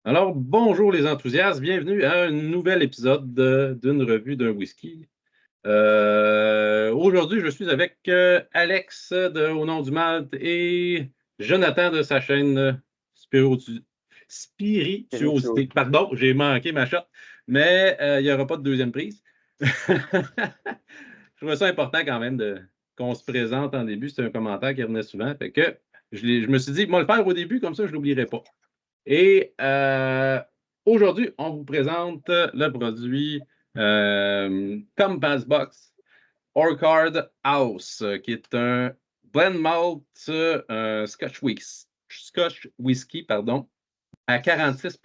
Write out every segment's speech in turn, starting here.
Alors, bonjour les enthousiastes, bienvenue à un nouvel épisode d'une revue d'un whisky. Aujourd'hui, je suis avec Alex Au Nom du Malte et Jonathan de sa chaîne Spirituosité. Spirituosité. Pardon, j'ai manqué ma shot, mais il n'y aura pas de deuxième prise. Je trouvais ça important quand même qu'on se présente en début. C'est un commentaire qui revenait souvent. Fait que je me suis dit, moi le faire au début, comme ça, je ne l'oublierai pas. Et aujourd'hui, on vous présente le produit Compass Box Orchard House, qui est un blend malt Scotch whisky, pardon, à 46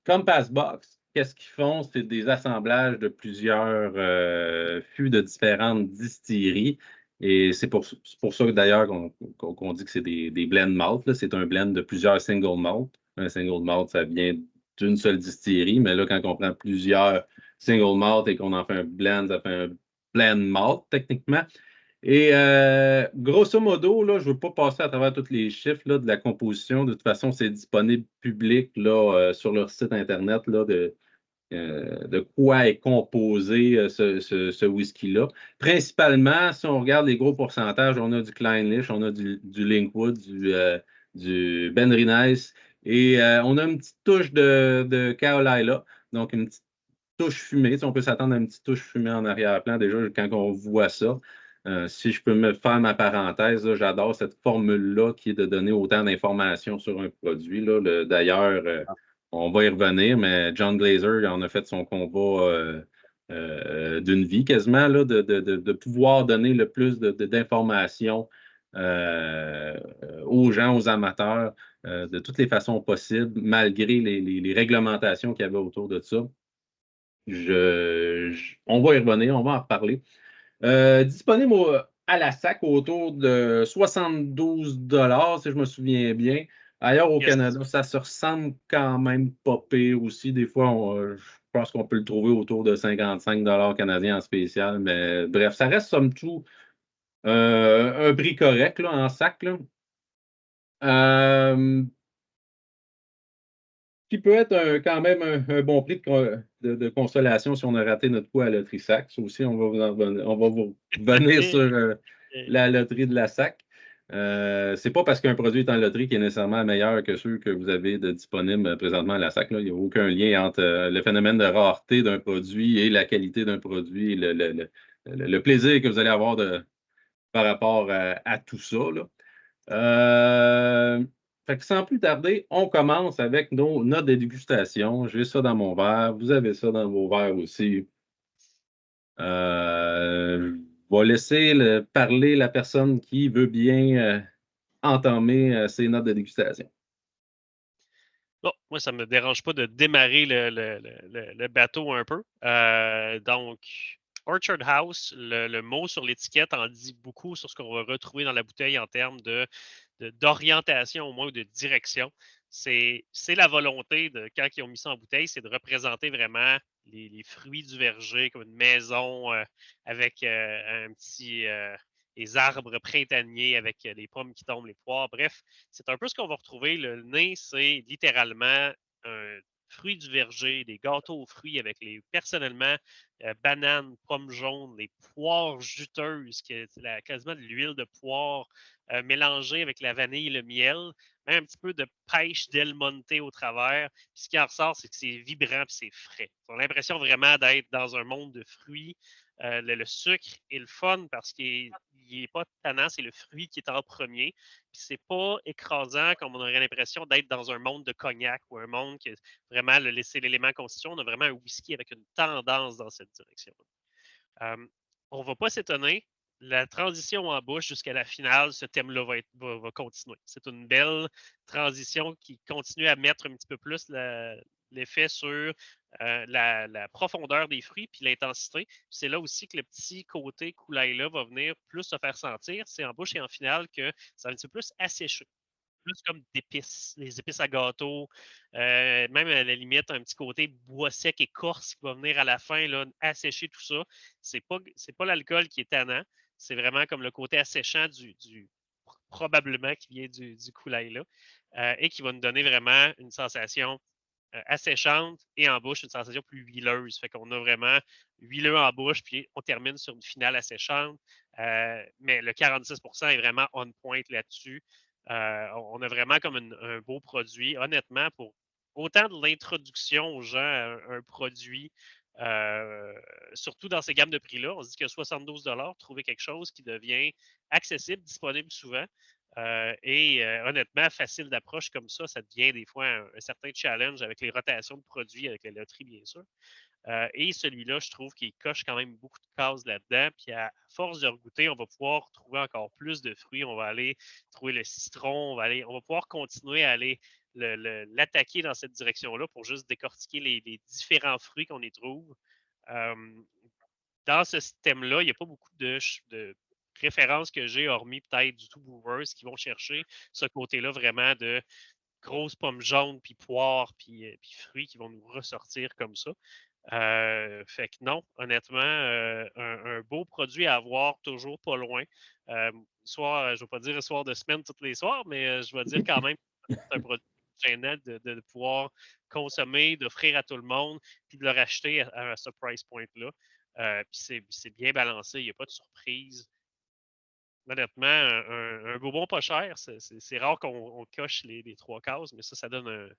Compass Box, qu'est-ce qu'ils font? C'est des assemblages de plusieurs fûts de différentes distilleries. Et c'est pour ça d'ailleurs qu'on dit que c'est des blends malt, là. C'est un blend de plusieurs single malt. Un single malt, ça vient d'une seule distillerie, mais là, quand on prend plusieurs single malt et qu'on en fait un blend, ça fait un blend malt, techniquement. Et grosso modo, là, je ne veux pas passer à travers tous les chiffres là, de la composition. De toute façon, c'est disponible public là, sur leur site Internet là, de quoi est composé ce whisky-là. Principalement, si on regarde les gros pourcentages, on a du Clynelish, on a du Linkwood, du Benry Nice et on a une petite touche de Carolina, donc une petite touche fumée. Tu sais, on peut s'attendre à une petite touche fumée en arrière-plan déjà quand on voit ça. Si je peux me faire ma parenthèse, là, j'adore cette formule-là qui est de donner autant d'informations sur un produit. Là. D'ailleurs, on va y revenir, mais John Glazer il en a fait son combat d'une vie quasiment, là, de pouvoir donner le plus d'informations aux gens, aux amateurs, de toutes les façons possibles, malgré les réglementations qu'il y avait autour de ça. On va y revenir, on va en reparler. Disponible à la SAC autour de 72 si je me souviens bien. Ailleurs au Yes. Canada, ça se ressemble quand même pas pire aussi. Des fois, je pense qu'on peut le trouver autour de 55 canadiens en spécial. Mais bref, ça reste somme toute un prix correct là, en sac. Là. Euh, qui peut être quand même un bon prix de consolation si on a raté notre coup à la loterie SAC. Ça aussi, on va vous revenir sur la loterie de la SAC. C'est pas parce qu'un produit est en loterie qu'il est nécessairement meilleur que ceux que vous avez de disponibles présentement à la SAC. Là. Il n'y a aucun lien entre le phénomène de rareté d'un produit et la qualité d'un produit, le plaisir que vous allez avoir par rapport à tout ça. Là. Fait que sans plus tarder, on commence avec nos notes de dégustation. J'ai ça dans mon verre, vous avez ça dans vos verres aussi. Je vais laisser parler la personne qui veut bien entamer ses notes de dégustation. Bon, moi, ça ne me dérange pas de démarrer le bateau un peu. Donc, Orchard House, le mot sur l'étiquette en dit beaucoup sur ce qu'on va retrouver dans la bouteille en termes d'orientation, au moins, ou de direction. C'est la volonté de, quand ils ont mis ça en bouteille, c'est de représenter vraiment les fruits du verger comme une maison avec un petit. Les arbres printaniers avec les pommes qui tombent, les poires. Bref, c'est un peu ce qu'on va retrouver. Le nez, c'est littéralement un fruit du verger, des gâteaux aux fruits avec personnellement, bananes, pommes jaunes, les poires juteuses, qui est quasiment de l'huile de poire mélangée avec la vanille et le miel, même un petit peu de pêche del monte au travers. Puis ce qui en ressort, c'est que c'est vibrant et c'est frais. On a l'impression vraiment d'être dans un monde de fruits. Le sucre est le fun parce qu'il n'est pas tannant, c'est le fruit qui est en premier. Puis c'est pas écrasant comme on aurait l'impression d'être dans un monde de cognac ou un monde qui vraiment c'est l'élément constituant. On a vraiment un whisky avec une tendance dans cette direction. On ne va pas s'étonner. La transition en bouche jusqu'à la finale, ce thème-là va continuer. C'est une belle transition qui continue à mettre un petit peu plus l'effet sur la profondeur des fruits puis l'intensité. C'est là aussi que le petit côté coulaille-là va venir plus se faire sentir. C'est en bouche et en finale que ça va un petit peu plus asséché. Plus comme d'épices, des épices à gâteau, même à la limite un petit côté bois sec, écorce qui va venir à la fin là, assécher tout ça. C'est pas l'alcool qui est tannant, c'est vraiment comme le côté asséchant du probablement qui vient du Kool-Aid là, et qui va nous donner vraiment une sensation asséchante et en bouche, une sensation plus huileuse. Fait qu'on a vraiment huileux en bouche, puis on termine sur une finale asséchante. Mais le 46% est vraiment on point là-dessus. On a vraiment comme un beau produit. Honnêtement, pour autant de l'introduction aux gens à un produit, surtout dans ces gammes de prix-là, on se dit que 72 trouver quelque chose qui devient accessible, disponible souvent. Et honnêtement, facile d'approche comme ça devient des fois un certain challenge avec les rotations de produits, avec la loterie, bien sûr. Et celui-là, je trouve qu'il coche quand même beaucoup de cases là-dedans. Puis à force de regoûter, on va pouvoir trouver encore plus de fruits. On va aller trouver le citron, on va pouvoir continuer à aller l'attaquer dans cette direction-là pour juste décortiquer les différents fruits qu'on y trouve. Dans ce système-là, il n'y a pas beaucoup de références que j'ai, hormis peut-être du Two Brewers qui vont chercher ce côté-là vraiment de grosses pommes jaunes, puis poires, puis fruits qui vont nous ressortir comme ça. Fait que non, honnêtement, un beau produit à avoir toujours pas loin. Je ne vais pas dire soir de semaine tous les soirs, mais je vais dire quand même que c'est un produit gênant de pouvoir consommer, d'offrir à tout le monde, puis de le racheter à ce price point-là. Puis c'est bien balancé, il n'y a pas de surprise. Honnêtement, un bonbon pas cher, c'est rare qu'on coche les 3 cases, mais ça donne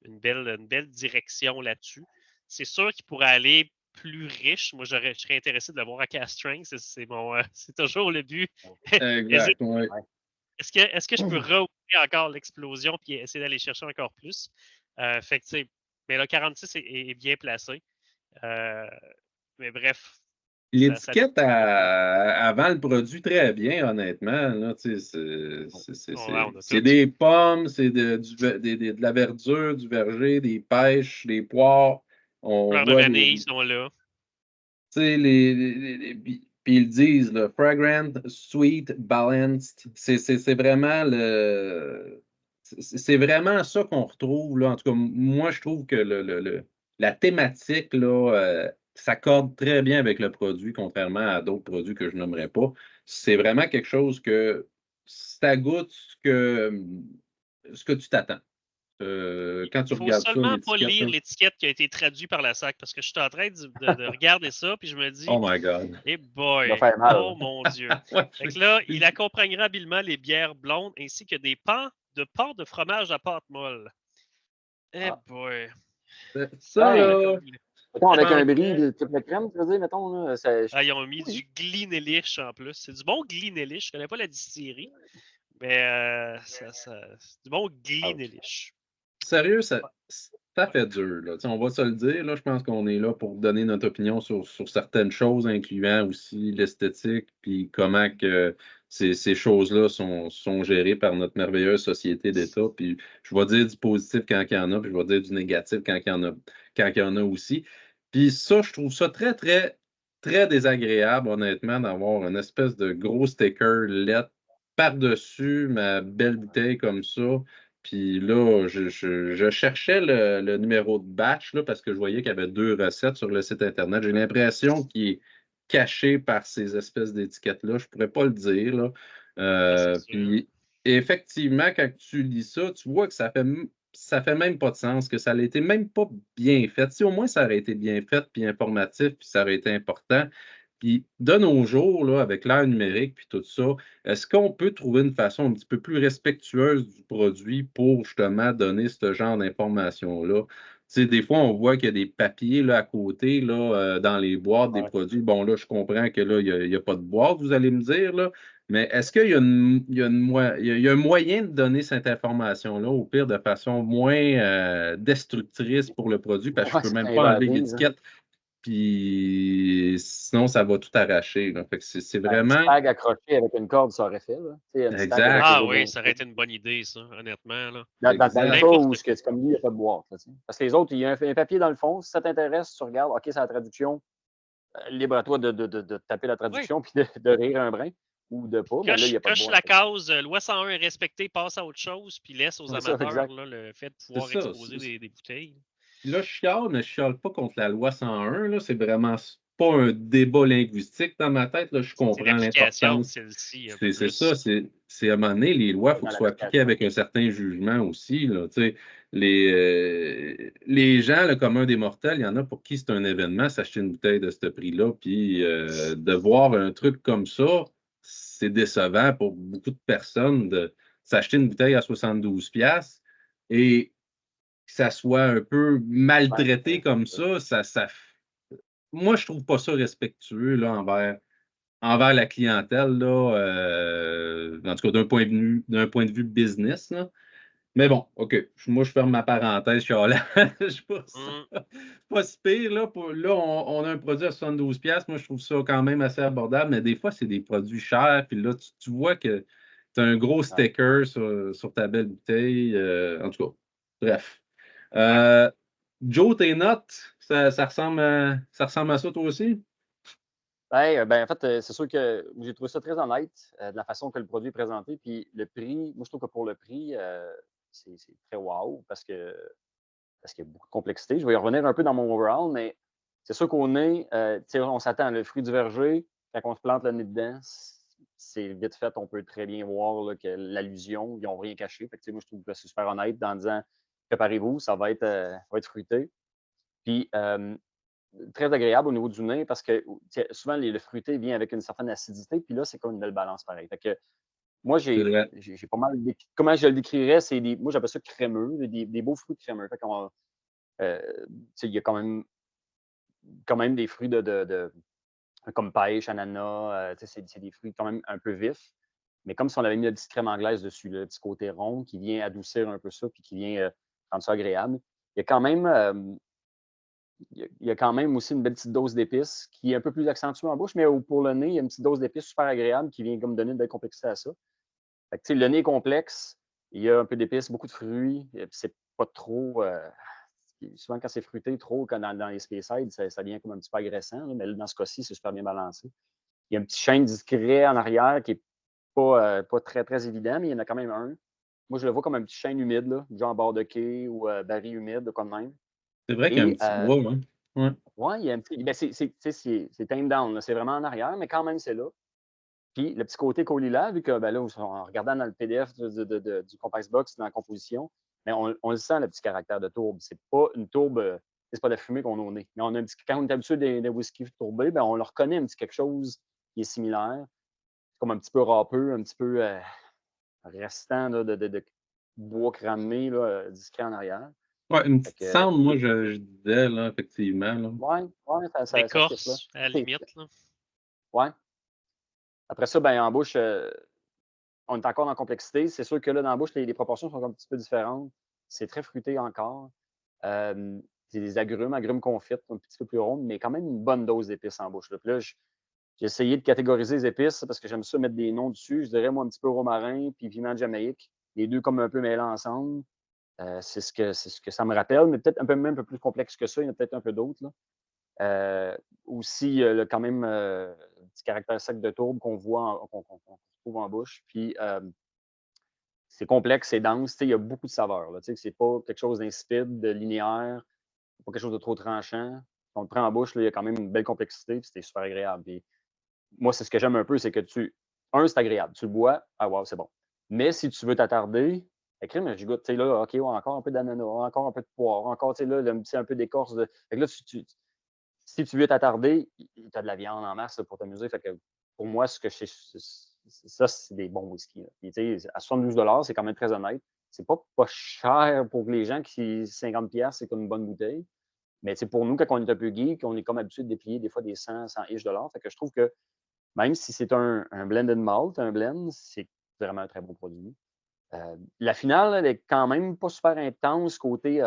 une belle direction là-dessus. C'est sûr qu'il pourrait aller plus riche. Moi, je serais intéressé de l'avoir à cask strength. C'est toujours le but. Exact, oui. Est-ce que je peux rehausser encore l'explosion puis essayer d'aller chercher encore plus? Fait que, tu sais, mais le 46 est bien placé. Mais bref, L'étiquette avant le produit très bien, honnêtement. Là, c'est des pommes, c'est de la verdure, du verger, des pêches, des poires. On fleurs de voit vanille sont là. Puis ils disent, là, fragrant, sweet, balanced. C'est vraiment c'est vraiment ça qu'on retrouve, là. En tout cas, moi, je trouve que la thématique, là, s'accorde très bien avec le produit, contrairement à d'autres produits que je nommerai pas. C'est vraiment quelque chose que ça goûte ce que tu t'attends. Quand tu Il faut regardes ça, seulement pas l'étiquette, lire là. l'étiquette qui a été traduite par la SAC parce que je suis en train de regarder ça puis je me dis, Oh my God. eh Ça va boy, faire mal. oh mon Dieu. Ouais, Fait que là, il accompagnera habilement les bières blondes ainsi que des pans de porc de fromage à pâte molle. Eh boy. ça, Ben, là, mettons, avec un je brie de triple crème, tu veux dire, mettons, là, Ah, ils ont mis oui. du Glenelish en plus. C'est du bon Glenelish. Je connais pas la distillerie, mais c'est du bon Glenelish. sérieux, ça fait dur, là. Tu sais, on va se le dire, là, je pense qu'on est là pour donner notre opinion sur certaines choses, incluant aussi l'esthétique, puis comment que ces choses-là sont gérées par notre merveilleuse société d'État. Puis je vais dire du positif quand il y en a, puis je vais dire du négatif quand il y en a aussi. Puis ça, je trouve ça très, très, très désagréable, honnêtement, d'avoir une espèce de gros sticker LED par-dessus ma belle bouteille comme ça. Puis là, je cherchais le numéro de batch là, parce que je voyais qu'il y avait 2 recettes sur le site Internet. J'ai l'impression qu'il est caché par ces espèces d'étiquettes-là. Je ne pourrais pas le dire, là. C'est sûr. Puis effectivement, quand tu lis ça, tu vois que ça fait même pas de sens, que ça n'a été même pas bien fait. Si au moins ça aurait été bien fait, puis informatif, puis ça aurait été important. Puis de nos jours, là, avec l'ère numérique, puis tout ça, est-ce qu'on peut trouver une façon un petit peu plus respectueuse du produit pour justement donner ce genre d'informations-là? Tu sais, des fois, on voit qu'il y a des papiers là, à côté, là, dans les boîtes des Ouais. produits. Bon, là, je comprends que là, il n'y a pas de boîte, vous allez me dire, là, mais est-ce qu'il y a, il y a un moyen de donner cette information-là, au pire, de façon moins destructrice pour le produit, parce que Ouais, je ne peux c'est même un pas enlever banding, là. l'étiquette, puis sinon, ça va tout arracher, là. Fait que c'est Un petit vraiment tag accroché avec une corde, ça aurait fait. Là. Tu sais, un petit tag avec exact. le Ah logo oui, ça aurait inscrit. été une bonne idée, ça, honnêtement. Là. Dans le Exact. cas où N'importe c'est comme lui, il n'y a pas de boîte. Là, tu sais. Parce que les autres, il y a un papier dans le fond. Si ça t'intéresse, tu regardes, OK, c'est la traduction. Libre à toi de taper la Oui. traduction puis de rire un brin ou de pas. Mais là, il n'y a pas de Coche boîte. la case, loi 101 est respectée, passe à autre chose, puis laisse aux C'est ça, amateurs exact. là, le fait de C'est pouvoir ça. exposer des bouteilles. Là, je chiale, mais je chiale pas contre la loi 101, là. C'est vraiment pas un débat linguistique dans ma tête. Là, je C'est comprends l'application de l'importance. celle-ci un peu C'est plus. ça, c'est à un moment donné, les lois, il faut Dans qu'elles soient appliquées l'application. avec un certain jugement aussi. Là, tu sais. Les gens, le commun des mortels, il y en a pour qui c'est un événement, s'acheter une bouteille de ce prix-là, puis de voir un truc comme ça, c'est décevant pour beaucoup de personnes de s'acheter une bouteille à 72$ et que ça soit un peu maltraité comme ça. Moi, je trouve pas ça respectueux là, envers la clientèle, là, en tout cas d'un point de vue business. Là. Mais bon, OK. Moi, je ferme ma parenthèse, je suis là. Je suis Hum, pas si pire. Là, là on a un produit à 72$. Moi, je trouve ça quand même assez abordable, mais des fois, c'est des produits chers. Puis là, tu vois que tu as un gros Ouais. sticker sur ta belle bouteille. En tout cas, bref. ouais. Joe, tes notes, ça ressemble à ça toi aussi? En fait, c'est sûr que j'ai trouvé ça très honnête de la façon que le produit est présenté. Puis le prix, moi, je trouve que pour le prix, c'est très wow parce qu'il y a beaucoup de complexité. Je vais y revenir un peu dans mon overall, mais c'est sûr qu'au nez, on s'attend, le fruit du verger, quand on se plante le nez dedans, c'est vite fait, on peut très bien voir là, que l'allusion, ils n'ont rien caché. Fait que, moi, je trouve que c'est super honnête en disant préparez-vous, ça va être fruité. Puis, très agréable au niveau du nez parce que souvent, le fruité vient avec une certaine acidité, puis là, c'est comme une belle balance pareil. Fait que moi, C'est vrai. j'ai pas mal. Comment je le décrirais, c'est moi, j'appelle ça crémeux, des beaux fruits crémeux. Fait qu'on, il y a quand même des fruits comme pêche, ananas, c'est des fruits quand même un peu vifs, mais comme si on avait mis une petite crème anglaise dessus, le petit côté rond qui vient adoucir un peu ça, puis qui vient rendre ça agréable. Il y a quand même, il y a quand même aussi une belle petite dose d'épices qui est un peu plus accentuée en bouche, mais pour le nez, il y a une petite dose d'épices super agréable qui vient comme donner une belle complexité à ça. Fait que, le nez est complexe, il y a un peu d'épices, beaucoup de fruits, et puis c'est pas trop. Souvent, quand c'est fruité trop, quand dans les Speyside, ça devient comme un petit peu agressant, là, mais là, dans ce cas-ci, c'est super bien balancé. Il y a un petit chêne discret en arrière qui n'est pas très, très évident, mais il y en a quand même un. Moi, je le vois comme un petit chêne humide, là, genre bord de quai ou baril humide, comme même. C'est vrai qu'il y a un Et petit bois, ouais. Ouais. ouais, il y a un petit. Ben, c'est tame down, là, c'est vraiment en arrière, mais quand même, c'est là. Puis le petit côté colilat, vu que ben là, en regardant dans le PDF du Compass Box, dans la composition, mais on le sent, le petit caractère de tourbe. C'est pas une tourbe, c'est pas de la fumée qu'on a au nez. Mais on a un petit, quand on est habitué des whisky tourbés, ben on le reconnaît un petit quelque chose qui est similaire. C'est comme un petit peu râpeux, un petit peu restant là, de bois cramé, là, discret en arrière. Ouais, une Fait petite que, cendre, moi, je disais, là, effectivement. Là. ouais, ça fit là. L'écorce, à la limite. Là. Ouais. Après ça, ben en bouche, on est encore dans la complexité. C'est sûr que là, dans la bouche, les proportions sont un petit peu différentes. C'est très fruité encore. C'est des agrumes confites, un petit peu plus rondes, mais quand même une bonne dose d'épices en bouche. Là. Puis là, j'ai essayé de catégoriser les épices parce que j'aime ça mettre des noms dessus. Je dirais, moi, un petit peu romarin puis piment de Jamaïque. Les deux comme un peu mêlés ensemble. C'est ce que ça me rappelle, mais peut-être même un peu plus complexe que ça. Il y en a peut-être un peu d'autres. Aussi, quand même, un petit caractère sec de tourbe qu'on voit, qu'on trouve en bouche. Puis, c'est complexe, c'est dense, il y a beaucoup de saveurs. C'est pas quelque chose d'insipide, de linéaire, pas quelque chose de trop tranchant. On le prend en bouche, là, il y a quand même une belle complexité, puis c'était super agréable. Puis, moi, c'est ce que j'aime un peu, c'est que c'est agréable. Tu le bois, ah wow, c'est bon. Mais si tu veux t'attarder, crème, je goûte, tu sais, là, OK, ouais, encore un peu d'ananas, encore un peu de poire, encore, tu sais, là, un petit un peu d'écorce. Fait que là, si tu veux t'attarder, tu as de la viande en masse là, pour t'amuser. Fait que pour moi, ce que ça, c'est des bons whisky. Là. Puis, à 72$, c'est quand même très honnête. C'est pas cher pour les gens qui 50$, c'est comme une bonne bouteille. Mais pour nous, quand on est un peu geek, on est comme habitué de déplier des fois des 100-ish dollars. Fait que je trouve que même si c'est un blended malt, un blend, c'est vraiment un très bon produit. La finale, elle est quand même pas super intense côté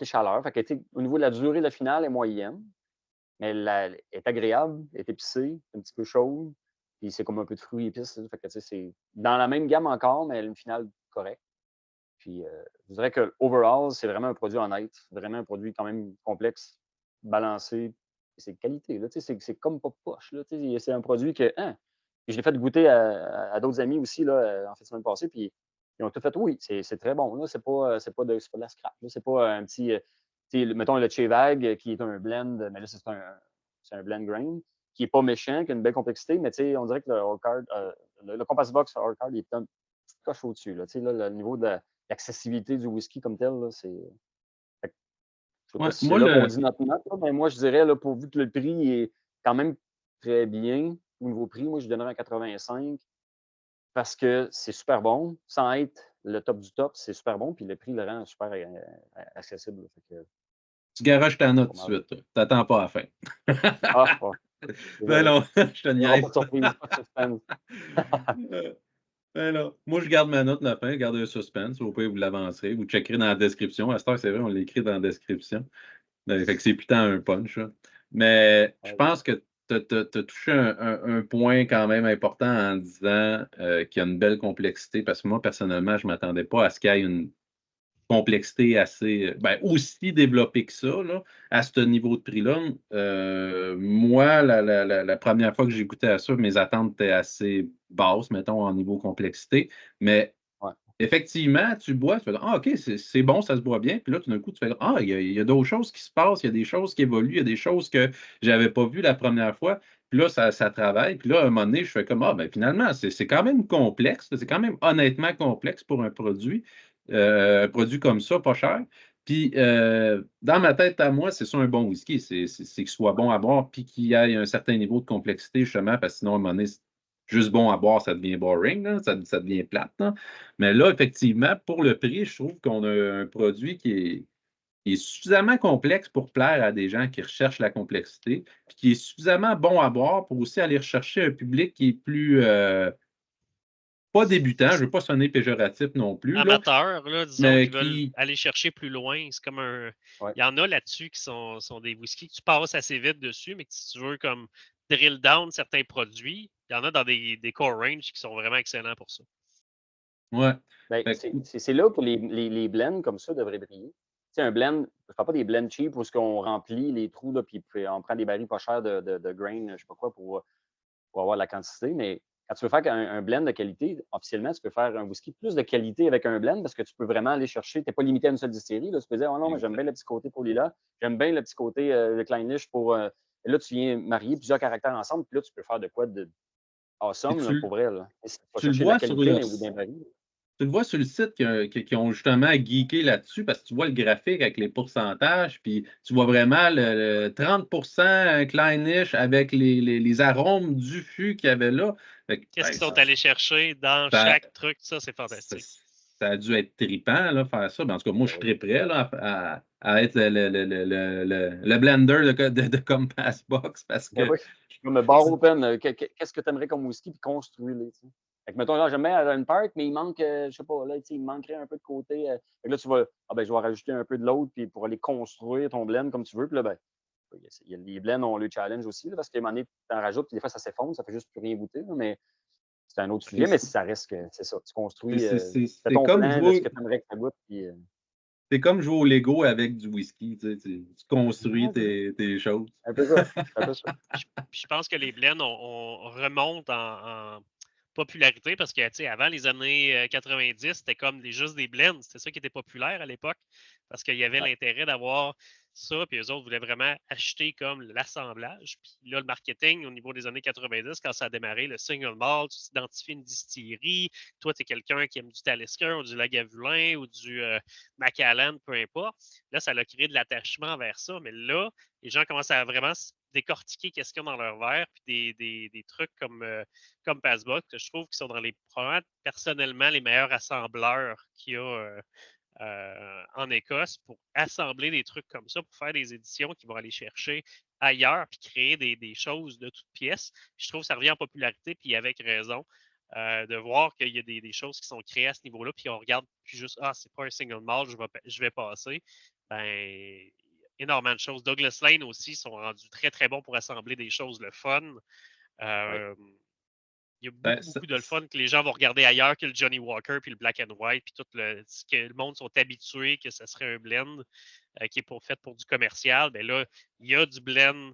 chaleur. Fait que, au niveau de la durée, la finale est moyenne. Mais elle est agréable, elle est épicée, un petit peu chaude. Puis c'est comme un peu de fruits et épices. Fait que, c'est dans la même gamme encore, mais une finale correcte. Puis je dirais que overall, c'est vraiment un produit honnête, vraiment un produit quand même complexe, balancé. C'est de qualité. Là, c'est comme pas poche. Là, c'est un produit que. Hein, puis je l'ai fait goûter à d'autres amis aussi là, en fait, la semaine passée. Puis ils ont tout fait oui, c'est très bon. Là, c'est pas de la scrap. C'est pas un petit. Mettons le Chevag qui est un blend, mais là, c'est un c'est un blend grain qui n'est pas méchant, qui a une belle complexité, mais on dirait que le Compass Box Hard Card, il est un petit coche au-dessus. Là, le niveau de l'accessibilité du whisky comme tel, là, c'est. Je ne sais pas Ouais, si c'est moi, là qu'on dit notre note, là, mais moi, je dirais, là, pourvu que le prix est quand même très bien au niveau prix, moi, je donnerais un 85 parce que c'est super bon. Sans être le top du top, c'est super bon, puis le prix le rend super accessible. Fait que, tu garages ta note pas tout de mal. suite. Tu n'attends pas à la fin. Ah, ouais, Ben désolé. non, je te Il n'y aura pas niaise. de surprise, pas de suspense. Ben non. Moi, je garde ma note à la fin, garde un suspense. Au pire, vous l'avancerez. Vous checkerez dans la description. À cette heure, c'est vrai, on l'écrit dans la description. Fait que c'est putain un punch. Là. Mais je pense que tu as touché un point quand même important en disant qu'il y a une belle complexité. Parce que moi, personnellement, je ne m'attendais pas à ce qu'il y ait une complexité assez, aussi développée que ça, là, à ce niveau de prix-là. Moi, la première fois que j'ai goûté à ça, mes attentes étaient assez basses, mettons, en niveau complexité. Mais Ouais. effectivement, tu bois, tu fais ah, OK, c'est bon, ça se boit bien. Puis là, tout d'un coup, tu fais ah, il y a d'autres choses qui se passent, il y a des choses qui évoluent, il y a des choses que je n'avais pas vues la première fois. Puis là, ça travaille. Puis là, à un moment donné, je fais comme ah, ben finalement, c'est quand même complexe. C'est quand même honnêtement complexe pour un produit comme ça, pas cher. Puis, dans ma tête à moi, c'est ça un bon whisky. C'est qu'il soit bon à boire, puis qu'il ait un certain niveau de complexité, justement, parce que sinon, à un moment donné, juste bon à boire, ça devient boring, là, ça devient plate. Là. Mais là, effectivement, pour le prix, je trouve qu'on a un produit qui est suffisamment complexe pour plaire à des gens qui recherchent la complexité, puis qui est suffisamment bon à boire pour aussi aller rechercher un public qui est plus, pas débutant, je ne veux pas sonner péjoratif non plus, là, Amateurs, là, disons, mais qui veulent aller chercher plus loin. C'est comme un. Ouais. Il y en a là-dessus qui sont des whiskies que tu passes assez vite dessus, mais que si tu veux comme drill down certains produits, il y en a dans des core range qui sont vraiment excellents pour ça. ouais. Ben, Fait que- c'est là que les blends comme ça devraient briller. Tu sais, un blend, je ne parle pas des blends cheap où on remplit les trous, là, puis on prend des barils pas chers de grain, je ne sais pas quoi, pour avoir de la quantité, mais quand tu veux faire un blend de qualité, officiellement, tu peux faire un whisky plus de qualité avec un blend parce que tu peux vraiment aller chercher, tu n'es pas limité à une seule distillerie. Là, tu peux dire, oh non, mais j'aime bien le petit côté pour Lila, j'aime bien le petit côté de Clynelish pour. Et là, tu viens marier plusieurs caractères ensemble, puis là, tu peux faire de quoi de puis awesome, là, pour vrai. Là. Tu vas tu le chercher de la vois sur qualité, le, mais au d'un baril. tu le vois sur le site qui ont justement geeké là-dessus parce que tu vois le graphique avec les pourcentages, puis tu vois vraiment le 30% Clynelish avec les arômes du fût qu'il y avait là. Fait que, Qu'est-ce qu'ils sont allés chercher dans ça, chaque truc? Ça, c'est ça, fantastique. ça a dû être trippant, là, faire ça. Ben, en tout cas, moi, je suis très prêt là, à être le blender de Compass Box parce Ben que oui. Comme bar open, qu'est-ce que tu aimerais comme whisky, puis construis-les. Fait que, mettons, là, j'aime bien une Park, mais il manque, je sais pas, là, il me manquerait un peu de côté. Fait que là, tu vas, je vais rajouter un peu de l'autre, puis pour aller construire ton blend comme tu veux. Puis là, ben, les blends ont le challenge aussi, là, parce qu'à un moment donné, tu en rajoutes, puis des fois, ça s'effondre, ça fait juste plus rien goûter. Là, mais c'est un autre sujet, mais ça reste que c'est ça. Tu construis, fais c'est ton comme plan de ce que tu aimerais que ça goûte. Puis, c'est comme jouer au Lego avec du whisky. Tu construis c'est ça. tes choses. Un peu ça. Un peu ça. Je pense que les blends on remonte en popularité parce que, tu sais, avant les années 90, c'était comme juste des blends. C'était ça qui était populaire à l'époque parce qu'il y avait Ouais. l'intérêt d'avoir ça, puis eux autres voulaient vraiment acheter comme l'assemblage. Puis là, le marketing au niveau des années 90, quand ça a démarré, le single malt, tu t'identifies une distillerie. Toi, tu es quelqu'un qui aime du Talisker ou du Lagavulin ou du Macallan, peu importe. Là, ça a créé de l'attachement vers ça. Mais là, les gens commencent à vraiment décortiquer qu'est-ce qu'il y a dans leur verre, puis des trucs comme Passbox, que je trouve qu'ils sont dans les probablement personnellement les meilleurs assembleurs qu'il y a en Écosse pour assembler des trucs comme ça, pour faire des éditions qui vont aller chercher ailleurs, puis créer des choses de toutes pièces. Puis je trouve que ça revient en popularité, puis avec raison. De voir qu'il y a des choses qui sont créées à ce niveau-là, puis on regarde puis juste, ah, c'est pas un single malt, je vais passer. Ben, énormément de choses. Douglas Lane aussi sont rendus très, très bons pour assembler des choses, le fun. Ouais. Il y a Ben, beaucoup de le fun que les gens vont regarder ailleurs que le Johnny Walker, puis le Black and White, puis tout ce que le monde sont habitués que ce serait un blend qui est fait pour du commercial. Ben là, il y a du blend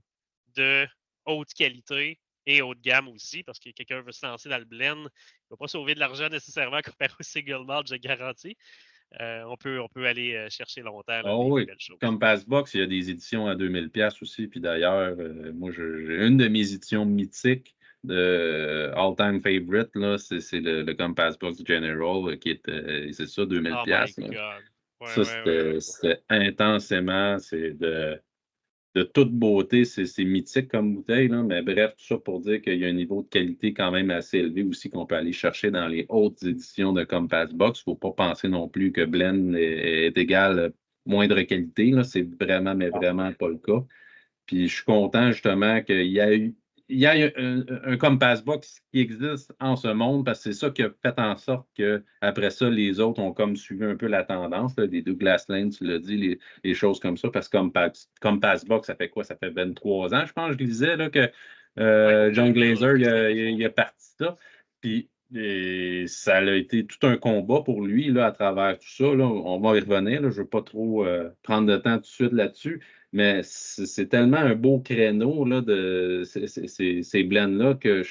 de haute qualité et haut de gamme aussi, parce que quelqu'un veut se lancer dans le blend. Il ne va pas sauver de l'argent nécessairement comparé au single malt, je garantis. on peut aller chercher longtemps là, Oh des oui, belles choses. comme Passbox, il y a des éditions à 2000$ aussi. Puis d'ailleurs, moi, j'ai une de mes éditions mythiques de All-Time Favorite, là, c'est le Compass Box General qui est, c'est ça, Oh my 2000$. Là. God. Ouais, Ça, ouais, ouais, ouais. c'était intensément, c'est de toute beauté, c'est mythique comme bouteille, là, mais bref, tout ça pour dire qu'il y a un niveau de qualité quand même assez élevé aussi qu'on peut aller chercher dans les hautes éditions de Compass Box. Il ne faut pas penser non plus que Blend est égal à moindre qualité. C'est vraiment, mais vraiment pas le cas. Puis je suis content justement qu'il y a un Compass Box qui existe en ce monde parce que c'est ça qui a fait en sorte qu'après ça, les autres ont comme suivi un peu la tendance, là, les Douglas Lane, tu l'as dit, les choses comme ça, parce que Compass Box, ça fait quoi? Ça fait 23 ans, je pense, je disais là, que Ouais, John Glazer, c'est il a parti ça. Puis ça a été tout un combat pour lui là, à travers tout ça. Là. On va y revenir. Là. Je ne veux pas trop prendre de temps tout de suite là-dessus. Mais c'est tellement un beau créneau là, de ces blends-là que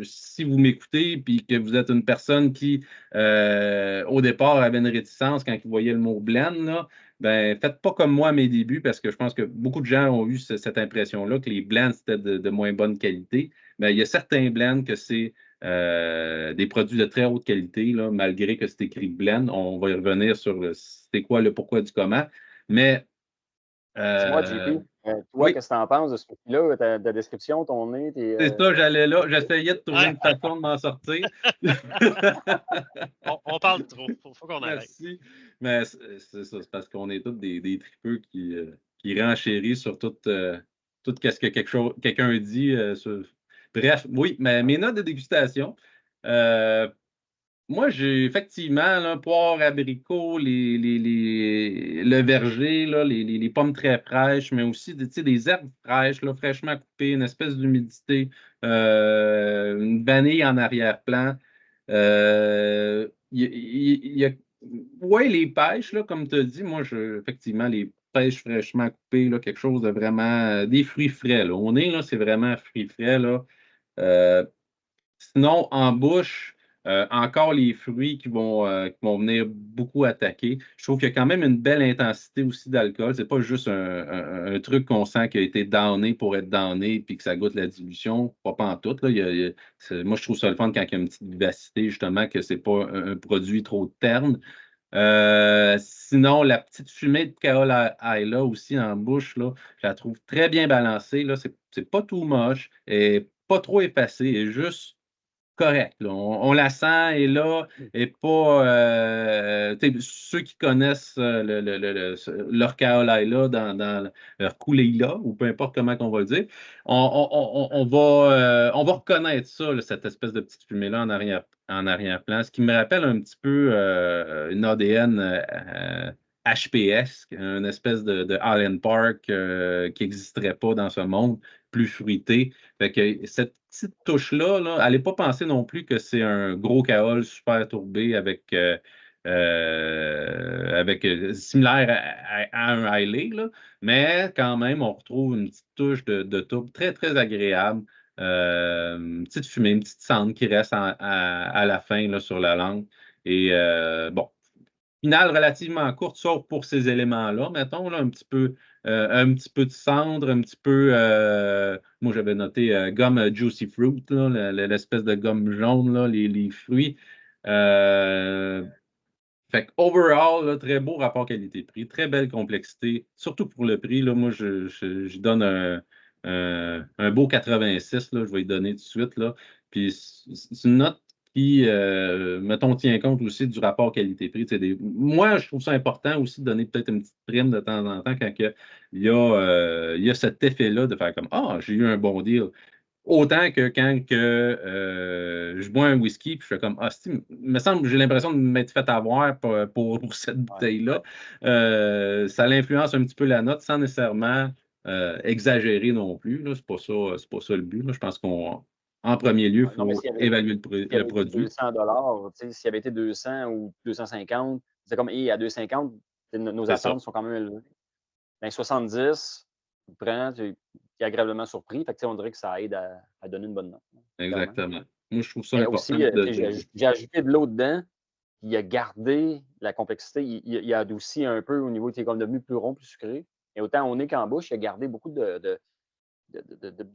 si vous m'écoutez et que vous êtes une personne qui, au départ, avait une réticence quand il voyait le mot blend, là, ben, faites pas comme moi à mes débuts parce que je pense que beaucoup de gens ont eu cette impression-là que les blends, c'était de moins bonne qualité. Mais il y a certains blends que c'est des produits de très haute qualité, là, malgré que c'est écrit blend. On va y revenir sur c'est quoi le pourquoi du comment. Mais Dis-moi, JP, toi, oui, qu'est-ce que tu en penses de ce là ta description, ton nez, tes. c'est ça, j'allais là. J'essayais de trouver Ah, une façon de m'en sortir. on parle trop. Faut qu'on arrête. Merci. Mais c'est ça, c'est parce qu'on est tous des tripeux qui renchérissent sur tout ce que quelqu'un dit. Bref, oui, mais mes notes de dégustation. euh, Moi, j'ai effectivement là, poire, abricot, le verger, là, les pommes très fraîches, mais aussi tu sais, des herbes fraîches, là, fraîchement coupées, une espèce d'humidité, une vanille en arrière-plan. Il y a, ouais, les pêches, là, comme tu as dit, moi, effectivement, les pêches fraîchement coupées, là, quelque chose de vraiment, des fruits frais. Là. On est là, c'est vraiment fruits frais. Là. Euh, Sinon, en bouche, encore les fruits qui vont venir beaucoup attaquer. Je trouve qu'il y a quand même une belle intensité aussi d'alcool. C'est pas juste un truc qu'on sent qui a été downé pour être downé puis que ça goûte la dilution. Pas pantoute, là. Moi, je trouve ça le fun quand il y a une petite vivacité, justement, que c'est pas un produit trop terne. Sinon, la petite fumée de Kaol là aussi en bouche, là, je la trouve très bien balancée. Là. C'est pas too moche et pas trop effacée. Et juste correct. Là. On la sent et là, et pas. Ceux qui connaissent leur kaolai-là dans leur coulis-là, ou peu importe comment on va le dire, on va reconnaître ça, là, cette espèce de petite fumée-là en arrière-plan, ce qui me rappelle un petit peu une ADN HPS, une espèce de Highland Park qui n'existerait pas dans ce monde, plus fruité. Fait que cette petite touche-là, là, allez pas penser non plus que c'est un gros kaol super tourbé similaire à un Islay, là, mais quand même, on retrouve une petite touche de tourbe très, très agréable. Une petite fumée, une petite cendre qui reste à la fin là, sur la langue. Et bon, finale relativement courte, sauf pour ces éléments-là, mettons, là, un petit peu de cendre, un petit peu, moi j'avais noté gomme Juicy Fruit, là, l'espèce de gomme jaune, là, les fruits. Euh, Fait que overall, là, très beau rapport qualité-prix, très belle complexité, surtout pour le prix. Là, moi, je donne un beau 86, là, je vais y donner tout de suite. Là. Puis c'est une note qui, mettons, tient compte aussi du rapport qualité-prix. Moi, je trouve ça important aussi de donner peut-être une petite prime de temps en temps quand il y a cet effet-là de faire comme Ah, j'ai eu un bon deal. Autant que quand je bois un whisky, puis je fais comme, ah, me semble, j'ai l'impression de m'être fait avoir pour cette Ouais. bouteille-là. Ça l'influence un petit peu la note sans nécessairement exagérer non plus. Là. C'est pas ça le but. Là. Je pense en premier lieu, il Non, mais faut évaluer s'il y le avait été produit. 200 s'il y avait été 200 ou 250, c'est comme, à 250, nos C'est ça. attentes sont quand même élevées. Ben, 70, tu prends, tu es agréablement surpris. Fait que, on dirait que ça aide à donner une bonne note, clairement. Exactement. Moi, je trouve ça Mais important aussi, de j'ai dire. j'ai ajouté de l'eau dedans. il a gardé la complexité. Il a adouci un peu au niveau, il est comme devenu plus rond, plus sucré. Et autant au nez qu'en bouche, il a gardé beaucoup de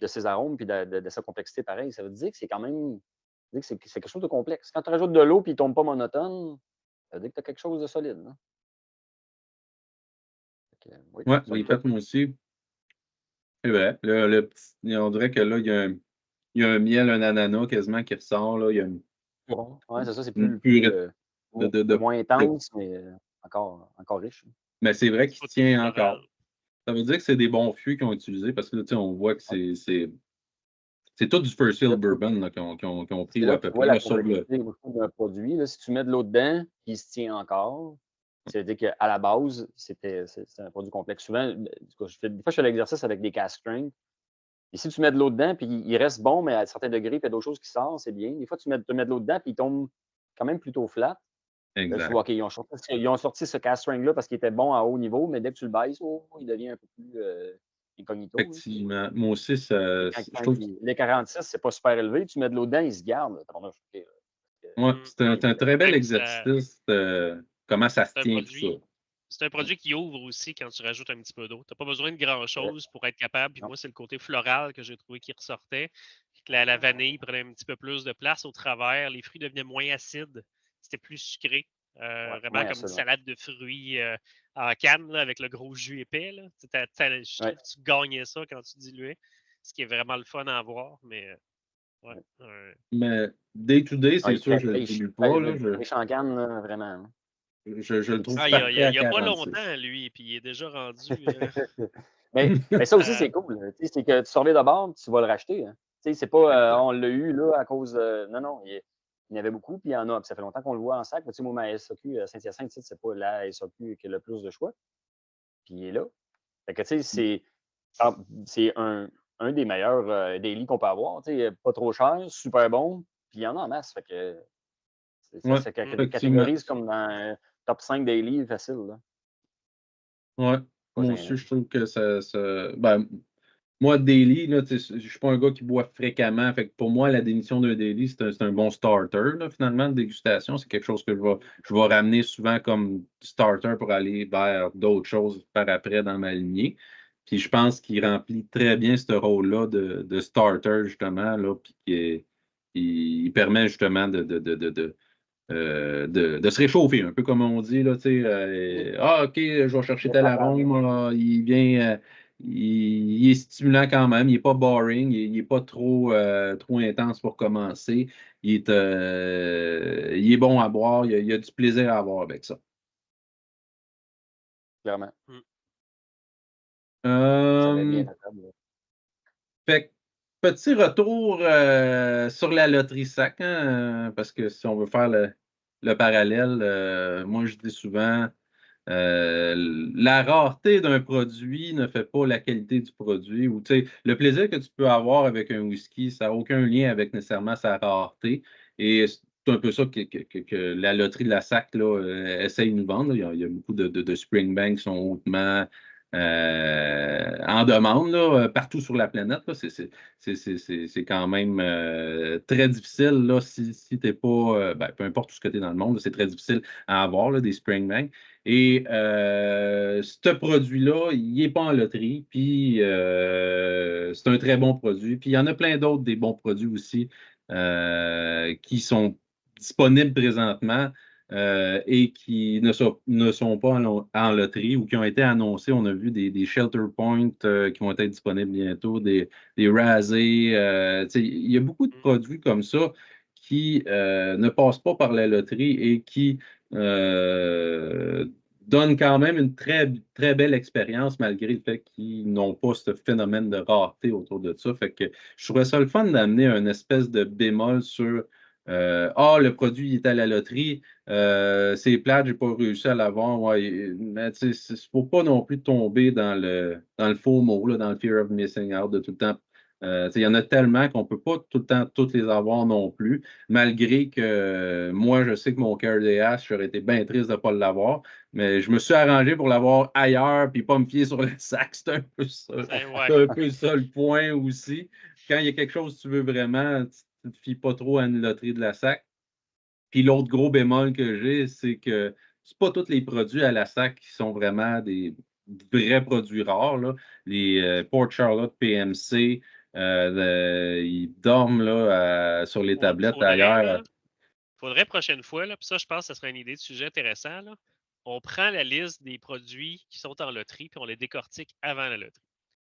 ses arômes puis de sa complexité pareil. Ça veut dire que c'est quand même. Ça veut dire que c'est quelque chose de complexe. Quand tu rajoutes de l'eau puis il ne tombe pas monotone, ça veut dire que tu as quelque chose de solide. Là. Oui, Ouais, ça, les fêtes, moi aussi. C'est vrai. On dirait que là, il y a un miel, un ananas quasiment qui ressort. Là. Il y a ouais, c'est ça, c'est une plus, purée de- moins intense, mais encore riche. Mais c'est vrai C'est qu'il pas trop tient floral. encore. Ça veut dire que c'est des bons fûts qu'ils ont utilisés parce que là, on voit que c'est tout du First Hill Bourbon là, qu'ils ont pris C'est ou là à que tu peu vois près la là, sur le. complexité d'un produit. Là. Si tu mets de l'eau dedans, il se tient encore. C'est-à-dire qu'à la base, c'était un produit complexe. Souvent, des fois, je fais l'exercice avec des cast strength. Et si tu mets de l'eau dedans, puis il reste bon, mais à certains degrés, puis il y a d'autres choses qui sortent, c'est bien. Des fois, tu mets de l'eau dedans, puis il tombe quand même plutôt flat. Là, tu Exact. vois, OK, ils ont sorti ce cast strength-là parce qu'il était bon à haut niveau, mais dès que tu le baisses, il devient un peu plus incognito. Là. Effectivement. Moi aussi, Et je trouve que les 46, c'est pas super élevé. Tu mets de l'eau dedans, il se garde. ouais, c'est un très bel Même ça, exercice comment ça se c'est un tient tout ça. produit. C'est un produit qui ouvre aussi quand tu rajoutes un petit peu d'eau. Tu n'as pas besoin de grand-chose pour être capable. Puis Non. moi, c'est le côté floral que j'ai trouvé qui ressortait. Puis que la vanille prenait un petit peu plus de place au travers. Les fruits devenaient moins acides. C'était plus sucré. Ouais, Vraiment moins comme une acide. salade de fruits en canne là, avec le gros jus épais. Là. Je trouve Ouais. que tu gagnais ça quand tu diluais. Ce qui est vraiment le fun à voir. Mais ouais, Mais day to day, c'est Ouais, sûr, je ne le dilue pas. Là, pêche en canne, là, vraiment. je le trouve Ah, parfait à il y a pas 46. longtemps, lui, puis il est déjà rendu. Mais ça aussi, c'est cool. C'est que tu surveilles de bord, tu vas le racheter. Hein. C'est pas on l'a eu là à cause. Non, non, il y en avait beaucoup, puis il y en a. Puis ça fait longtemps qu'on le voit en sac. Moi, ma SAQ Saint-Hyacinthe, c'est pas la SAQ qui a le plus de choix. Puis il est là. Fait que, tu sais, c'est un des meilleurs daily qu'on peut avoir. Pas trop cher, super bon, puis il y en a en masse. Fait que Ouais, ça effectivement. catégorise comme dans un top 5 daily facile. Là. Ouais. Pas Moi gênant. aussi, je trouve que ben, moi, daily, là, je ne suis pas un gars qui boit fréquemment. Fait que pour moi, la définition d'un daily, c'est un bon starter, là, finalement, de dégustation. C'est quelque chose que je vais ramener souvent comme starter pour aller vers d'autres choses par après dans ma lignée. Puis je pense qu'il remplit très bien ce rôle-là de starter, justement, là, puis il permet justement de se réchauffer, un peu comme on dit, là, tu sais, OK, je vais chercher tel arôme, il vient, il est stimulant quand même, il n'est pas boring, il n'est pas trop intense pour commencer, il est bon à boire, il y a du plaisir à avoir avec ça. Clairement. Ça met bien Euh, la table. Fait que, petit retour sur la loterie sac, hein, parce que si on veut faire le parallèle, moi je dis souvent, la rareté d'un produit ne fait pas la qualité du produit. Ou, tu sais, le plaisir que tu peux avoir avec un whisky, ça n'a aucun lien avec nécessairement sa rareté. Et c'est un peu ça que la loterie de la SAC là, essaye de nous vendre. Là. Il y a beaucoup de Springbank qui sont hautement en demande là, partout sur la planète. Là. C'est quand même très difficile là, si tu n'es pas, ben, peu importe où ce que tu es dans le monde, c'est très difficile à avoir là, des Springbank. Et ce produit-là, il n'est pas en loterie, puis c'est un très bon produit. Puis il y en a plein d'autres des bons produits aussi qui sont disponibles présentement et qui ne sont pas en loterie ou qui ont été annoncés. On a vu des Shelter Point qui vont être disponibles bientôt, des Razé. Il y a beaucoup de produits comme ça qui ne passent pas par la loterie et qui donne quand même une très, très belle expérience malgré le fait qu'ils n'ont pas ce phénomène de rareté autour de ça. Fait que je trouvais ça le fun d'amener une espèce de bémol sur le produit est à la loterie, c'est plate, j'ai pas réussi à l'avoir. Ouais, mais il ne faut pas non plus tomber dans le faux mot, là, dans le fear of missing out de tout le temps. Il y en a tellement qu'on ne peut pas tout le temps toutes les avoir non plus, malgré que moi, je sais que mon cœur DH, j'aurais été bien triste de ne pas l'avoir, mais je me suis arrangé pour l'avoir ailleurs puis pas me fier sur le sac. C'est un peu ça. Ouais. C'est un peu ça le point aussi. Quand il y a quelque chose que tu veux vraiment, tu ne te fies pas trop à une loterie de la SAC. Puis l'autre gros bémol que j'ai, c'est que c'est pas tous les produits à la SAC qui sont vraiment des vrais produits rares, là. Les Port Charlotte PMC, ils dorment là, sur les tablettes ailleurs. Faudrait prochaine fois, là, puis ça, je pense que ce serait une idée de sujet intéressant. Là. On prend la liste des produits qui sont en loterie, puis on les décortique avant la loterie.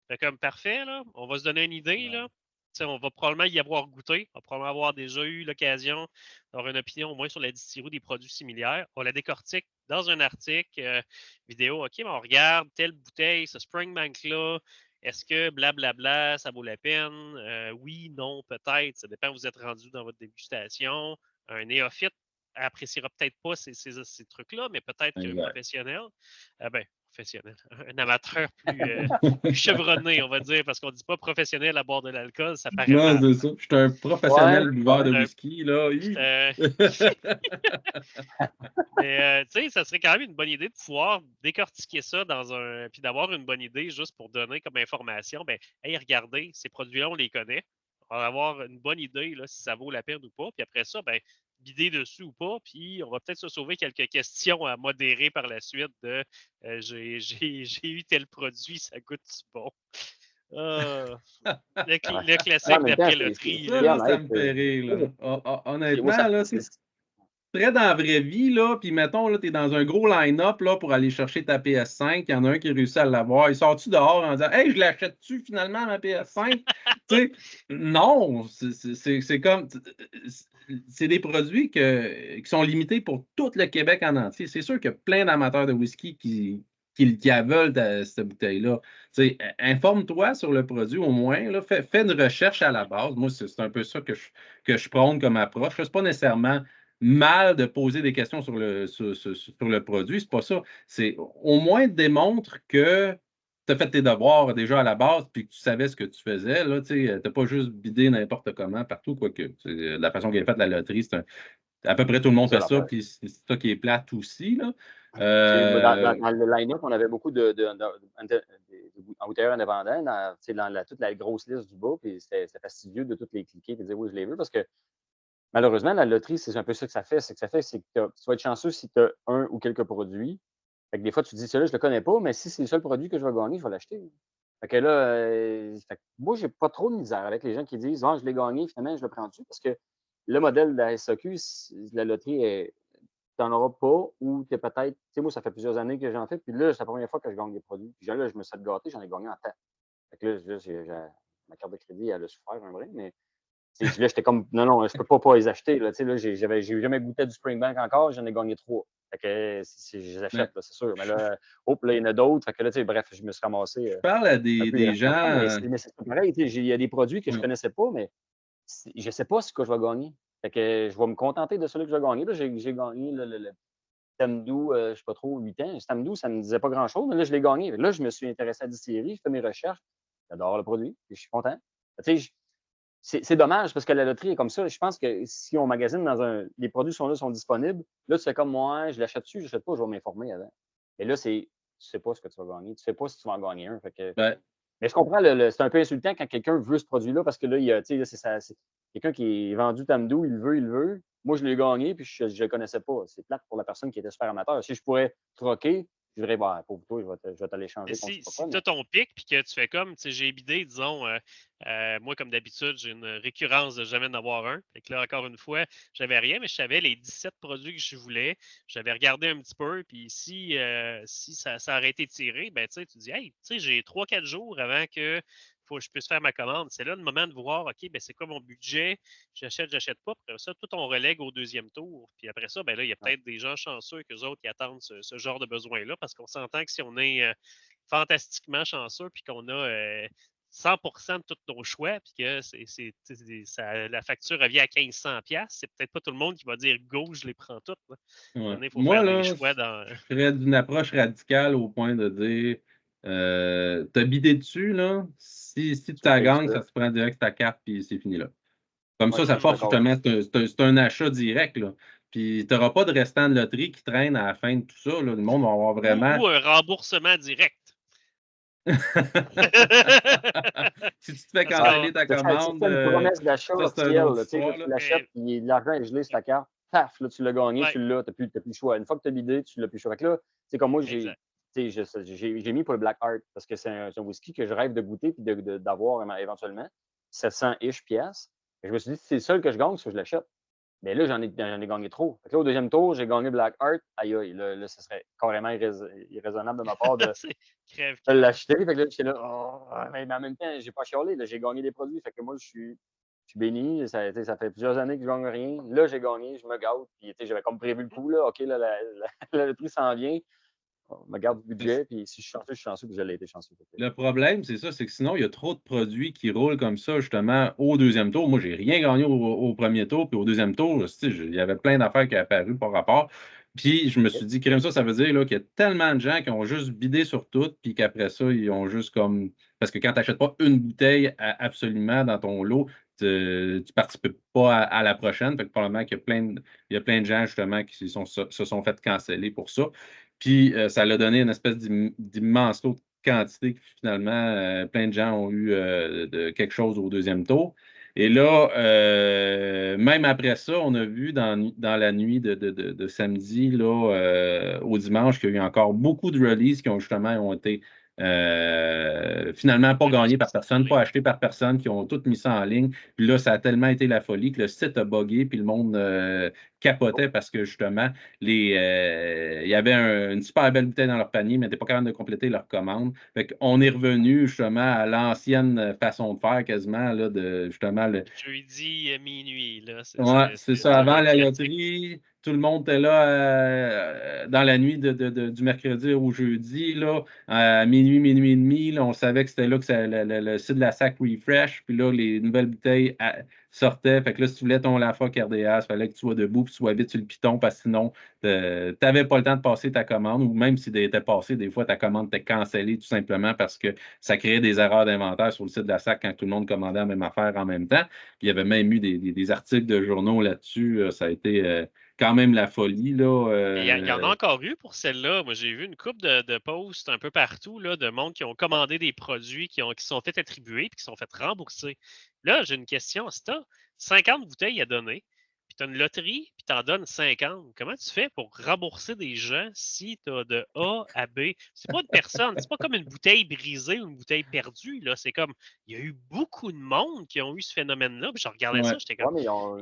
Fait comme parfait, là, on va se donner une idée. Là. T'sais, on va probablement y avoir goûté. On va probablement avoir déjà eu l'occasion d'avoir une opinion au moins sur la distillerie des produits similaires. On la décortique dans un article vidéo. OK, mais on regarde telle bouteille, ce Springbank-là. Est-ce que blablabla, ça vaut la peine? Oui, non, peut-être. Ça dépend où vous êtes rendu dans votre dégustation. Un néophyte appréciera peut-être pas ces trucs-là, mais peut-être qu'un professionnel, professionnel, un amateur plus chevronné, on va dire, parce qu'on ne dit pas professionnel à boire de l'alcool, ça paraît mal. Non, c'est ça. Je suis un professionnel buveur de whisky, là. Mais, tu sais, ça serait quand même une bonne idée de pouvoir décortiquer ça puis d'avoir une bonne idée juste pour donner comme information. Ben, hey, regardez, ces produits-là, on les connaît. On va avoir une bonne idée là, si ça vaut la peine ou pas. Puis après ça, ben, bider dessus ou pas. Puis on va peut-être se sauver quelques questions à modérer par la suite de j'ai eu tel produit, ça goûte bon. Le classique d'après-loterie. Ça me fait rire. Là. Honnêtement, là, c'est très dans la vraie vie, là, puis mettons, là, tu es dans un gros line-up là, pour aller chercher ta PS5, il y en a un qui réussit à l'avoir, il sort-tu dehors en disant « Hey, je l'achète-tu finalement, ma PS5? » Non, c'est comme... C'est des produits qui sont limités pour tout le Québec en entier. C'est sûr qu'il y a plein d'amateurs de whisky qui veulent cette bouteille-là. Informe-toi sur le produit au moins, là, fais une recherche à la base. Moi, c'est un peu ça que je prône comme approche. Ce n'est pas nécessairement mal de poser des questions sur le produit, c'est pas ça. C'est au moins démontre que tu as fait tes devoirs déjà à la base puis que tu savais ce que tu faisais. Tu n'as pas juste bidé n'importe comment partout, quoique. La façon qu'il a fait la loterie, à peu près tout le monde fait ça, puis c'est ça qui est plate aussi. Là. Dans le line-up, on avait beaucoup d'embouteilleurs indépendants dans toute la grosse liste du bas, puis c'était fastidieux de toutes les cliquer et de dire oui, je les veux, parce que malheureusement, la loterie, c'est un peu ça que ça fait. C'est que tu vas être chanceux si tu as un ou quelques produits. Fait que des fois, tu te dis, celui-là, je ne le connais pas, mais si c'est le seul produit que je vais gagner, je vais l'acheter. Fait que là, moi, j'ai pas trop de misère avec les gens qui disent, je l'ai gagné, finalement, je le prends dessus, parce que le modèle de la SAQ, la loterie, tu n'en auras pas, ou tu es peut-être, tu sais, moi, ça fait plusieurs années que j'en fais, puis là, c'est la première fois que je gagne des produits. Puis là, je me suis gâté, j'en ai gagné en temps. Fait que là, ma carte de crédit, elle a souffert un brin, mais là, j'étais comme, non, je peux pas les acheter. Là, j'ai jamais goûté du Springbank encore, j'en ai gagné 3. Fait que je les achète, c'est sûr. Mais là, là, il y en a d'autres. Fait que là, bref, je me suis ramassé. Je parle à des gens. Mais c'est pareil, il y a des produits que je ne connaissais pas, mais je ne sais pas ce que je vais gagner. Fait que je vais me contenter de celui que je vais gagner. Là, j'ai gagné le Tamdou, je ne sais pas trop, 8 ans. Tamdou, ça ne me disait pas grand-chose, mais là, je l'ai gagné. Là, je me suis intéressé à la distillerie, je fais mes recherches. J'adore le produit, et je suis content. C'est dommage parce que la loterie est comme ça. Je pense que si on magasine les produits sont disponibles, là, tu fais comme moi, je l'achète dessus, je l'achète pas, je vais m'informer avant. Et là, tu sais pas ce que tu vas gagner. Tu sais pas si tu vas en gagner un. Fait que, mais je comprends, c'est un peu insultant quand quelqu'un veut ce produit-là parce que là, c'est quelqu'un qui est vendu Tamdou, il veut. Moi, je l'ai gagné puis je ne le connaissais pas. C'est plate pour la personne qui était super amateur. Si je pourrais troquer, je dirais, pour toi, je vais te l'échanger. Si tu as ton pic puis que tu fais comme, j'ai bidé, disons, moi, comme d'habitude, j'ai une récurrence de jamais en avoir un. Fait que là, encore une fois, j'avais rien, mais je savais les 17 produits que je voulais. J'avais regardé un petit peu, puis si ça aurait été tiré, ben, tu dis, hey, j'ai 3-4 jours avant que je puisse faire ma commande. C'est là le moment de voir, OK, ben, c'est quoi mon budget? J'achète pas. Après ça, tout on relègue au deuxième tour. Puis après ça, ben là, il y a peut-être des gens chanceux qu'eux autres qui attendent ce genre de besoin-là, parce qu'on s'entend que si on est fantastiquement chanceux puis qu'on a 100% de tous nos choix, puis que la facture revient à 1500$, c'est peut-être pas tout le monde qui va dire go, je les prends toutes. Ouais. Il faut faire des choix dans. Je serais d'une approche radicale au point de dire t'as bidé dessus, là. Si tu la gagnes, ça se prend direct ta carte, puis c'est fini là. Comme ça force justement, c'est un achat direct, là. Puis tu n'auras pas de restant de loterie qui traîne à la fin de tout ça. Là. Le monde va avoir vraiment. Ou un remboursement direct. Si tu te fais canceller ta commande. C'est une promesse d'achat officielle. Tu l'achètes, puis l'argent est gelé sur ta carte. paf, là, tu l'as gagné, Ouais. tu l'as, tu n'as plus le choix. Une fois que tu as bidé, tu l'as plus le choix. Fait que là, c'est comme moi, Exact. j'ai mis pour le Black Heart parce que c'est un whisky que je rêve de goûter puis d'avoir éventuellement. 700-ish piastres. Et je me suis dit, si c'est le seul que je gagne, ça, je l'achète. Mais là, j'en ai gagné trop. Fait que là, au deuxième tour, j'ai gagné Black Heart. Aïe, aïe, là, ça serait carrément irraisonnable de ma part de C'est crève de cœur. l'acheter. Fait que là, j'étais là, oh, mais en même temps, j'ai pas chialé. Là, j'ai gagné des produits. Fait que moi, je suis béni. Ça fait plusieurs années que je gagne rien. Là, j'ai gagné, je me gâte. Puis, j'avais comme prévu le coup. Là. OK, là, le prix s'en vient. On me garde le budget. Puis, si je suis chanceux, puis je l'ai été chanceux. Le problème, c'est ça, c'est que sinon, il y a trop de produits qui roulent comme ça, justement, au deuxième tour. Moi, j'ai rien gagné au premier tour, puis au deuxième tour, il y avait plein d'affaires qui apparues par rapport. Puis je me suis dit, crème ça veut dire là, qu'il y a tellement de gens qui ont juste bidé sur tout, puis qu'après ça, ils ont juste comme. Parce que quand tu n'achètes pas une bouteille absolument dans ton lot, tu ne participes pas à la prochaine. Fait que probablement qu'il y a plein de gens, justement, qui se sont fait canceller pour ça. Puis ça l'a donné une espèce d'immense lot de quantité que finalement, plein de gens ont eu quelque chose au deuxième tour. Et là, même après ça, on a vu dans la nuit de samedi là, au dimanche qu'il y a eu encore beaucoup de releases qui ont justement ont été finalement pas gagnés par personne, pas achetés par personne, qui ont toutes mis ça en ligne. Puis là, ça a tellement été la folie que le site a buggé, puis le monde capotait parce que justement, il y avait une super belle bouteille dans leur panier, mais n'étaient pas capable de compléter leur commande. Fait qu'on est revenu justement à l'ancienne façon de faire quasiment, là, de justement Jeudi à minuit, là. Ouais, c'est ça. Avant un la classique. loterie, tout le monde était là dans la nuit du mercredi au jeudi, là, à minuit et demi. Là, on savait que c'était là que le site de la SAC refresh. Puis là, les nouvelles bouteilles sortaient. Fait que là, si tu voulais ton Lafoc RDA, il fallait que tu sois debout puis tu sois vite sur le piton parce que sinon, tu n'avais pas le temps de passer ta commande. Ou même si tu étais passé, des fois, ta commande était cancellée tout simplement parce que ça créait des erreurs d'inventaire sur le site de la SAC quand tout le monde commandait la même affaire en même temps. Puis il y avait même eu des articles de journaux là-dessus. Ça a été quand même la folie. Là, Il y en a encore eu pour celle-là. Moi, j'ai vu une couple de posts un peu partout là, de monde qui ont commandé des produits qui sont fait attribuer et qui sont fait rembourser. Là, j'ai une question. Si tu as 50 bouteilles à donner, puis tu as une loterie, puis tu en donnes 50, comment tu fais pour rembourser des gens si tu as de A à B? C'est pas une personne, c'est pas comme une bouteille brisée ou une bouteille perdue. Là. C'est comme, il y a eu beaucoup de monde qui ont eu ce phénomène-là. Puis je regardais ça, ouais. j'étais Ouais, comme, mais ils ont-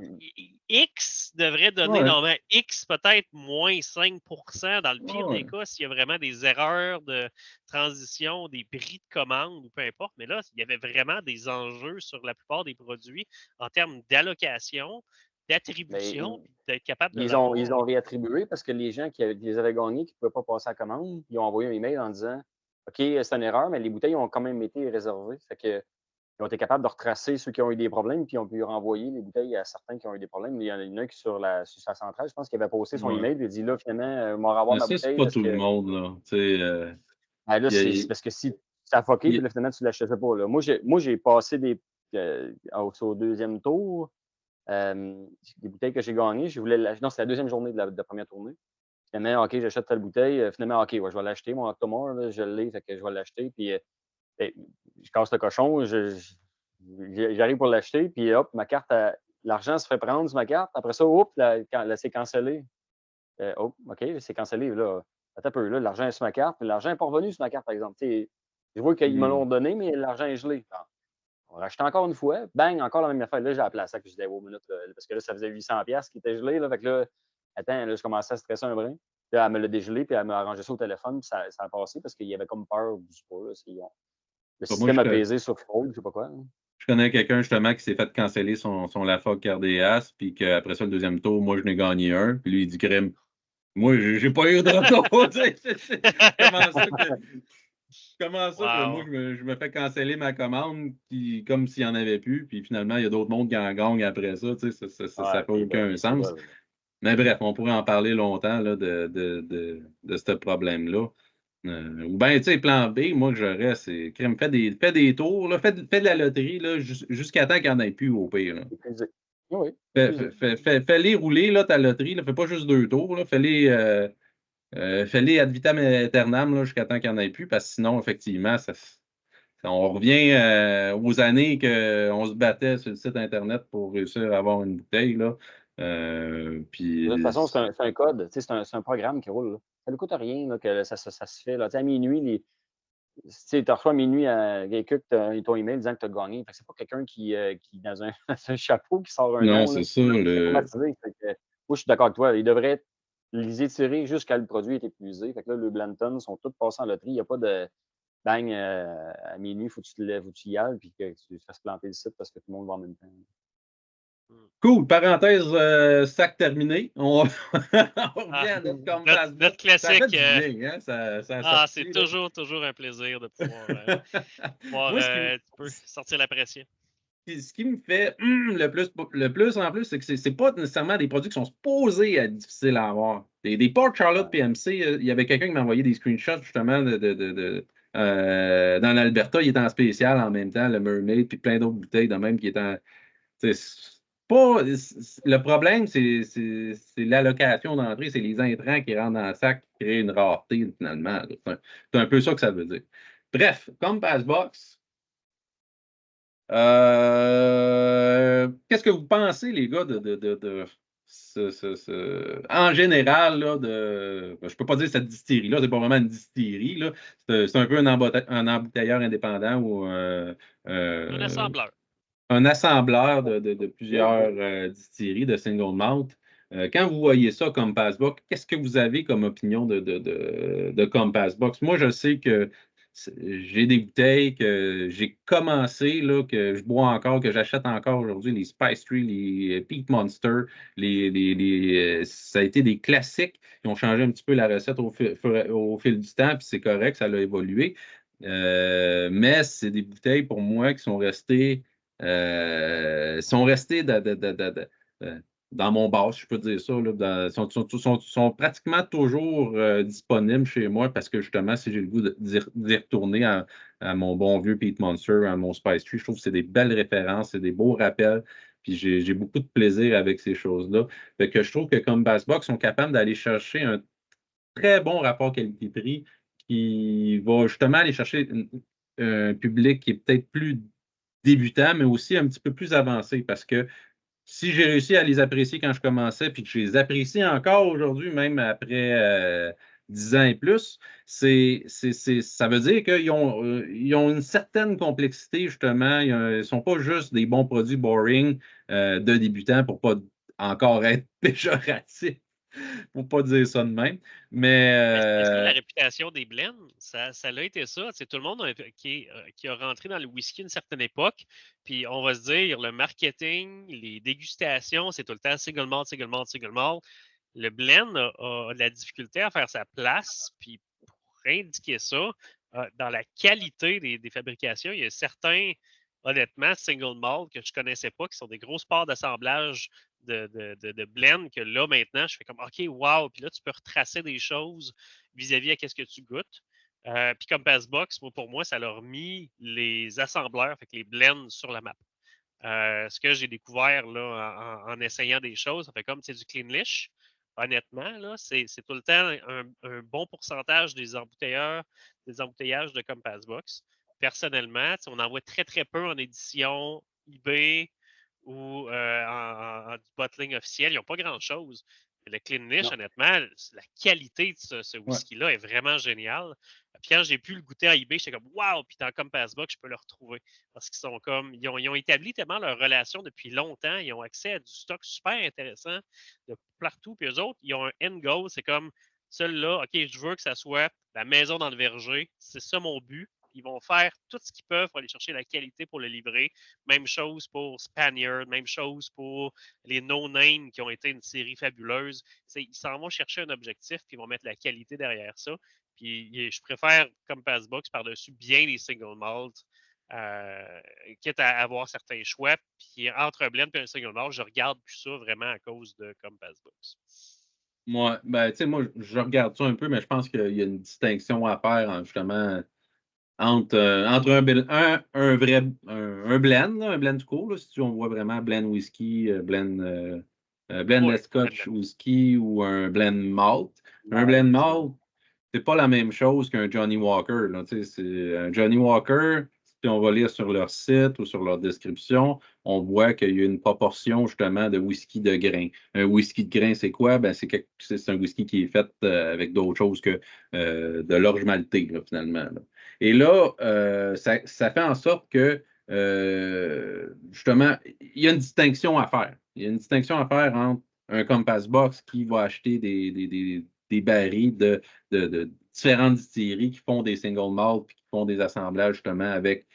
X devrait donner Ouais. normalement X, peut-être moins 5% dans le pire Ouais. des cas, s'il y a vraiment des erreurs de transition, des prix de commande ou peu importe. Mais là, il y avait vraiment des enjeux sur la plupart des produits en termes d'allocation, mais d'attribution, puis d'être capable de ils l'avoir. ont réattribué parce que les gens qui les avaient gagnés, qui ne pouvaient pas passer à la commande, ils ont envoyé un email en disant OK, c'est une erreur, mais les bouteilles ont quand même été réservées. Fait que, ils ont été capables de retracer ceux qui ont eu des problèmes, puis ils ont pu renvoyer les bouteilles à certains qui ont eu des problèmes. Il y en a un qui, sur sa centrale, je pense qu'il avait posté son Ouais. email, il a dit là, finalement, m'en avoir Mais ma ça, c'est bouteille. pas Est-ce tout le que. monde. Là. Ah, là, Il y a- c'est parce que si ça a fucké, il y puis a- là, finalement, tu ne l'achetais pas. Là. Moi, j'ai passé au deuxième tour. Des bouteilles que j'ai gagnées, je voulais l'acheter. Non, c'est la deuxième journée de la première tournée. Finalement, OK, j'achète telle bouteille. Finalement, OK, ouais, je vais l'acheter. Mon Octomore, là, je l'ai, fait que je vais l'acheter. Puis, je casse le cochon. J'arrive pour l'acheter. Puis, hop, ma carte, l'argent se fait prendre sur ma carte. Après ça, hop, c'est cancellé. Oh, OK, c'est cancellé. Là, attends un peu. Là, l'argent est sur ma carte. Mais l'argent n'est pas revenu sur ma carte, par exemple. Je vois qu'ils me l'ont donné, mais l'argent est gelé. On va racheter encore une fois. Bang, encore la même affaire. Là, j'ai appelé à ça que je disais, oh, minute, là, parce que là, ça faisait 800$ qui était gelé. Là, fait que là, attends, là, je commençais à stresser un brin. Puis là, elle me l'a dégelé, puis elle m'a arrangé ça au téléphone, puis ça a passé parce qu'il y avait comme peur du sport. Le Moi, système a pesé sur fraude, je sais pas quoi. Hein. je connais quelqu'un justement qui s'est fait canceller son Lafoc RDS, puis qu'après ça, le deuxième tour, moi, je n'ai gagné un. Puis lui, il dit crème. Moi, j'ai pas eu de retour. Comment ça que moi, Wow. je me fais canceller ma commande puis, comme s'il n'y en avait plus, puis finalement, il y a d'autres mondes qui en gagnent après ça. Ça n'a pas aucun C'est sens. bol. Mais bref, on pourrait en parler longtemps là, de ce problème-là. Ou bien, tu sais, plan B, moi, que j'aurais, c'est crème, fais des tours, là, fais de la loterie là, jusqu'à temps qu'il n'y en ait plus au pire. Là. Épuisé. Oui, épuisé. Fais-les rouler, là, ta loterie. Là, fais pas juste 2 tours. Là, fais-les ad vitam aeternam là, jusqu'à temps qu'il n'y en ait plus, parce que sinon, effectivement, on revient aux années qu'on se battait sur le site Internet pour réussir à avoir une bouteille. Là. Puis, De toute façon, c'est un code, c'est un programme qui roule. Là. Ça ne coûte rien là, que ça se fait. Là. À minuit, tu reçois à minuit quelqu'un ton email disant que tu as gagné. C'est pas quelqu'un qui dans un, un chapeau qui sort un non, nom. c'est Là. ça. C'est automatisé. Moi, je suis d'accord avec toi. Il devrait les étirer jusqu'à le produit est épuisé. Fait que là, le Blanton sont tous passés en loterie. Il n'y a pas de bang à minuit, il faut que tu te lèves, faut que tu y ailles, puis que tu fasses planter le site parce que tout le monde va en même temps. Cool. Parenthèse, sac terminé. On revient à notre Compass notre Box. Ça fait classique. du bien, hein? Ça a sorti, c'est là. toujours un plaisir de pouvoir, Moi, un petit peu sortir la pression. ce qui me fait le plus en plus, c'est que c'est pas nécessairement des produits qui sont supposés être difficiles à avoir. Des Port Charlotte PMC, il y avait quelqu'un qui m'a envoyé des screenshots justement dans l'Alberta, il était en spécial en même temps, le Mermaid, puis plein d'autres bouteilles de même qui étaient en. Le problème, c'est l'allocation d'entrée, c'est les intrants qui rentrent dans le sac qui créent une rareté finalement. C'est un peu ça que ça veut dire. Bref, Compass Box. Qu'est-ce que vous pensez, les gars, en général, là, je ne peux pas dire cette distillerie-là, c'est pas vraiment une distillerie, là. C'est un peu un embouteilleur indépendant ou Un assembleur. un assembleur de plusieurs distilleries de single malt. Quand vous voyez ça comme Passbox, qu'est-ce que vous avez comme opinion de Compass Box? Moi, je sais que j'ai des bouteilles que j'ai commencé, là, que je bois encore, que j'achète encore aujourd'hui, les Spice Tree, les Peak Monster, ça a été des classiques qui ont changé un petit peu la recette au fil du temps, puis c'est correct, ça a évolué. Mais c'est des bouteilles pour moi qui sont restées dans mon bar, si je peux dire ça. Là, sont pratiquement toujours disponibles chez moi parce que justement, si j'ai le goût d'y retourner à mon bon vieux Peat Monster, à mon Spice Tree, je trouve que c'est des belles références, c'est des beaux rappels. Puis j'ai beaucoup de plaisir avec ces choses-là. Fait que je trouve que comme Bassbox sont capables d'aller chercher un très bon rapport qualité-prix qui va justement aller chercher un public qui est peut-être plus débutant, mais aussi un petit peu plus avancé parce que si j'ai réussi à les apprécier quand je commençais, puis que je les apprécie encore aujourd'hui, même après 10 ans et plus, ça veut dire qu'ils ils ont une certaine complexité, justement. Ils ne sont pas juste des bons produits boring de débutants pour ne pas encore être péjoratif, pour ne pas dire ça de même. C'est ça, la Mais réputation des blends. Ça l'a été ça. C'est tout le monde qui a rentré dans le whisky à une certaine époque. Puis on va se dire, le marketing, les dégustations, c'est tout le temps single malt, single malt, single malt. Le blend a de la difficulté à faire sa place. Puis pour indiquer ça, dans la qualité des fabrications, il y a certains, honnêtement, single malt que je ne connaissais pas, qui sont des grosses parts d'assemblage de blend que là, maintenant, je fais comme OK, wow. Puis là, tu peux retracer des choses vis-à-vis à qu'est-ce que tu goûtes. Puis comme Passbox, pour moi, ça leur a mis les assembleurs, fait que les blends sur la map. Ce que j'ai découvert là, en essayant des choses, ça fait comme c'est du cleanlish. Honnêtement, là, c'est tout le temps un bon pourcentage des embouteillages de Compass Box. Personnellement, on en voit très, très peu en édition eBay ou en du bottling officiel. Ils n'ont pas grand-chose. Le cleanlish, honnêtement, la qualité de ce whisky-là est vraiment géniale. Puis quand j'ai pu le goûter à eBay, j'étais comme wow! Puis dans Compass Box, je peux le retrouver. Parce qu'ils sont comme. Ils ont établi tellement leur relation depuis longtemps. Ils ont accès à du stock super intéressant de partout. Puis eux autres, ils ont un end goal. C'est comme celui-là, OK, je veux que ça soit la maison dans le verger. C'est ça mon but. Ils vont faire tout ce qu'ils peuvent pour aller chercher la qualité pour le livrer. Même chose pour Spaniard, même chose pour les No Name qui ont été une série fabuleuse. Ils s'en vont chercher un objectif puis ils vont mettre la qualité derrière ça. Puis je préfère comme Passbox par-dessus bien les single malt, quitte à avoir certains choix. Puis entre un blend et un single malt, je regarde plus ça vraiment à cause de comme Passbox. moi, je regarde ça un peu, mais je pense qu'il y a une distinction à faire justement entre un vrai un blend, là, un blend tout court, là, si on voit vraiment blend whisky, blend de scotch whisky ou un blend malt. Un blend malt, c'est pas la même chose qu'un Johnny Walker. Là, un Johnny Walker, si on va lire sur leur site ou sur leur description, on voit qu'il y a une proportion justement de whisky de grain. Un whisky de grain, c'est quoi? Ben, c'est un whisky qui est fait avec d'autres choses que de l'orge maltais, là, finalement. Là. Et là, ça fait en sorte que justement, il y a une distinction à faire. Il y a une distinction à faire entre un Compass Box qui va acheter des barils de différentes distilleries qui font des single malt puis qui font des assemblages justement avec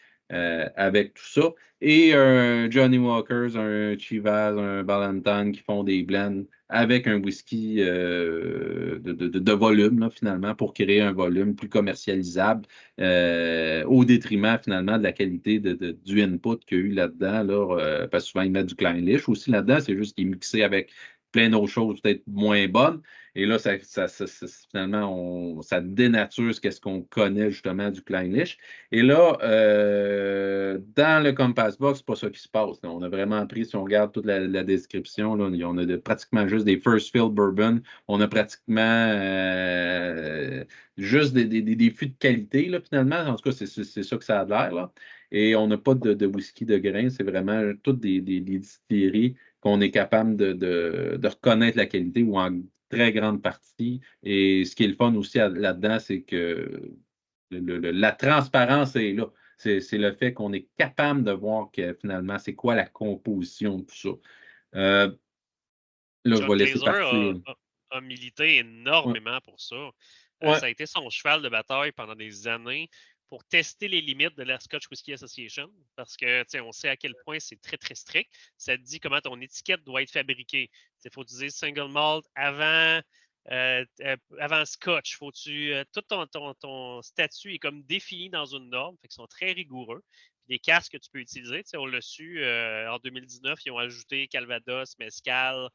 tout ça. Et un Johnny Walker's, un Chivas, un Ballantine qui font des blends avec un whisky de volume, là, finalement, pour créer un volume plus commercialisable au détriment, finalement, de la qualité du input qu'il y a eu là-dedans. Là, parce que souvent, ils mettent du Clynelish aussi là-dedans. C'est juste qu'il est mixé avec plein d'autres choses peut-être moins bonnes. Et là, finalement, ça dénature ce qu'on connaît justement du Clynelish. Et là, dans le Compass Box, c'est pas ça qui se passe. Là. On a vraiment pris, si on regarde toute la description, là, on a pratiquement juste des First Fill Bourbon. On a pratiquement juste des fûts de qualité, là, finalement. En tout cas, c'est ça que ça a l'air. Là. Et on n'a pas de whisky de grain. C'est vraiment toutes des distilleries qu'on est capable de reconnaître la qualité ou en très grande partie. Et ce qui est le fun aussi là-dedans, c'est que la transparence est là. C'est le fait qu'on est capable de voir que finalement, c'est quoi la composition de tout ça. Là, je John vais laisser Glaser partir. a milité Ouais. énormément pour ça. Ouais. Ça a été son cheval de bataille pendant des années pour tester les limites de la Scotch Whisky Association parce que on sait à quel point c'est très, très strict. Ça te dit comment ton étiquette doit être fabriquée. Il faut utiliser single malt avant Scotch. Tout ton statut est comme défini dans une norme. Fait qu'ils sont très rigoureux. Puis les casques que tu peux utiliser, on l'a su, en 2019, ils ont ajouté Calvados, Mezcal,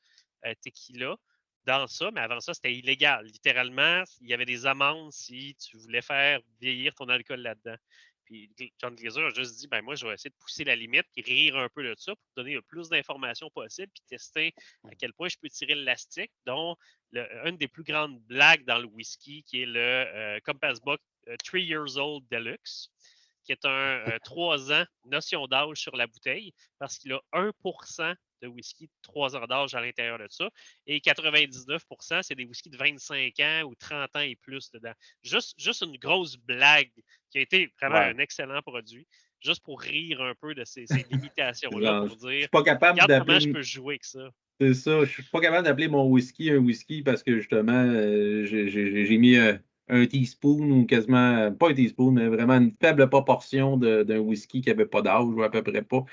tequila dans ça, mais avant ça, c'était illégal. Littéralement, il y avait des amendes si tu voulais faire vieillir ton alcool là-dedans. Puis John Glaser a juste dit, ben moi, je vais essayer de pousser la limite et rire un peu de ça pour donner le plus d'informations possible puis tester à quel point je peux tirer l'élastique, dont une des plus grandes blagues dans le whisky, qui est le Compass Box 3 Years Old Deluxe, qui est un 3 ans, notion d'âge sur la bouteille, parce qu'il a 1% de whisky de 3 ans d'âge à l'intérieur de ça. Et 99%, c'est des whiskies de 25 ans ou 30 ans et plus dedans. Juste une grosse blague qui a été vraiment un excellent produit, juste pour rire un peu de ces limitations-là, pour Je dire, suis pas capable regarde comment je d'appeler. peux jouer avec ça. C'est ça, je suis pas capable d'appeler mon whisky un whisky parce que justement, j'ai mis un teaspoon ou quasiment, pas un teaspoon, mais vraiment une faible proportion d'un whisky qui n'avait pas d'âge ou à peu près pas.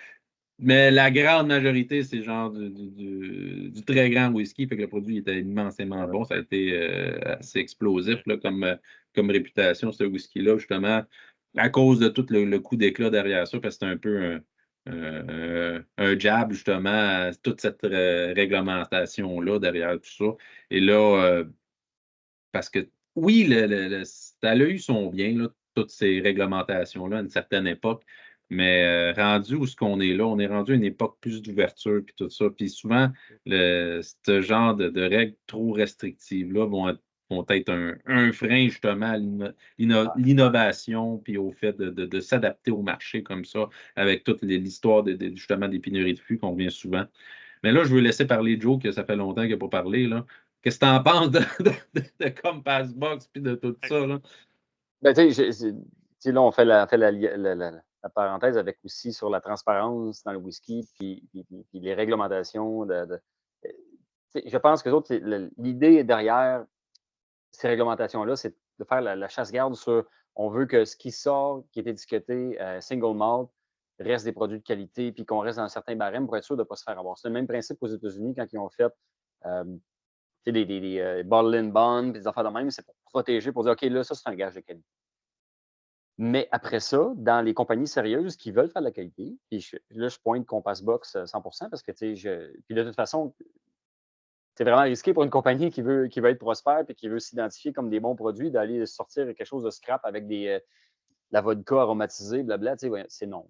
Mais la grande majorité, c'est genre du très grand whisky, fait que le produit était immensément bon. Ça a été assez explosif là, comme réputation, ce whisky-là, justement, à cause de tout le coup d'éclat derrière ça, parce que c'est un peu un jab, justement, à toute cette réglementation-là derrière tout ça. Et là, parce que oui, ça a eu son bien, là, toutes ces réglementations-là, à une certaine époque. Mais rendu où ce qu'on est là, on est rendu à une époque plus d'ouverture puis tout ça. Puis souvent, ce genre de règles trop restrictives-là vont être un frein justement à l'innovation puis au fait de s'adapter au marché comme ça, avec toute l'histoire justement des pénuries de flux qu'on vient souvent. Mais là, je veux laisser parler Joe, que ça fait longtemps qu'il n'a pas parlé. Là. Qu'est-ce que tu en penses de Compass Box puis de tout ça? Là? Ben, tu sais, là, on fait la parenthèse avec aussi sur la transparence dans le whisky, puis les réglementations. Je pense que l'idée derrière ces réglementations-là, c'est de faire la chasse-garde sur on veut que ce qui sort, qui est étiqueté single malt, reste des produits de qualité, puis qu'on reste dans un certain barème pour être sûr de ne pas se faire avoir. C'est le même principe aux États-Unis quand ils ont fait des bottle and bond, des affaires de même, c'est pour protéger, pour dire OK, là, ça, c'est un gage de qualité. Mais après ça, dans les compagnies sérieuses qui veulent faire de la qualité, puis là, je pointe Compass Box 100% parce que, puis de toute façon, c'est vraiment risqué pour une compagnie qui veut être prospère et qui veut s'identifier comme des bons produits, d'aller sortir quelque chose de scrap avec la vodka aromatisée, blabla, c'est non.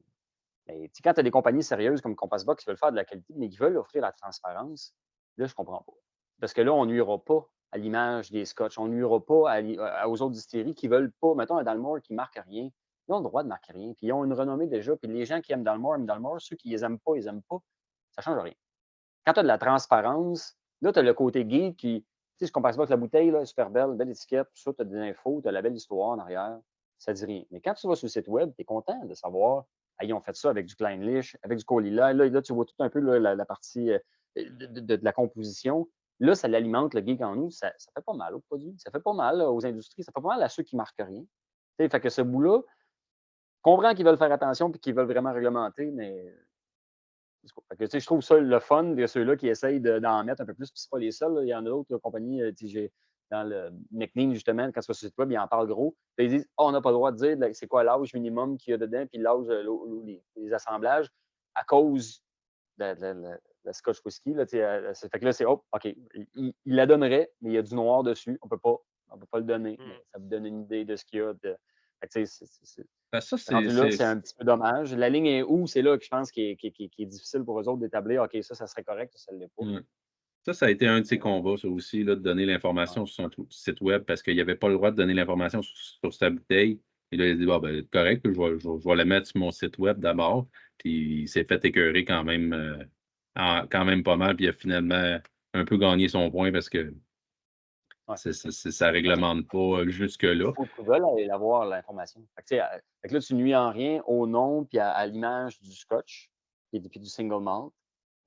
Mais quand tu as des compagnies sérieuses comme Compass Box qui veulent faire de la qualité, mais qui veulent offrir la transparence, là, je comprends pas. Parce que là, on nuira pas à l'image des scotch, on nuira pas aux autres distilleries qui veulent pas, mettons un Dalmore qui marque rien, ils ont le droit de marquer rien. Puis ils ont une renommée déjà. Puis les gens qui aiment Dalmore. Ceux qui les aiment pas, ils aiment pas. Ça change rien. Quand tu as de la transparence, là, tu as le côté geek qui, tu sais, je compare ça avec la bouteille, là, super belle, belle étiquette, tout ça, tu as des infos, tu as la belle histoire en arrière, ça dit rien. Mais quand tu vas sur le site web, tu es content de savoir, ah, ils ont fait ça avec du Kleinlich, avec du Colilla. Là, tu vois tout un peu là, la partie de la composition. Là, ça l'alimente, le geek en nous. Ça fait pas mal aux produits, ça fait pas mal aux industries, ça fait pas mal à ceux qui marquent rien. Tu sais, fait que ce bout-là, je comprends qu'ils veulent faire attention et qu'ils veulent vraiment réglementer, mais fait que, tu sais, je trouve ça le fun de ceux-là qui essayent d'en mettre un peu plus. Puis c'est pas les seuls. Là. Il y en a d'autres compagnies. Dans le McLean, justement, quand tu vas sur le site web, ils en parlent gros. Puis ils disent on n'a pas le droit de dire c'est quoi l'âge minimum qu'il y a dedans, puis l'âge, les assemblages, à cause de la Scotch Whisky. Là, fait que là, c'est OK. Il la donnerait, mais il y a du noir dessus. On ne peut pas le donner. Mais ça vous donne une idée de ce qu'il y a. Fait que, Ben, ça, rendu là, c'est un petit peu dommage. La ligne est où? C'est là que je pense qui est difficile pour eux autres d'établir. OK, ça serait correct, ça ne l'est pas. Ça a été un de ses combats, ça aussi, là, de donner l'information sur son site web parce qu'il n'avait pas le droit de donner l'information sur sa bouteille. Et là, il a dit ben, correct, je vais la mettre sur mon site web d'abord. Puis il s'est fait écœurer quand même pas mal. Puis il a finalement un peu gagné son point parce que ça ne réglemente pas jusque-là. Il faut veulent aller avoir l'information. Fait que là, tu nuis en rien au nom puis à l'image du scotch et puis du single malt.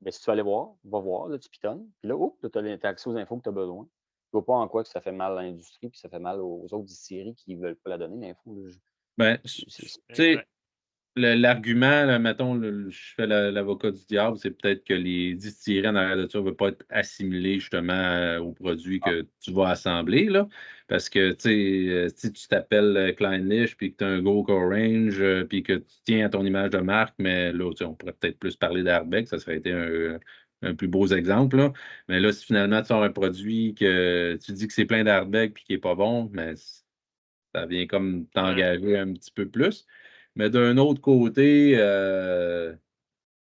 Bien, si tu vas aller voir, va voir, là, tu pitonnes. Puis là, tu as accès aux infos que tu as besoin. Je ne vois pas en quoi que ça fait mal à l'industrie puis ça fait mal aux autres distilleries qui ne veulent pas la donner, l'info. Ben, tu sais, l'argument, là, mettons, je fais l'avocat du diable, c'est peut-être que les distilleries en arrière de ça ne veulent pas être assimilés justement aux produits que tu vas assembler. Là, parce que si tu t'appelles Kleinlich puis que tu as un Go Range puis que tu tiens à ton image de marque, mais là, on pourrait peut-être plus parler d'Arbec, ça serait été un plus beau exemple. Là. Mais là, si finalement tu sors un produit que tu dis que c'est plein d'Arbec puis qui n'est pas bon, mais ça vient comme t'engager un petit peu plus. Mais d'un autre côté,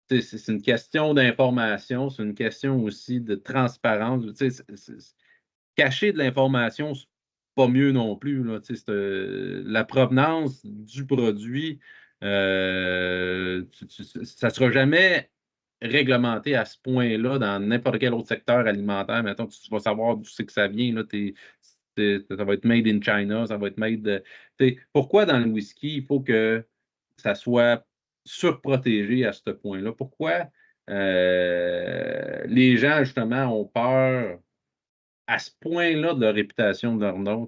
c'est une question d'information, c'est une question aussi de transparence. Cacher de l'information, c'est pas mieux non plus. Là, la provenance du produit, ça ne sera jamais réglementé à ce point-là dans n'importe quel autre secteur alimentaire. Mettons, tu vas savoir d'où c'est que ça vient. Là, ça va être made in China, ça va être made. Pourquoi dans le whisky, il faut que ça soit surprotégé à ce point-là? Pourquoi les gens, justement, ont peur à ce point-là de la réputation de leur nom?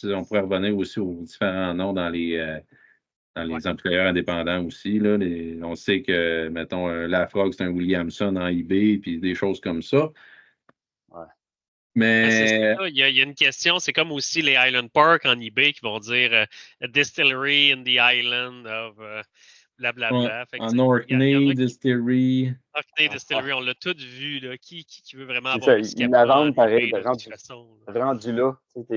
On pourrait revenir aussi aux différents noms dans les employeurs indépendants aussi. Là, on sait que, mettons, Lafrogue, c'est un Williamson en eBay, puis des choses comme ça. Mais il y a une question, c'est comme aussi les Island Park en eBay qui vont dire Distillery in the Island of blablabla. En Orkney Distillery. Orkney Distillery, on l'a tous vu. Là. Qui veut vraiment avoir un Ils la vendent pareil, de toute façon? Rendu là, OK.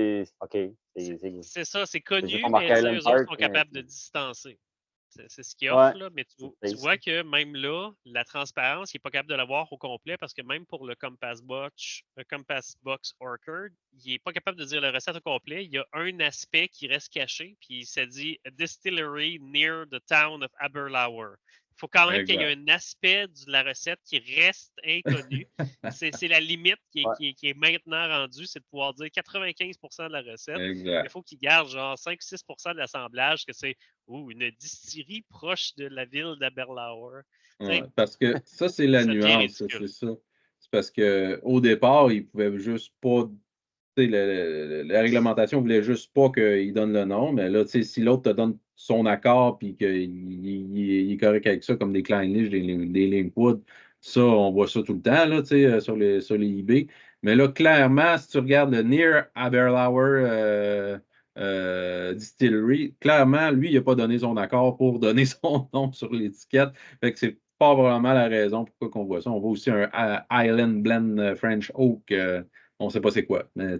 C'est ça, c'est connu, mais eux autres sont capables de distancer. C'est ce qu'ils offrent, là, mais tu vois que même là, la transparence, il n'est pas capable de l'avoir au complet parce que même pour le Compass Box Orchard, il n'est pas capable de dire la recette au complet. Il y a un aspect qui reste caché, puis ça dit « Distillery near the town of Aberlour ». Il faut quand même qu'il y ait un aspect de la recette qui reste inconnu. C'est la limite qui est maintenant rendue, c'est de pouvoir dire 95% de la recette. Il faut qu'il garde genre 5-6% de l'assemblage, que c'est une distillerie proche de la ville d'Aberlour. Parce que ça, c'est la nuance, c'est ça. C'est parce qu'au départ, ils ne pouvaient juste pas. La réglementation ne voulait juste pas qu'il donne le nom, mais là, si l'autre te donne son accord et qu'il est correct avec ça, comme des Kleinlich, des Linkwood, ça, on voit ça tout le temps là, sur les eBay. Mais là, clairement, si tu regardes le Near Aberlour Distillery, clairement, lui, il n'a pas donné son accord pour donner son nom sur l'étiquette. Fait que c'est pas vraiment la raison pourquoi on voit ça. On voit aussi un Island Blend French Oak. On ne sait pas c'est quoi. Mais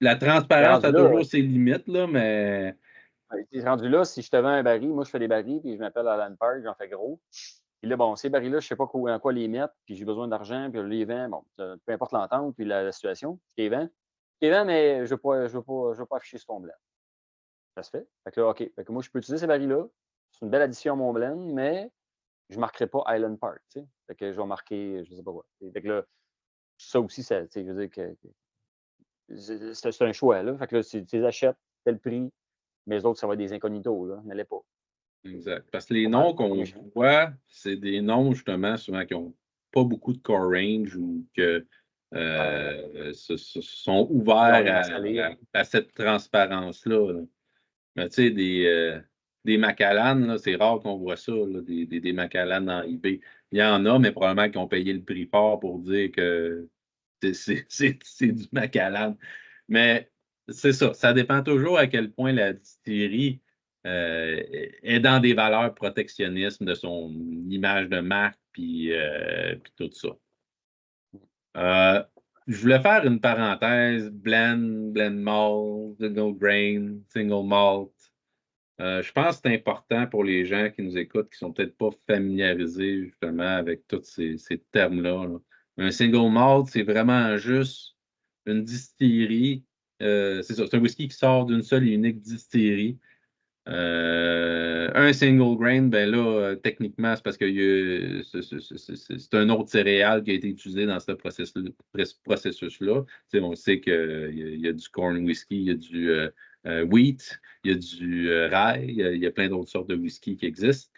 la transparence a toujours ses limites, là, mais. Rendu là, si je te vends un baril, moi je fais des barils, puis je m'appelle Alan Park, j'en fais gros. Puis là, bon, ces barils-là, je ne sais pas en quoi les mettre, puis j'ai besoin d'argent, puis je les vends. Bon, peu importe l'entente, puis la situation, je les vends. Je les vends, mais je ne veux pas afficher ce ton blanc. Ça se fait. Fait que là, OK. Fait que moi, je peux utiliser ces barils-là. C'est une belle addition à mon blend, mais je ne marquerai pas Island Park. Fait que je vais marquer, je ne sais pas quoi. Fait que là, ça aussi, je veux dire que c'est un choix. Là. Fait que là, tu les achètes, tel prix, mais les autres, ça va être des incognitos. Là. Ne l'est pas. Exact. Parce que les Pas noms mal, pas qu'on méchant. voit, c'est des noms justement souvent qui n'ont pas beaucoup de core range ou que sont ouverts Longue à salir. à cette transparence-là. Là. Mais tu sais, des Macallan, là, c'est rare qu'on voit ça, là, des Macallan dans eBay. Il y en a, mais probablement qu'ils ont payé le prix fort pour dire que c'est du Macallan. Mais c'est ça. Ça dépend toujours à quel point la distillerie est dans des valeurs protectionnistes de son image de marque, puis tout ça. Je voulais faire une parenthèse, blend malt, single grain, single malt. Je pense que c'est important pour les gens qui nous écoutent, qui ne sont peut-être pas familiarisés justement avec tous ces termes-là. Là. Un single malt, c'est vraiment juste une distillerie. C'est ça, c'est un whisky qui sort d'une seule et unique distillerie. Un single grain, ben là, techniquement, c'est parce que c'est un autre céréale qui a été utilisé dans ce processus-là. On sait qu'il y a du corn whisky, il y a du wheat, il y a du rye, il y a plein d'autres sortes de whisky qui existent.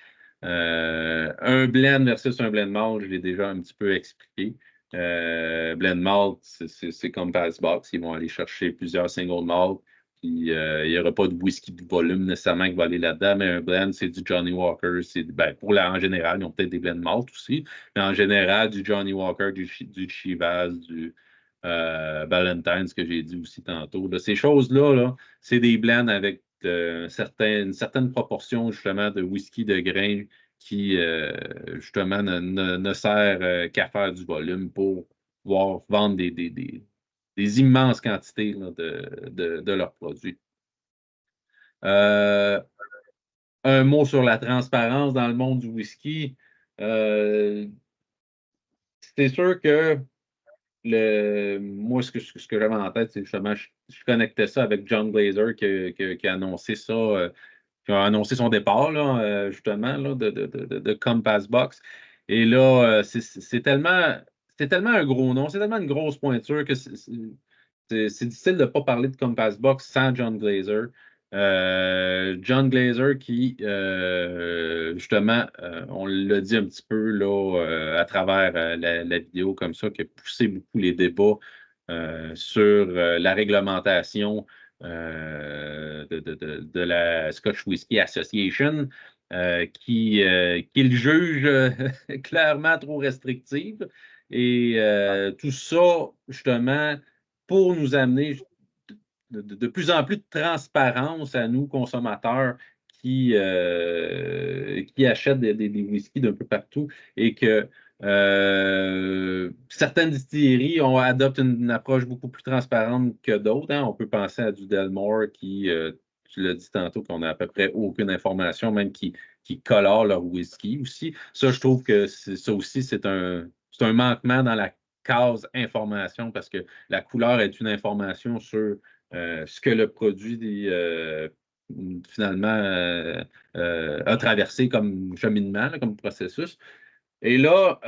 Un blend versus un blend malt, je l'ai déjà un petit peu expliqué. Blend malt, c'est comme Passbox, ils vont aller chercher plusieurs single malt. Puis, il n'y aura pas de whisky de volume nécessairement qui va aller là-dedans, mais un blend, c'est du Johnny Walker. En général, ils ont peut-être des blends malt aussi, mais en général, du Johnny Walker, du Chivas, du Ballantines, que j'ai dit aussi tantôt. Là, ces choses-là, là, c'est des blends avec une certaine proportion, justement, de whisky de grain qui, justement, ne sert qu'à faire du volume pour pouvoir vendre des immenses quantités là, de leurs produits. Un mot sur la transparence dans le monde du whisky. C'est sûr que moi, ce que j'avais en tête, c'est justement, je connectais ça avec John Glazer qui a annoncé ça, qui a annoncé son départ, là, justement, là, de Compass Box. Et là, c'est tellement un gros nom, c'est tellement une grosse pointure que c'est difficile de ne pas parler de Compass Box sans John Glazer. John Glazer qui, justement, on l'a dit un petit peu là, à travers la vidéo comme ça, qui a poussé beaucoup les débats sur la réglementation de la Scotch Whisky Association, qu'il juge clairement trop restrictive. Et tout ça, justement, pour nous amener de plus en plus de transparence à nous, consommateurs, qui achètent des whiskies d'un peu partout et que certaines distilleries adoptent une approche beaucoup plus transparente que d'autres. Hein. On peut penser à du Delmore qui, tu l'as dit tantôt, qu'on n'a à peu près aucune information, même qui colore leur whisky aussi. Ça, je trouve que ça aussi, c'est un manquement dans la case information parce que la couleur est une information sur ce que le produit finalement a traversé comme cheminement, là, comme processus. Et là,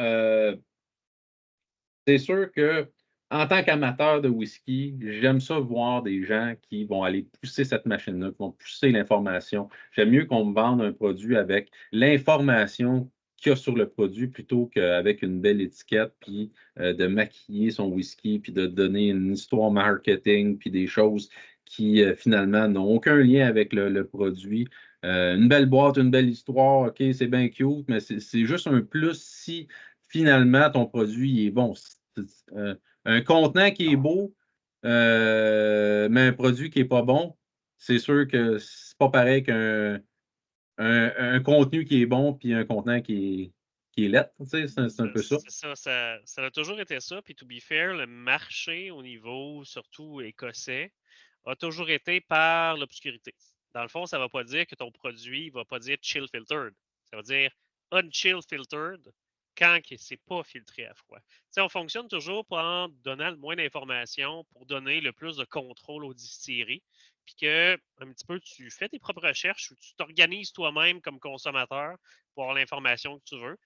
c'est sûr que en tant qu'amateur de whisky, j'aime ça voir des gens qui vont aller pousser cette machine-là, qui vont pousser l'information. J'aime mieux qu'on me vende un produit avec l'information qu'il y a sur le produit plutôt qu'avec une belle étiquette, puis de maquiller son whisky, puis de donner une histoire marketing, puis des choses qui finalement n'ont aucun lien avec le produit. Une belle boîte, une belle histoire, OK, c'est bien cute, mais c'est juste un plus si finalement ton produit est bon. Un contenant qui est beau, mais un produit qui n'est pas bon, c'est sûr que c'est pas pareil qu'un contenu qui est bon puis un contenant qui est laid. Tu sais, c'est un peu ça. C'est ça, ça a toujours été ça. Puis, to be fair, le marché au niveau, surtout écossais, a toujours été par l'obscurité. Dans le fond, ça ne va pas dire que ton produit ne va pas dire chill filtered. Ça va dire unchill filtered quand ce n'est pas filtré à froid. T'sais, on fonctionne toujours en donnant le moins d'informations pour donner le plus de contrôle aux distilleries puis que un petit peu tu fais tes propres recherches ou tu t'organises toi-même comme consommateur pour avoir l'information que tu veux,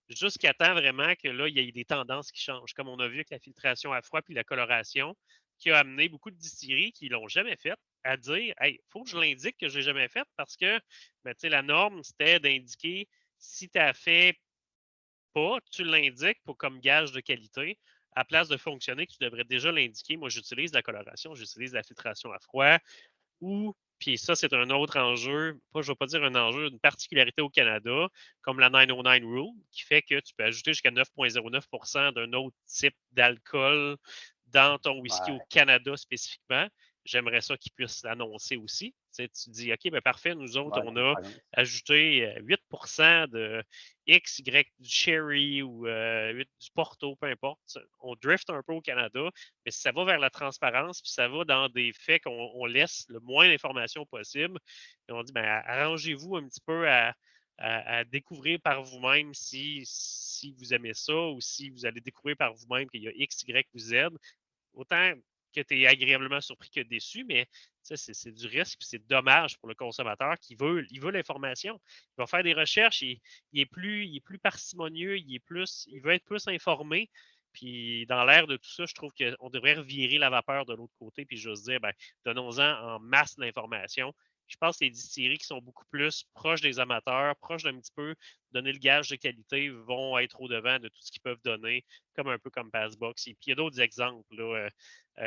jusqu'à temps vraiment que là, il y ait des tendances qui changent, comme on a vu avec la filtration à froid puis la coloration, qui a amené beaucoup de distilleries qui ne l'ont jamais fait à dire hey, il faut que je l'indique que je ne l'ai jamais fait parce que ben, la norme, c'était d'indiquer si tu as fait pas, tu l'indiques pour comme gage de qualité. À place de fonctionner, tu devrais déjà l'indiquer. Moi, j'utilise la coloration, j'utilise la filtration à froid ou, puis ça, c'est un autre enjeu, je ne vais pas dire un enjeu, une particularité au Canada, comme la 909 Rule, qui fait que tu peux ajouter jusqu'à 9,09% d'un autre type d'alcool dans ton whisky au Ouais. Canada spécifiquement. J'aimerais ça qu'ils puissent l'annoncer aussi. Tu dis, OK, ben parfait, nous autres, on a ajouté 8% de X, Y, du Sherry ou 8 du Porto, peu importe. On drift un peu au Canada, mais si ça va vers la transparence, puis ça va dans des faits qu'on laisse le moins d'informations possible, et on dit, ben, arrangez-vous un petit peu à découvrir par vous-même si vous aimez ça ou si vous allez découvrir par vous-même qu'il y a X, Y ou Z. Autant que tu es agréablement surpris que déçu, mais c'est du risque, puis c'est dommage pour le consommateur qui veut l'information. Il va faire des recherches, il est plus parcimonieux, il veut être plus informé. Puis dans l'air de tout ça, je trouve qu'on devrait revirer la vapeur de l'autre côté, puis juste dire, ben, donnons-en en masse l'information. Je pense que les distilleries qui sont beaucoup plus proches des amateurs, proches d'un petit peu, donner le gage de qualité, vont être au devant de tout ce qu'ils peuvent donner, comme un peu comme Passbox. Et puis il y a d'autres exemples. Là,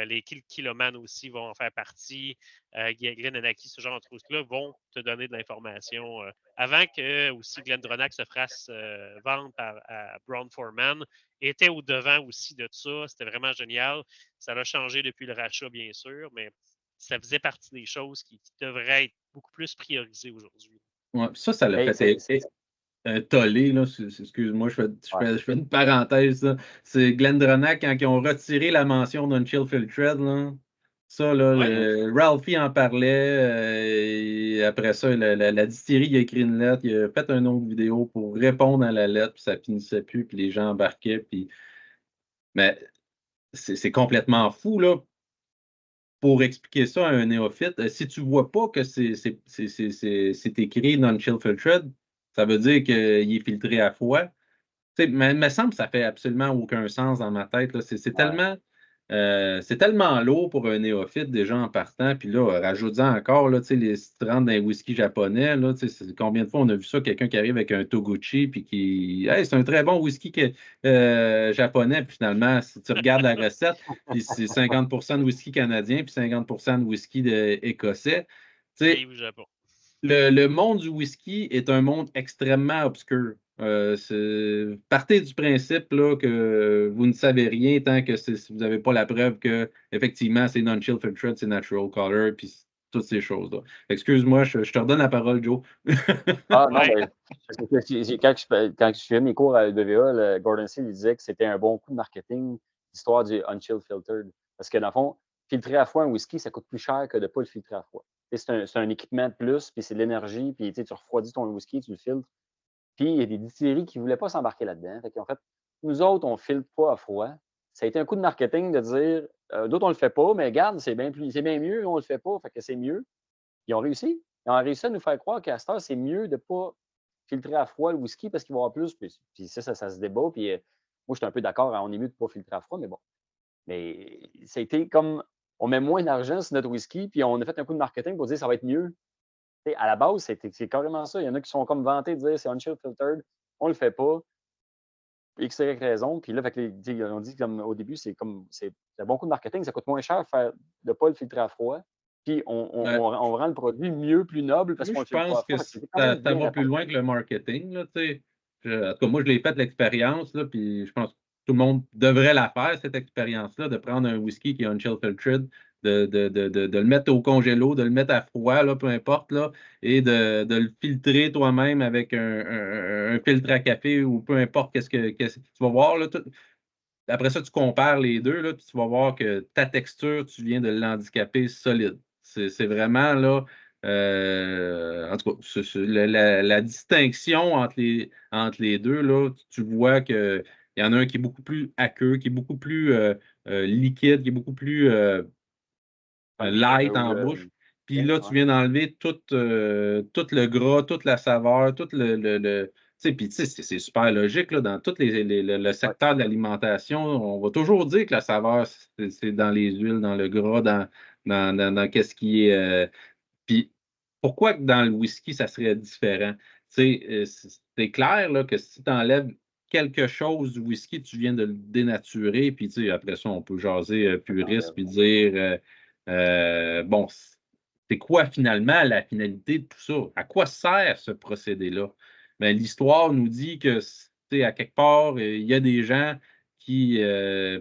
les Kiloman aussi vont en faire partie. Glenanaki, ce genre de trucs-là vont te donner de l'information. Avant que aussi Glendronach se fasse vendre par Brown Forman, était au devant aussi de ça. C'était vraiment génial. Ça a changé depuis le rachat, bien sûr, mais ça faisait partie des choses qui devraient être beaucoup plus priorisées aujourd'hui. Ouais, ça l'a fait tollé, là. Excuse-moi, je fais une parenthèse. Là. C'est Glendronach, quand ils ont retiré la mention d'Unchill Filtered, là. Ça, là, Ouais. Ralphie en parlait. Et après ça, la distillerie il a écrit une lettre. Il a fait une autre vidéo pour répondre à la lettre, puis ça finissait plus, puis les gens embarquaient. Puis... Mais c'est complètement fou, là. Pour expliquer ça à un néophyte, si tu ne vois pas que c'est écrit non-chill filtered, ça veut dire qu'il est filtré à froid. Il me semble que ça fait absolument aucun sens dans ma tête. C'est tellement lourd pour un néophyte déjà en partant. Puis là, rajoute-en encore, là, si tu rentres dans les whisky japonais, là, combien de fois on a vu ça, quelqu'un qui arrive avec un Toguchi puis qui hey, c'est un très bon whisky japonais. Puis finalement, si tu regardes la recette, puis c'est 50% de whisky canadien puis 50% de whisky écossais. Et au Japon. Le monde du whisky est un monde extrêmement obscur. Partez du principe là, que vous ne savez rien tant que vous n'avez pas la preuve que effectivement c'est non-chill filtered, c'est natural color, puis toutes ces choses-là. Excuse-moi, je te redonne la parole, Joe. Ah non, mais quand je faisais mes cours à l'UWA, Gordon Seale disait que c'était un bon coup de marketing, l'histoire du Unchill Filtered. Parce que dans le fond, filtrer à froid un whisky, ça coûte plus cher que de ne pas le filtrer à froid. C'est un équipement de plus, puis c'est de l'énergie, puis tu refroidis ton whisky, tu le filtres. Puis il y a des distilleries qui ne voulaient pas s'embarquer là-dedans. Fait qu'en fait, nous autres, on ne filtre pas à froid. Ça a été un coup de marketing de dire, d'autres, on ne le fait pas, mais regarde, c'est bien mieux, on ne le fait pas, fait que c'est mieux. Ils ont réussi. Ils ont réussi à nous faire croire qu'à cette heure, c'est mieux de ne pas filtrer à froid le whisky parce qu'il va y avoir plus. Puis ça se débat. Puis moi, je suis un peu d'accord, on est mieux de ne pas filtrer à froid, mais bon. Mais ça a été comme on met moins d'argent sur notre whisky, puis on a fait un coup de marketing pour dire que ça va être mieux. T'sais, à la base, c'est carrément ça. Il y en a qui sont comme vantés de dire c'est unchill filtered, on le fait pas. X, Y raison. Puis là, fait que on dit comme au début, c'est un bon coup de marketing, ça coûte moins cher de ne pas le filtrer à froid. Puis on rend le produit mieux, plus noble parce qu'on le filtre pas à froid. Ça va plus loin que le marketing. Là, en tout cas, moi, je l'ai fait l'expérience, puis je pense que tout le monde devrait la faire, cette expérience-là, de prendre un whisky qui est unchill filtered, de le mettre au congélo, de le mettre à froid, là, peu importe, là, et de le filtrer toi-même avec un filtre à café ou peu importe qu'est-ce que tu vas voir. Là, après ça, tu compares les deux, là, puis tu vas voir que ta texture, tu viens de l'handicaper solide. C'est vraiment là. En tout cas, la distinction entre les deux, là, tu vois qu'il y en a un qui est beaucoup plus aqueux, qui est beaucoup plus liquide, qui est beaucoup plus light en bouche. puis là, tu viens d'enlever tout le gras, toute la saveur, tout tu sais, puis tu sais, c'est super logique, là, dans tout le secteur de l'alimentation, on va toujours dire que la saveur, c'est dans les huiles, dans le gras, dans qu'est-ce qui est. Puis pourquoi que dans le whisky, ça serait différent? Tu sais, c'est clair là, que si tu enlèves quelque chose du whisky, tu viens de le dénaturer, puis tu sais, après ça, on peut jaser puriste, puis dire bon, c'est quoi finalement la finalité de tout ça? À quoi sert ce procédé-là? Ben, l'histoire nous dit que, tu sais, à quelque part, il y a des gens qui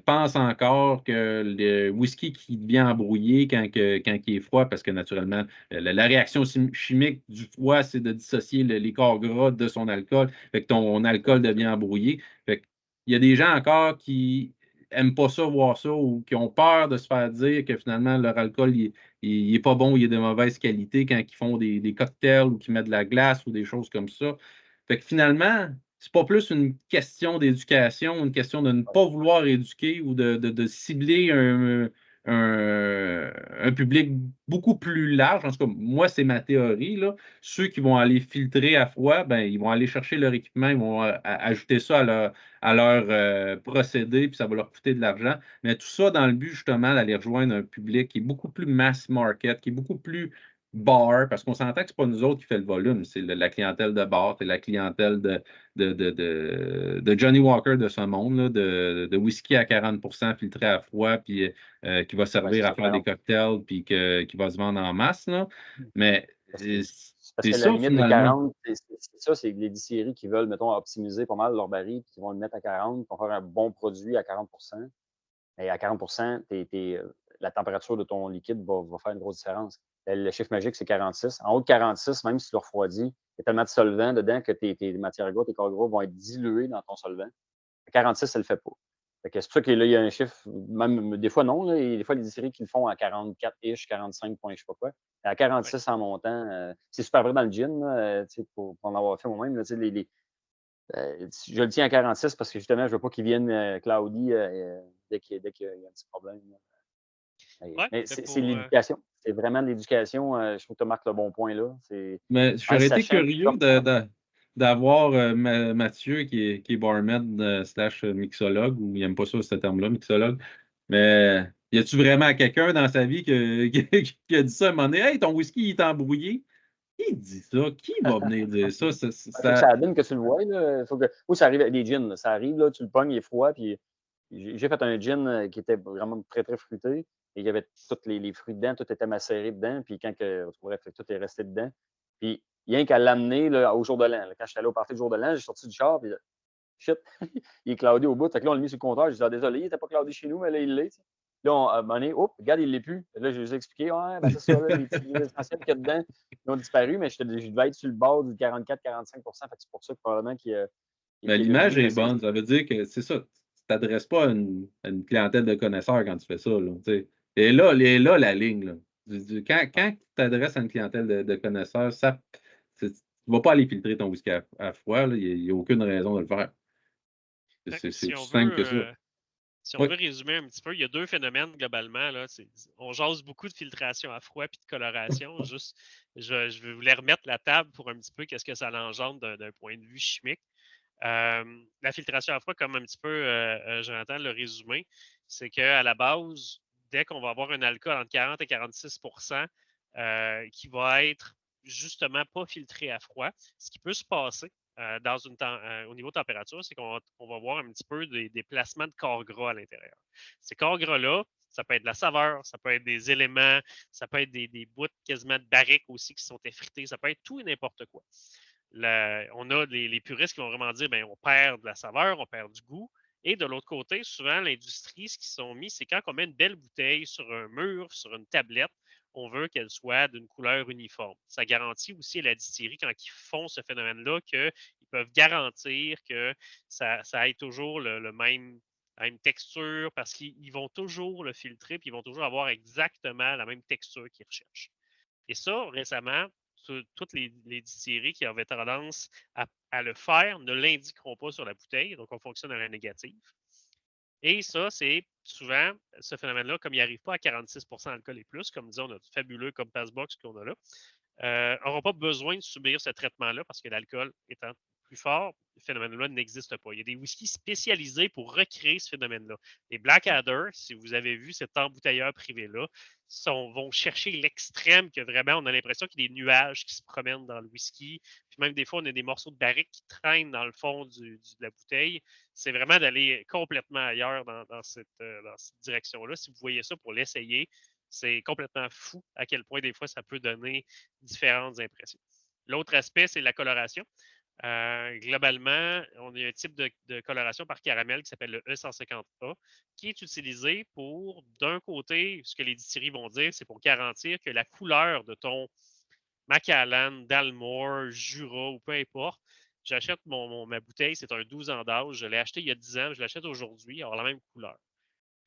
pensent encore que le whisky qui devient embrouillé quand il est froid, parce que naturellement, la réaction chimique du froid, c'est de dissocier les corps gras de son alcool. Fait que ton alcool devient embrouillé. Fait que, il y a des gens encore qui n'aiment pas ça, voir ça, ou qui ont peur de se faire dire que finalement, leur alcool, il est pas bon, il est de mauvaise qualité quand ils font des cocktails ou qu'ils mettent de la glace ou des choses comme ça. Fait que finalement, c'est pas plus une question d'éducation, une question de ne pas vouloir éduquer ou de cibler un public beaucoup plus large. En tout cas, moi, c'est ma théorie, là. Ceux qui vont aller filtrer à froid, ben, ils vont aller chercher leur équipement, ils vont ajouter ça à leur procédé, puis ça va leur coûter de l'argent. Mais tout ça dans le but, justement, d'aller rejoindre un public qui est beaucoup plus mass market, qui est beaucoup plus bar, parce qu'on s'entend que ce n'est pas nous autres qui fait le volume, c'est la clientèle de bar, c'est la clientèle de Johnny Walker de ce monde, là, de whisky à 40% filtré à froid, puis qui va servir à faire des cocktails, puis qui va se vendre en masse. Là. Mais Parce c'est que la ça, limite de finalement. 40, c'est ça, c'est les distilleries qui veulent, mettons, optimiser pas mal leur baril, puis qui vont le mettre à 40, qui vont faire un bon produit à 40. Et à 40 la température de ton liquide va faire une grosse différence. Le chiffre magique, c'est 46. En haut de 46, même si tu le refroidis, il y a tellement de solvant dedans que tes matières grasses, tes corps gras vont être dilués dans ton solvant. À 46, ça ne le fait pas. C'est pour ça que là, il y a un chiffre, même des fois non, là, et des fois les distilleries qui le font à 44-ish, 45 points, je ne sais pas quoi. À 46 en montant, c'est super vrai dans le gin, là, pour en avoir fait moi-même. Là, je le tiens à 46 parce que justement, je ne veux pas qu'ils viennent cloudy dès qu'il y a un petit problème. Ouais, Mais mais c'est l'éducation. C'est vraiment de l'éducation. Je trouve que tu marques le bon point là. Mais En j'aurais été sachant curieux comme d'avoir Mathieu qui est barman slash mixologue, ou il n'aime pas ça ce terme-là, mixologue. Mais y a-tu vraiment quelqu'un dans sa vie qui a dit ça à un moment donné? Hey, ton whisky il est embrouillé? Qui dit ça? Qui va venir dire ça? il faut que ça donne que tu le vois. Là. Ou ça arrive avec des gins. Là. Ça arrive, là, tu le pognes, il est froid. Puis j'ai fait un gin qui était vraiment très, très fruité. Et il y avait tous les fruits dedans, tout était macéré dedans. Puis bref, tout est resté dedans. Puis rien qu'à l'amener au jour de l'an. Là. Quand je suis allé au party du jour de l'an, j'ai sorti du char. Puis shit, il est cloudé au bout. Fait que là, on l'a mis sur le compteur. J'ai dit, désolé, il n'était pas cloudé chez nous, mais là, il l'est. Là, à un moment donné, regarde, il ne l'est plus. Là, je lui ai expliqué, ouais, ben c'est ça, là, les petits essentiels qu'il y a dedans, ils ont disparu, mais je devais être sur le bord du 44-45 fait que c'est pour ça que probablement Mais qu'il l'a l'image plus, mais est bonne. Ça veut dire que c'est ça. Tu t'adresses pas à une clientèle de connaisseurs quand tu fais ça. Là, et là, la ligne. Là. Quand tu t'adresses à une clientèle de connaisseurs, tu ne vas pas aller filtrer ton whisky à froid. Il n'y a aucune raison de le faire. C'est si aussi on simple que ça. veut, si on Oui. veut résumer un petit peu, il y a deux phénomènes globalement. Là. On jase beaucoup de filtration à froid et de coloration. Juste, je vais vous les remettre la table pour un petit peu qu'est-ce que ça engendre d'un point de vue chimique. La filtration à froid, comme un petit peu Jonathan le résumé, c'est qu'à la base, dès qu'on va avoir un alcool entre 40 et 46 qui va être justement pas filtré à froid, ce qui peut se passer au niveau de température, c'est qu'on va voir un petit peu des placements de corps gras à l'intérieur. Ces corps gras-là, ça peut être de la saveur, ça peut être des éléments, ça peut être des bouts quasiment de barriques aussi qui sont effrités, ça peut être tout et n'importe quoi. On a les puristes qui vont vraiment dire on perd de la saveur, on perd du goût. Et de l'autre côté, souvent, l'industrie, ce qu'ils sont mis, c'est quand on met une belle bouteille sur un mur, sur une tablette, on veut qu'elle soit d'une couleur uniforme. Ça garantit aussi à la distillerie, quand ils font ce phénomène-là, qu'ils peuvent garantir que ça ait toujours la même texture, parce qu'ils vont toujours le filtrer, puis ils vont toujours avoir exactement la même texture qu'ils recherchent. Et ça, récemment, toutes les distilleries qui avaient tendance à le faire ne l'indiqueront pas sur la bouteille, donc on fonctionne à la négative. Et ça, c'est souvent, ce phénomène-là, comme il n'arrive pas à 46% d'alcool et plus, comme disons notre fabuleux Compass Box qu'on a là, n'auront pas besoin de subir ce traitement-là parce que l'alcool étant plus fort, ce phénomène-là n'existe pas. Il y a des whiskies spécialisés pour recréer ce phénomène-là. Les Blackadder, si vous avez vu cet embouteilleur privé-là, vont chercher l'extrême que vraiment on a l'impression qu'il y a des nuages qui se promènent dans le whisky. Puis même des fois, on a des morceaux de barrique qui traînent dans le fond de la bouteille. C'est vraiment d'aller complètement ailleurs dans cette direction-là. Si vous voyez ça pour l'essayer, c'est complètement fou à quel point des fois ça peut donner différentes impressions. L'autre aspect, c'est la coloration. Globalement, on a un type de coloration par caramel qui s'appelle le E150A, qui est utilisé pour, d'un côté, ce que les distilleries vont dire, c'est pour garantir que la couleur de ton Macallan, Dalmore, Jura ou peu importe, j'achète ma bouteille, c'est un 12 ans d'âge, je l'ai acheté il y a 10 ans, je l'achète aujourd'hui, avoir la même couleur.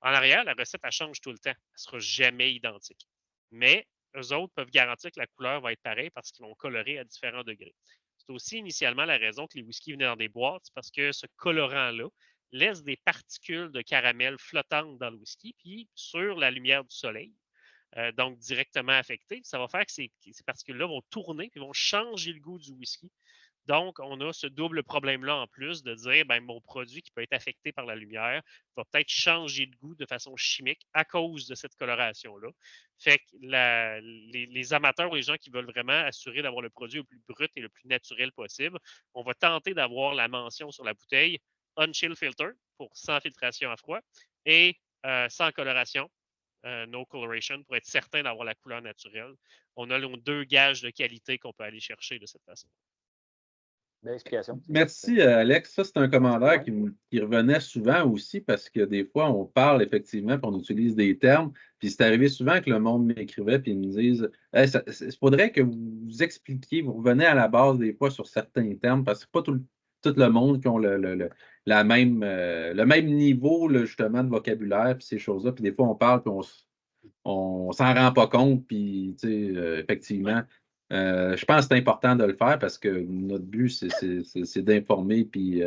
En arrière, la recette, elle change tout le temps. Elle ne sera jamais identique. Mais eux autres peuvent garantir que la couleur va être pareille parce qu'ils vont colorer à différents degrés. C'est aussi initialement la raison que les whiskies venaient dans des boîtes, c'est parce que ce colorant-là laisse des particules de caramel flottantes dans le whisky, puis sur la lumière du soleil, donc directement affectées, ça va faire que ces particules-là vont tourner et vont changer le goût du whisky. Donc, on a ce double problème-là en plus de dire, ben, mon produit qui peut être affecté par la lumière va peut-être changer de goût de façon chimique à cause de cette coloration-là. Fait que les amateurs ou les gens qui veulent vraiment assurer d'avoir le produit le plus brut et le plus naturel possible, on va tenter d'avoir la mention sur la bouteille Unchill Filter pour sans filtration à froid et sans coloration, no coloration, pour être certain d'avoir la couleur naturelle. On a nos deux gages de qualité qu'on peut aller chercher de cette façon. Belle explication. Merci, Alex. Ça, c'est un commentaire Ouais. qui revenait souvent aussi parce que des fois, on parle effectivement, puis on utilise des termes. Puis c'est arrivé souvent que le monde m'écrivait puis ils me disent hey, il faudrait que vous expliquiez, vous revenez à la base des fois sur certains termes parce que c'est pas tout le monde qui ont le même niveau là, justement de vocabulaire puis ces choses-là. Puis des fois, on parle puis on s'en rend pas compte. Puis, tu sais, effectivement, je pense que c'est important de le faire parce que notre but, c'est d'informer. Puis,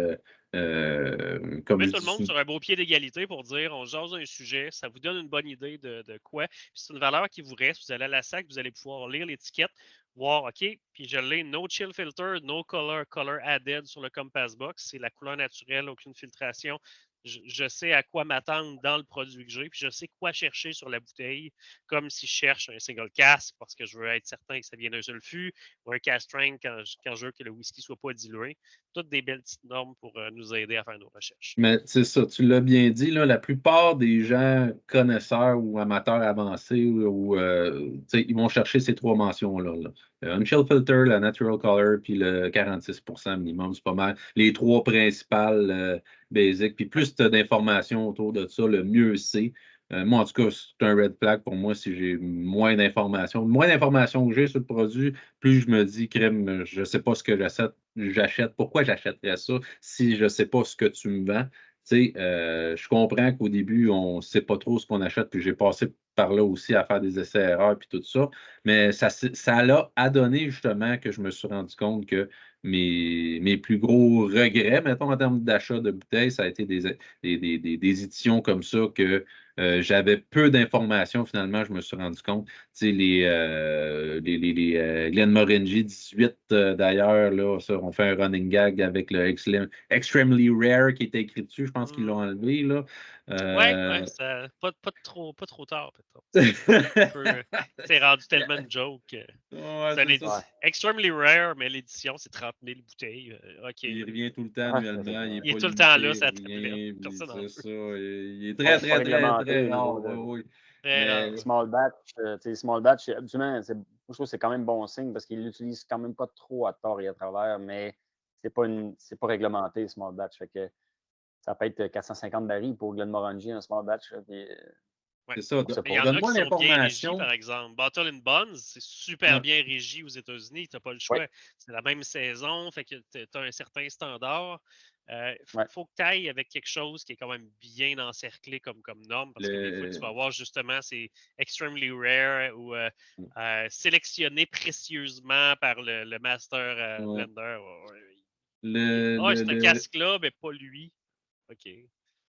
On comme met je tout le dis monde souvent, sur un beau pied d'égalité pour dire on jase un sujet, ça vous donne une bonne idée de quoi. Puis c'est une valeur qui vous reste. Vous allez à la SAC, vous allez pouvoir lire l'étiquette, voir, OK, puis je l'ai no chill filter, no color added sur le Compass Box. C'est la couleur naturelle, aucune filtration. Je sais à quoi m'attendre dans le produit que j'ai, puis je sais quoi chercher sur la bouteille, comme si je cherche un single cask parce que je veux être certain que ça vient d'un seul fût, ou un cask strength quand je veux que le whisky ne soit pas dilué. Toutes des belles petites normes pour nous aider à faire nos recherches. mais c'est ça, tu l'as bien dit, là, la plupart des gens connaisseurs ou amateurs avancés, tu sais, ils vont chercher ces trois mentions-là. Là. Le Unchill Filter, la Natural Color, puis le 46% minimum, c'est pas mal. Les trois principales basiques. Puis plus tu as d'informations autour de ça, le mieux c'est. Moi, en tout cas, c'est un red flag pour moi si j'ai moins d'informations. Moins d'informations que j'ai sur le produit, plus je me dis, crème, je ne sais pas ce que j'achète. Pourquoi j'achèterais ça si je ne sais pas ce que tu me vends? Tu sais, je comprends qu'au début, on ne sait pas trop ce qu'on achète, puis j'ai passé par là aussi à faire des essais-erreurs, puis tout ça. Mais ça l'a donné justement que je me suis rendu compte que mes plus gros regrets, mettons, en termes d'achat de bouteilles, ça a été des éditions comme ça que j'avais peu d'informations. Finalement, je me suis rendu compte. Tu sais, les Glenmorangie 18, d'ailleurs, là, ça, on fait un running gag avec le Extremely Rare qui était écrit dessus. Je pense qu'ils l'ont enlevé, là. Ouais, ça, pas trop tard, peut-être. C'est rendu tellement une joke. Ouais, C'est c'est ça. Ouais. extremely rare, mais l'édition, c'est 30 000 bouteilles. OK. Il revient tout le temps Ouais, annuellement, il n'est Il est pas tout le temps là, limité, sa tablette. rien, puis Personne n'en c'est veut. ça. Il est Pas, très, pas très, très, réglementé très au niveau rare. de Oui, oui. Très rare. small batch. Small batch, absolument, je trouve que c'est quand même bon signe parce qu'ils l'utilisent quand même pas trop à tort et à travers, mais c'est pas réglementé, small batch. Fait que ça peut être 450 barils pour Glenmorangie, un small batch. Là, puis, Ouais. C'est ça. c'est Mais il pas. y en a qui Donne-moi sont bien régis, l'information. par exemple. Bottle and Bonds, c'est super Ouais. bien régi aux États-Unis. Tu n'as pas le Oui, choix. C'est la même saison, fait que tu as un certain standard. Il ouais. faut que tu ailles avec quelque chose qui est quand même bien encerclé comme norme, parce que des fois, tu vas Le, avoir justement c'est extremely rare ou sélectionné précieusement par le master ouais. blender. Ouais, ouais. le, Ah, le, c'est un le- casque-là, mais pas lui. OK.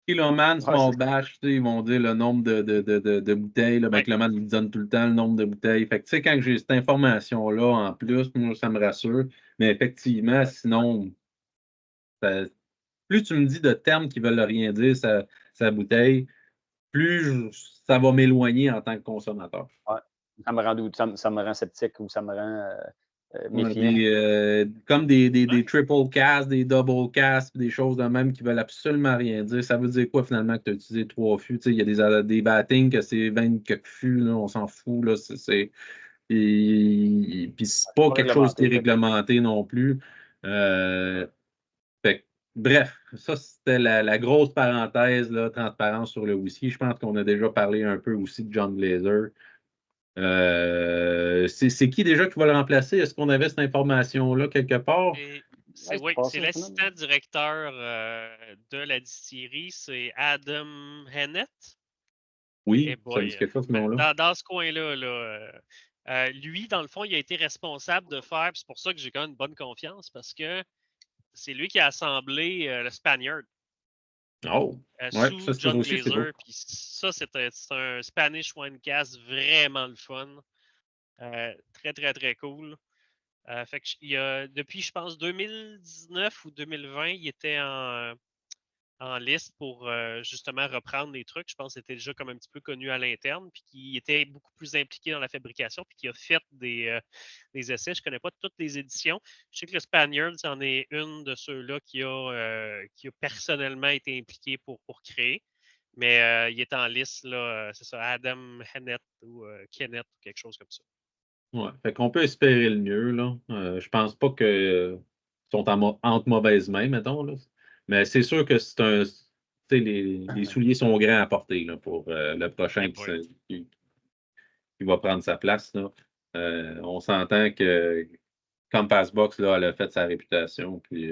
Kiloman, Ouais, Small Batch, ils vont dire le nombre de bouteilles. Là, ben, Ouais. Kiloman, il donne tout le temps le nombre de bouteilles. Fait que, tu sais, quand j'ai cette information-là en plus, moi, ça me rassure. Mais effectivement, sinon, ça- plus tu me dis de termes qui veulent rien dire, sa bouteille, ça va m'éloigner en tant que consommateur. ouais. Ça me rend sceptique ou ça me rend Ouais, méfiant. comme des triple casts, des double casts, des choses de même qui veulent absolument rien dire. Ça veut dire quoi finalement que tu as utilisé 3 fûts? Tu sais, il y a des battings que c'est 20 quelques fûts, là, on s'en fout. Là, puis c'est pas quelque chose qui est réglementé non plus. Fait que, bref, ça c'était la grosse parenthèse, là, transparence sur le whisky. Je pense qu'on a déjà parlé un peu aussi de John Glazer. C'est qui déjà qui va le remplacer? Est-ce qu'on avait cette information-là quelque part? C'est Ouais, passé la semaine. l'assistant directeur de la distillerie, c'est Adam Hennett. Oui, Eh ça me boy, dit quelque chose, ce nom-là. dans ce coin-là, lui, dans le fond, il a été responsable de faire, puis c'est pour ça que j'ai quand même une bonne confiance, parce que c'est lui qui a assemblé le Spaniard Oh, ouais, sous ça John aussi, c'est beau. Glazer. Puis ça, c'est un Spanish wine cask vraiment le fun. Très, très, très cool. Fait que depuis, je pense, 2019 ou 2020, il était en liste pour justement reprendre les trucs. Je pense qu'il était déjà comme un petit peu connu à l'interne, puis qu'il était beaucoup plus impliqué dans la fabrication, puis qu'il a fait des essais. Je ne connais pas toutes les éditions. Je sais que le Spaniard, c'en est une de ceux-là qui a personnellement été impliqué pour créer. Mais il est en liste, là, c'est ça, Adam Hennett ou Kenneth ou quelque chose comme ça. Ouais, fait qu'on peut espérer le mieux, là. Je pense pas que sont entre mauvaises mains, mettons, là. Mais c'est sûr que c'est un. Tu sais, les souliers sont grands à porter là, pour le prochain qui va prendre sa place. Là. On s'entend que Compass Box, là, elle a fait sa réputation. Puis,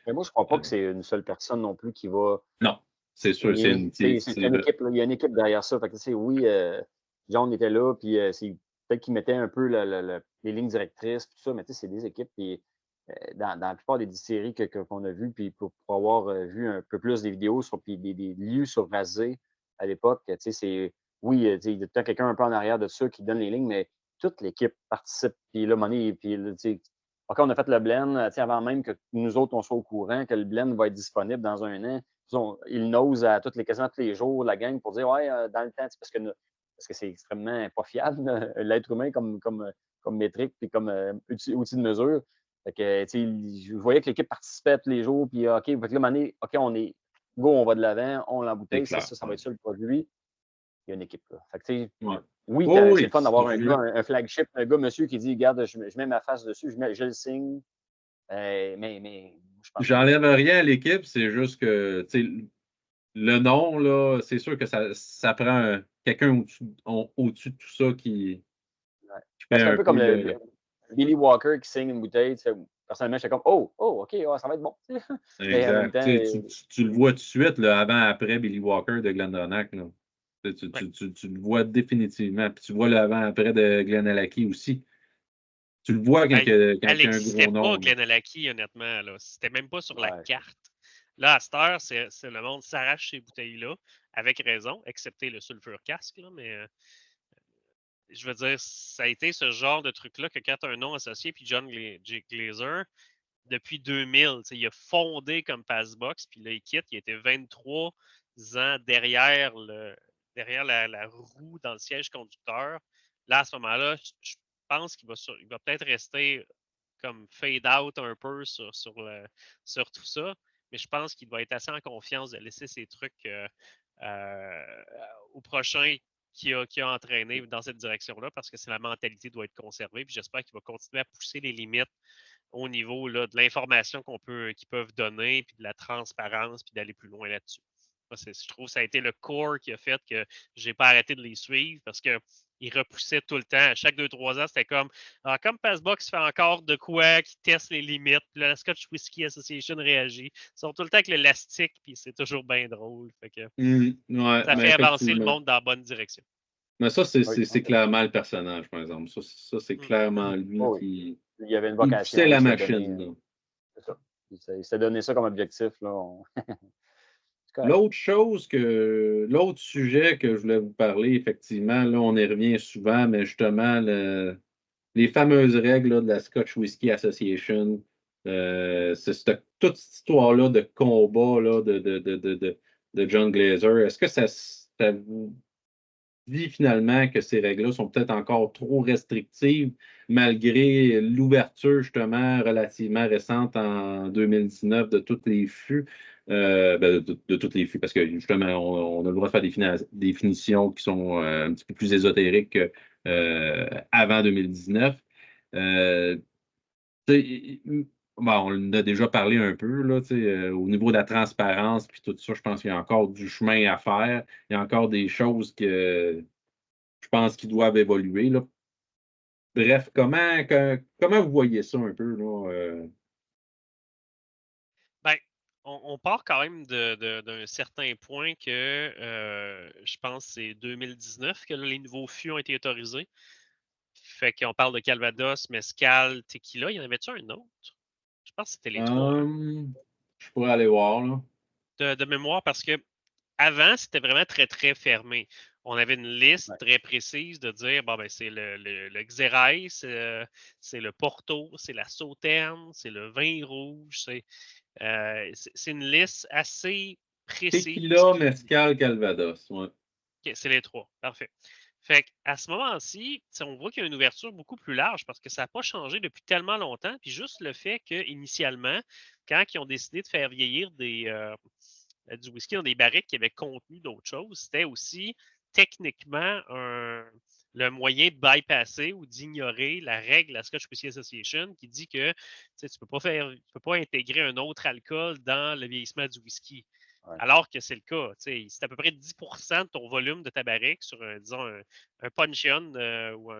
Mais moi, je ne crois pas que c'est une seule personne non plus qui va non, c'est sûr, c'est signer. une. C'est une équipe, là. Il y a une équipe derrière ça. Fait que, oui, John était là, puis c'est peut-être qu'il mettait un peu les lignes directrices, tout ça, mais c'est des équipes. Puis, dans la plupart des séries qu'on a vues, puis pour avoir vu un peu plus des vidéos puis des lieux sur Rasé à l'époque, c'est oui, il y a tout le temps quelqu'un un peu en arrière de ça qui donne les lignes, mais toute l'équipe participe. Puis là, puis là, OK, on a fait le blend avant même que nous autres, on soit au courant que le blend va être disponible dans un an. Ils n'osent à quasiment tous les jours, la gang, pour dire ouais, dans le temps, parce que c'est extrêmement pas fiable, l'être humain comme métrique puis comme outil de mesure. Fait que, je voyais que l'équipe participait tous les jours, puis OK, fait que là, OK, on va de l'avant, on l'embouteille, clair. ça va être ça le produit. Il y a une équipe là. Fait que, Ouais. oui, Oh, c'est oui, le fun d'avoir un flagship, un gars, monsieur, qui dit regarde, je mets ma face dessus, je le signe. Mais je pense que j'enlève rien à l'équipe, c'est juste que le nom, là, c'est sûr que ça prend quelqu'un au-dessus de tout ça qui fait c'est un un peu peu comme le. Billy Walker qui signe une bouteille. Personnellement, j'étais comme oh, OK, ça va être bon. Mais en même Exact. temps, Tu le vois tout de suite, là, avant-après Billy Walker de Glendronach. Là. Ouais. Tu le vois définitivement. Puis tu vois l'avant-après de Glen Alaki aussi. Tu le vois quand Ben, il y elle a un n'existait gros pas, nom. Là. Glenallachie, honnêtement. Là. C'était même pas sur la ouais, carte. Là, à cette heure, c'est le monde s'arrache ces bouteilles-là, avec raison, excepté le sulfure casque, là, mais je veux dire, ça a été ce genre de truc-là que quand tu as un nom associé, puis John Glazer, depuis 2000, il a fondé comme Passbox, puis là, il quitte, il était 23 ans derrière la roue dans le siège conducteur. Là, à ce moment-là, je pense qu'il va peut-être rester comme fade out un peu sur tout ça, mais je pense qu'il doit être assez en confiance de laisser ses trucs euh, au prochain qui a entraîné dans cette direction-là, parce que c'est la mentalité doit être conservée. Puis j'espère qu'il va continuer à pousser les limites au niveau là, de l'information qu'ils peuvent donner, puis de la transparence, puis d'aller plus loin là-dessus. Je trouve que ça a été le core qui a fait que je n'ai pas arrêté de les suivre parce qu'ils repoussaient tout le temps. À chaque 2-3 ans, c'était comme Passbox fait encore de quoi, qui teste les limites, puis la Scotch Whisky Association réagit. Ils sont tout le temps avec l'élastique, puis c'est toujours bien drôle. Fait que Ouais, ça mais fait avancer le effectivement. monde dans la bonne direction. Mais ça, oui, c'est clairement le personnage, par exemple. Ça c'est Mm. clairement lui oui. qui Il y avait une il poussait vocation, la il s'était donné. machine. Là. C'est ça. Il s'est donné ça comme objectif. Là. correct. L'autre sujet que je voulais vous parler, effectivement, là, on y revient souvent, mais justement, les fameuses règles là, de la Scotch Whisky Association, toute cette histoire-là de combat là, de John Glazer, est-ce que ça vous dit finalement que ces règles-là sont peut-être encore trop restrictives malgré l'ouverture justement relativement récente en 2019 de tous les fûts, de tous les fûts, parce que justement, on a le droit de faire des définitions qui sont un petit peu plus ésotériques avant 2019. Euh, Bon, on en a déjà parlé un peu, là, au niveau de la transparence, puis tout ça, je pense qu'il y a encore du chemin à faire. Il y a encore des choses que je pense qu'ils doivent évoluer, là. Bref, comment vous voyez ça un peu, là? Ben, on part quand même d'un certain point que je pense que c'est 2019 que là, les nouveaux fûts ont été autorisés. Fait qu'on parle de Calvados, Mezcal, Tequila. Il y en avait-tu un autre? Je pense que c'était les trois, hein, Je pourrais aller voir, là. de mémoire, parce que avant, c'était vraiment très, très fermé. On avait une liste Ouais. très précise de dire, bon, ben, c'est le Xérès, c'est le Porto, c'est la Sauterne, c'est le vin rouge. C'est une liste assez précise. Tequila, Mezcal, Calvados, ouais. OK, c'est les trois. Parfait. Fait qu'à ce moment-ci, on voit qu'il y a une ouverture beaucoup plus large parce que ça n'a pas changé depuis tellement longtemps. Puis juste le fait qu'initialement, quand ils ont décidé de faire vieillir du whisky dans des barriques qui avaient contenu d'autres choses, c'était aussi techniquement le moyen de bypasser ou d'ignorer la règle de la Scotch Whisky Association qui dit que tu ne peux pas intégrer un autre alcool dans le vieillissement du whisky. Ouais. Alors que c'est le cas. C'est à peu près 10% de ton volume de ta barrique sur, disons, un puncheon ou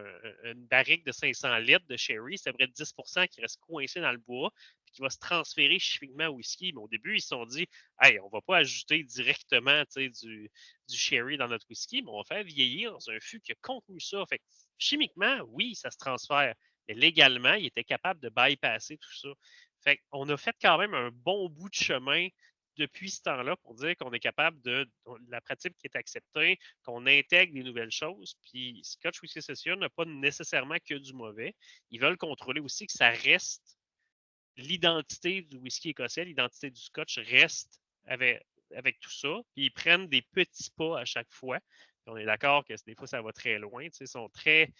une barrique de 500 litres de sherry. C'est à peu près 10% qui reste coincé dans le bois et qui va se transférer chimiquement au whisky. Mais au début, ils se sont dit, hey, on ne va pas ajouter directement du sherry dans notre whisky, mais on va faire vieillir dans un fût qui a contenu ça. Fait que, chimiquement, oui, ça se transfère. Mais légalement, il était capable de bypasser tout ça. Fait qu'on a fait quand même un bon bout de chemin depuis ce temps-là pour dire qu'on est capable de la pratique qui est acceptée, qu'on intègre des nouvelles choses. Puis Scotch Whisky Association n'a pas nécessairement que du mauvais. Ils veulent contrôler aussi que ça reste l'identité du whisky écossais, l'identité du Scotch reste avec tout ça. Puis ils prennent des petits pas à chaque fois. Puis on est d'accord que des fois, ça va très loin. Ils sont très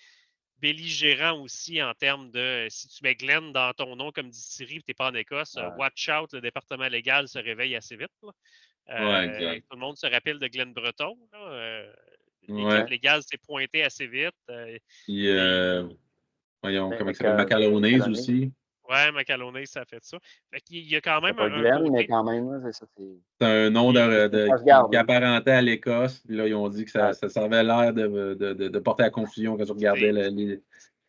belligérant aussi en termes de si tu mets Glenn dans ton nom comme distillerie et tu n'es pas en Écosse, Ouais. watch out, le département légal se réveille assez vite. Ouais, exact. Tout le monde se rappelle de Glenn Breton. Ouais. L'équipe légale s'est pointée assez vite. Puis, Les... voyons, comment il s'appelle? Macalonné. Macaroni aussi. Ouais, Macalonné, ça a fait ça. Fait qu'il y a quand C'est même pas un Glenn, mais côté. quand même, là, c'est ça. C'est un nom C'est une qui garde. apparentait à l'Écosse. Puis là, ils ont dit que ça Ouais. servait l'air de porter à confusion quand tu regardais les.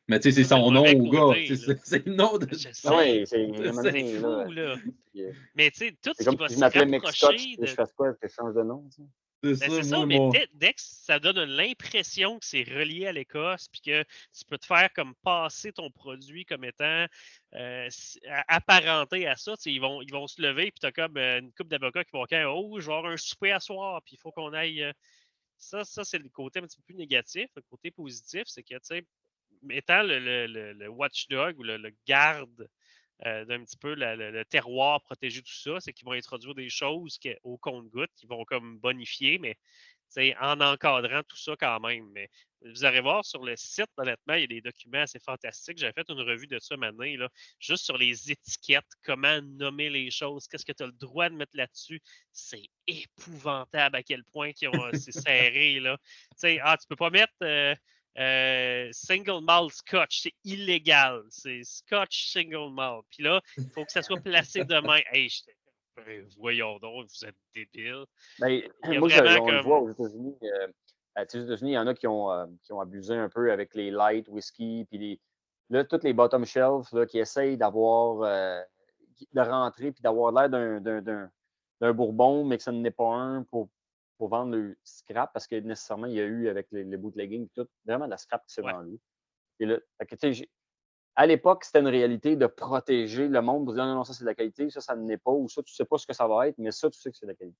Mais tu sais, c'est Ça, c'est le son nom mauvais au gars. côté. C'est le nom de. Je Ah sais, oui, c'est c'est là. fou, là. Puis, Mais tu sais, tout c'est ce qui comme va si je se m'appelais McScotch, rapprocher puis je de. fais quoi? Que je change de nom, ça? C'est Ben, ça, c'est ça, moi, mais mon. dès que ça donne l'impression que c'est relié à l'Écosse, puis que tu peux te faire comme passer ton produit comme étant apparenté à ça, ils vont se lever, puis tu as comme une couple d'avocats qui vont dire oh, je vais avoir un souper à soir, puis il faut qu'on aille. Ça, c'est le côté un petit peu plus négatif. Le côté positif, c'est que, tu sais, étant le watchdog ou le garde d'un petit peu le terroir protégé, tout ça, c'est qu'ils vont introduire des choses au compte-gouttes qui vont comme bonifier, mais en encadrant tout ça quand même. Mais vous allez voir sur le site, honnêtement, il y a des documents assez fantastiques. J'avais fait une revue de ça maintenant, là, juste sur les étiquettes, comment nommer les choses, qu'est-ce que tu as le droit de mettre là-dessus. C'est épouvantable à quel point c'est serré. Là. Tu peux pas mettre single malt scotch, c'est illégal. C'est scotch single malt. Puis là, il faut que ça soit placé demain. Hey, voyons donc, vous êtes débiles. Ben, Il y a moi, vraiment on le voit comme. aux États-Unis. Aux États-Unis, il y en a qui ont abusé un peu avec les light whisky, puis là, toutes les bottom shelves là, qui essayent d'avoir, de rentrer, puis d'avoir l'air d'un bourbon, mais que ça n'est pas un pour vendre le scrap, parce que nécessairement, il y a eu avec les bootlegging, tout, vraiment de la scrap qui s'est Ouais. vendue. Et là, à l'époque, c'était une réalité de protéger le monde, de dire non, non, ça c'est de la qualité, ça ne l'est pas, ou ça, tu ne sais pas ce que ça va être, mais ça, tu sais que c'est de la qualité.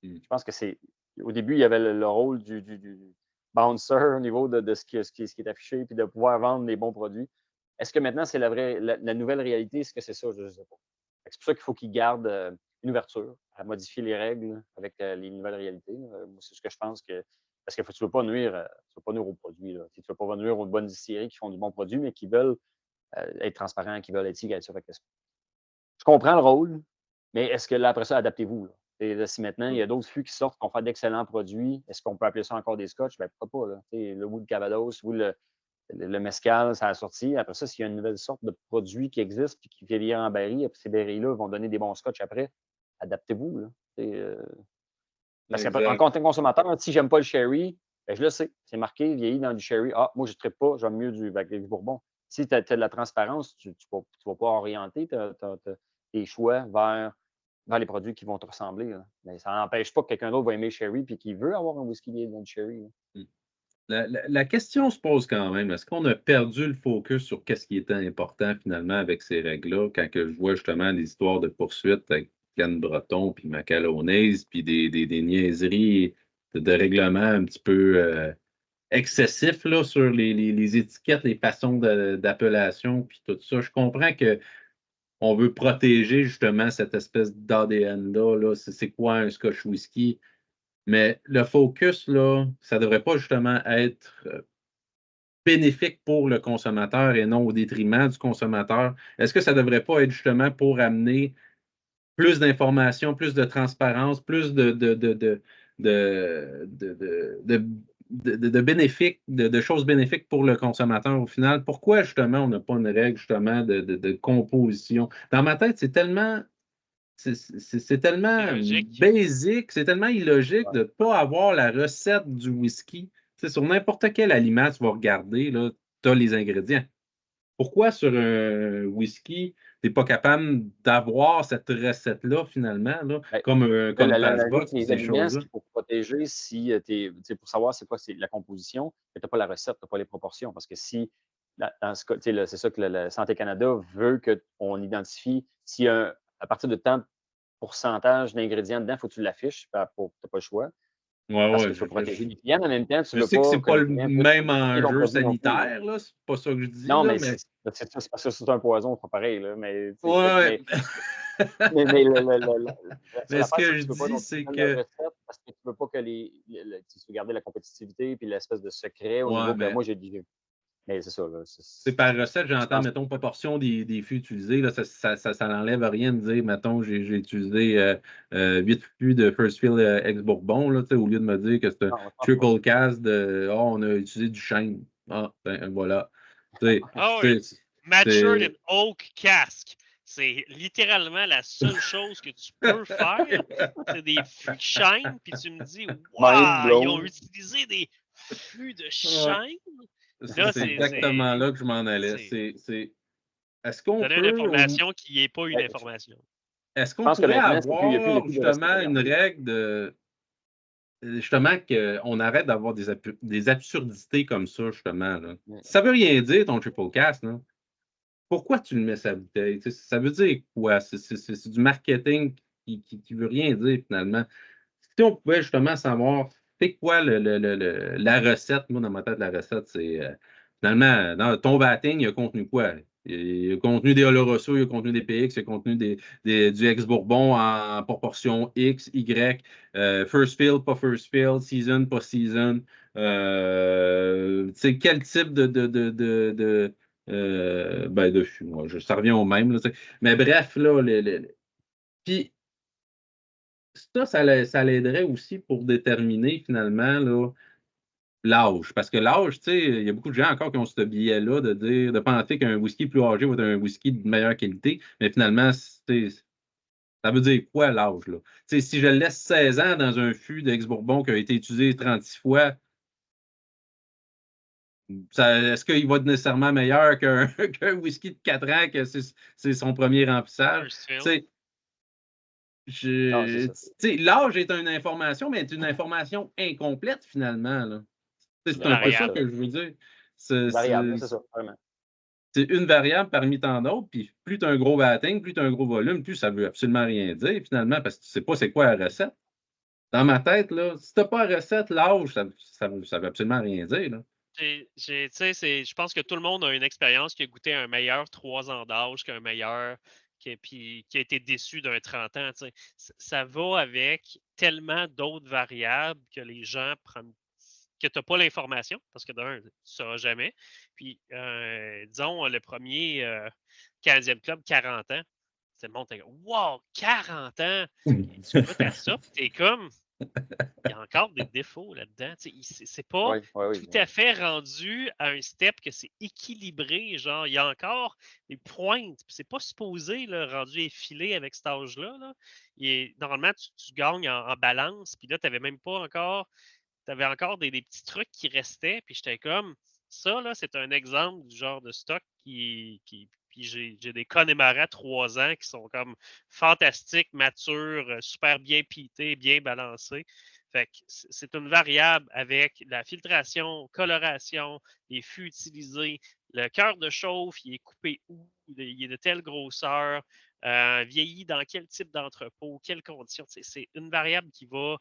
Je pense que c'est. Au début, il y avait le rôle du bouncer au niveau de ce qui est affiché, puis de pouvoir vendre des bons produits. Est-ce que maintenant, c'est la nouvelle réalité? Est-ce que c'est ça? Je ne sais pas. C'est pour ça qu'il faut qu'ils gardent une ouverture à modifier les règles avec les nouvelles réalités. C'est ce que je pense que. Parce que tu ne veux pas nuire aux produits. Là. Tu ne veux pas nuire aux bonnes distilleries qui font du bon produit, mais qui veulent être transparents, qui veulent être ci, être ça. Je comprends le rôle, mais est-ce que là, après ça, adaptez-vous? Et là, si maintenant, il y a d'autres fûts qui sortent, qui ont fait d'excellents produits, est-ce qu'on peut appeler ça encore des scotch? Ben, pourquoi pas? Là? Le Wood Cavados ou le Mescal, ça a sorti. Après ça, s'il y a une nouvelle sorte de produit qui existe et qui vieillit en baril, ces barils-là vont donner des bons scotch après, adaptez-vous. Là. Parce qu'en tant que consommateur, si j'aime pas le sherry, ben, je le sais. C'est marqué, vieilli dans du sherry. Ah, moi, je ne traite pas, j'aime mieux du bourbon. Si tu as de la transparence, tu ne vas pas orienter tes choix vers les produits qui vont te ressembler. Là. Mais ça n'empêche pas que quelqu'un d'autre va aimer le sherry et qu'il veut avoir un whisky vieilli dans du sherry. La question se pose quand même. Est-ce qu'on a perdu le focus sur qu'est-ce qui était important finalement avec ces règles-là quand que je vois justement des histoires de poursuites avec Glenn Breton puis Macalonnaise puis des niaiseries de règlements un petit peu excessifs là, sur les étiquettes, les façons d'appellation puis tout ça. Je comprends qu'on veut protéger justement cette espèce d'ADN-là. Là. C'est quoi un Scotch whisky? Mais le focus, là, ça ne devrait pas justement être bénéfique pour le consommateur et non au détriment du consommateur. Est-ce que ça ne devrait pas être justement pour amener plus d'informations, plus de transparence, plus de bénéfiques, de choses bénéfiques pour le consommateur au final? Pourquoi justement on n'a pas une règle justement de composition? Dans ma tête, c'est tellement basic, c'est tellement illogique de ne pas avoir la recette du whisky. Tu sais, sur n'importe quel aliment, tu vas regarder, tu as les ingrédients. Pourquoi sur un whisky, tu n'es pas capable d'avoir cette recette-là, finalement, là, comme Passbox, les ces aliments, ce choses-là? qu'il faut protéger, pour savoir c'est quoi c'est la composition, mais tu n'as pas la recette, tu n'as pas les proportions. Parce que si, dans ce cas, c'est ça que la Santé Canada veut qu'on identifie s'il y a à partir de tant de pourcentage d'ingrédients dedans, il faut que tu l'affiches, tu n'as pas le choix. Parce qu'il faut protéger les clients, en même temps, tu ne je veux sais que pas c'est que pas le le client même puisse ton enjeu produit non plus. sanitaire, là, c'est pas ça que je dis, Non, là, mais mais... c'est parce que c'est un poison, c'est pas pareil. Là, mais Ouais. mais la seule Mais ce affaire, c'est que que je tu ne peux pas dis, non plus c'est donner la que... recette parce que tu ne veux pas que tu veux garder la compétitivité puis l'espèce de secret au Ouais, niveau que mais... moi j'ai dit. Mais c'est ça. Là, C'est par recette, je j'entends, pense mettons, proportion des fûts utilisés. Là, ça n'enlève rien de dire, mettons, j'ai utilisé 8 fûts de First Fill ex-Bourbon, là, au lieu de me dire que c'est un non, je pense pas. triple cast de on a utilisé du chêne. Ah, ben voilà. Ah oui, matured in C'est- oak cask. C'est littéralement la seule chose que tu peux faire. C'est des fûts de chêne, puis tu me dis, Mind waouh, ils ont blown. utilisé des fûts de Ouais. chêne. C'est Là, exactement là que je m'en allais. Est-ce qu'on donner une peut, information qui n'est pas une Ouais, information. est-ce je qu'on pense que pourrait maintenant, il n'y a avoir plus de recette à justement une garder. règle de justement qu'on arrête d'avoir des absurdités comme ça, justement. Là. Ça veut rien dire, ton triple cast. Là. Pourquoi tu le mets sa bouteille? Tu sais, ça veut dire quoi? C'est du marketing qui veut rien dire, finalement. Si on pouvait justement savoir, c'est quoi la recette? Moi, dans ma tête, la recette, c'est finalement, dans ton batting, il a contenu quoi? Il a contenu des Oloroso, il a contenu des PX, il a contenu du ex-Bourbon en proportion X, Y, first fill, pas first fill, season, pas season. Tu sais, quel type de fût, moi, ça revient au même. Là, mais bref, là, puis ça l'aiderait aussi pour déterminer finalement là, l'âge. Parce que l'âge, tu sais, il y a beaucoup de gens encore qui ont ce biais-là de penser qu'un whisky plus âgé va être un whisky de meilleure qualité, mais finalement, ça veut dire quoi l'âge, là? Tu sais, si je laisse 16 ans dans un fût d'ex-Bourbon qui a été utilisé 36 fois, est-ce qu'il va être nécessairement meilleur qu'un whisky de 4 ans que c'est son premier remplissage? First Tu fill. sais, Non, c'est ça. l'âge est une information, mais c'est une information incomplète finalement. Là. C'est un peu ça Variable. que je veux dire. C'est Variable, c'est ça, vraiment. c'est une variable parmi tant d'autres, puis plus tu as un gros batting, plus tu as un gros volume, plus ça veut absolument rien dire finalement, parce que tu ne sais pas c'est quoi la recette. dans ma tête, là, si t'as pas la recette, l'âge, ça veut absolument rien dire, là. Je pense que tout le monde a une expérience qui a goûté un meilleur 3 ans d'âge qu'un meilleur puis qui a été déçu d'un 30 ans. Ça va avec tellement d'autres variables que les gens prennent, que tu n'as pas l'information, parce que d'un, tu ne sauras jamais. Puis, disons, le premier Canadian Club, 40 ans, c'est le monde, t'es comme, wow, 40 ans! Tu goûtes à ça, puis t'es comme, il y a encore des défauts là-dedans. C'est pas tout à fait rendu à un step que c'est équilibré. Genre, il y a encore des pointes. C'est pas supposé là, rendu effilé avec cet âge-là. Là. Normalement, tu gagnes en balance. Puis là, tu n'avais même pas encore. Tu avais encore des petits trucs qui restaient. Puis j'étais comme. Ça, là, c'est un exemple du genre de stock puis j'ai des Connemara 3 ans qui sont comme fantastiques, matures, super bien pités, bien balancés. Fait que c'est une variable avec la filtration, coloration, les fûts utilisés, le cœur de chauffe, il est coupé où, il est de telle grosseur, vieilli dans quel type d'entrepôt, quelles conditions. C'est une variable qui va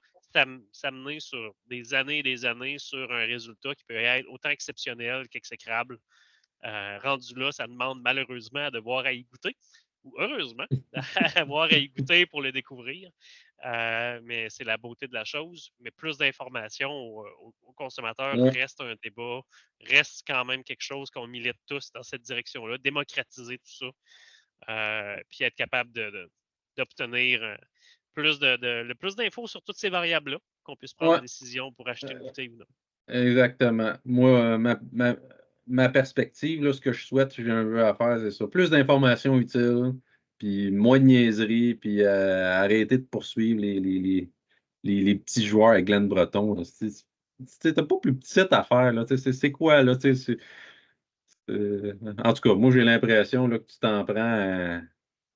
s'amener sur des années et des années sur un résultat qui peut être autant exceptionnel qu'exécrable. Rendu là, ça demande malheureusement à devoir à y goûter, ou heureusement, à avoir à y goûter pour le découvrir. Mais c'est la beauté de la chose. Mais plus d'informations aux consommateurs reste un débat, reste quand même quelque chose qu'on milite tous dans cette direction-là, démocratiser tout ça, puis être capable d'obtenir le plus d'infos sur toutes ces variables-là, qu'on puisse prendre la décision pour acheter une bouteille ou non. Exactement. Moi, ma perspective, là, ce que je souhaite, j'ai un peu à faire, c'est ça. Plus d'informations utiles, puis moins de niaiseries, puis arrêter de poursuivre les petits joueurs avec Glenn Breton. T'as pas plus petit à faire, là. C'est quoi, là? En tout cas, moi, j'ai l'impression là, que tu t'en prends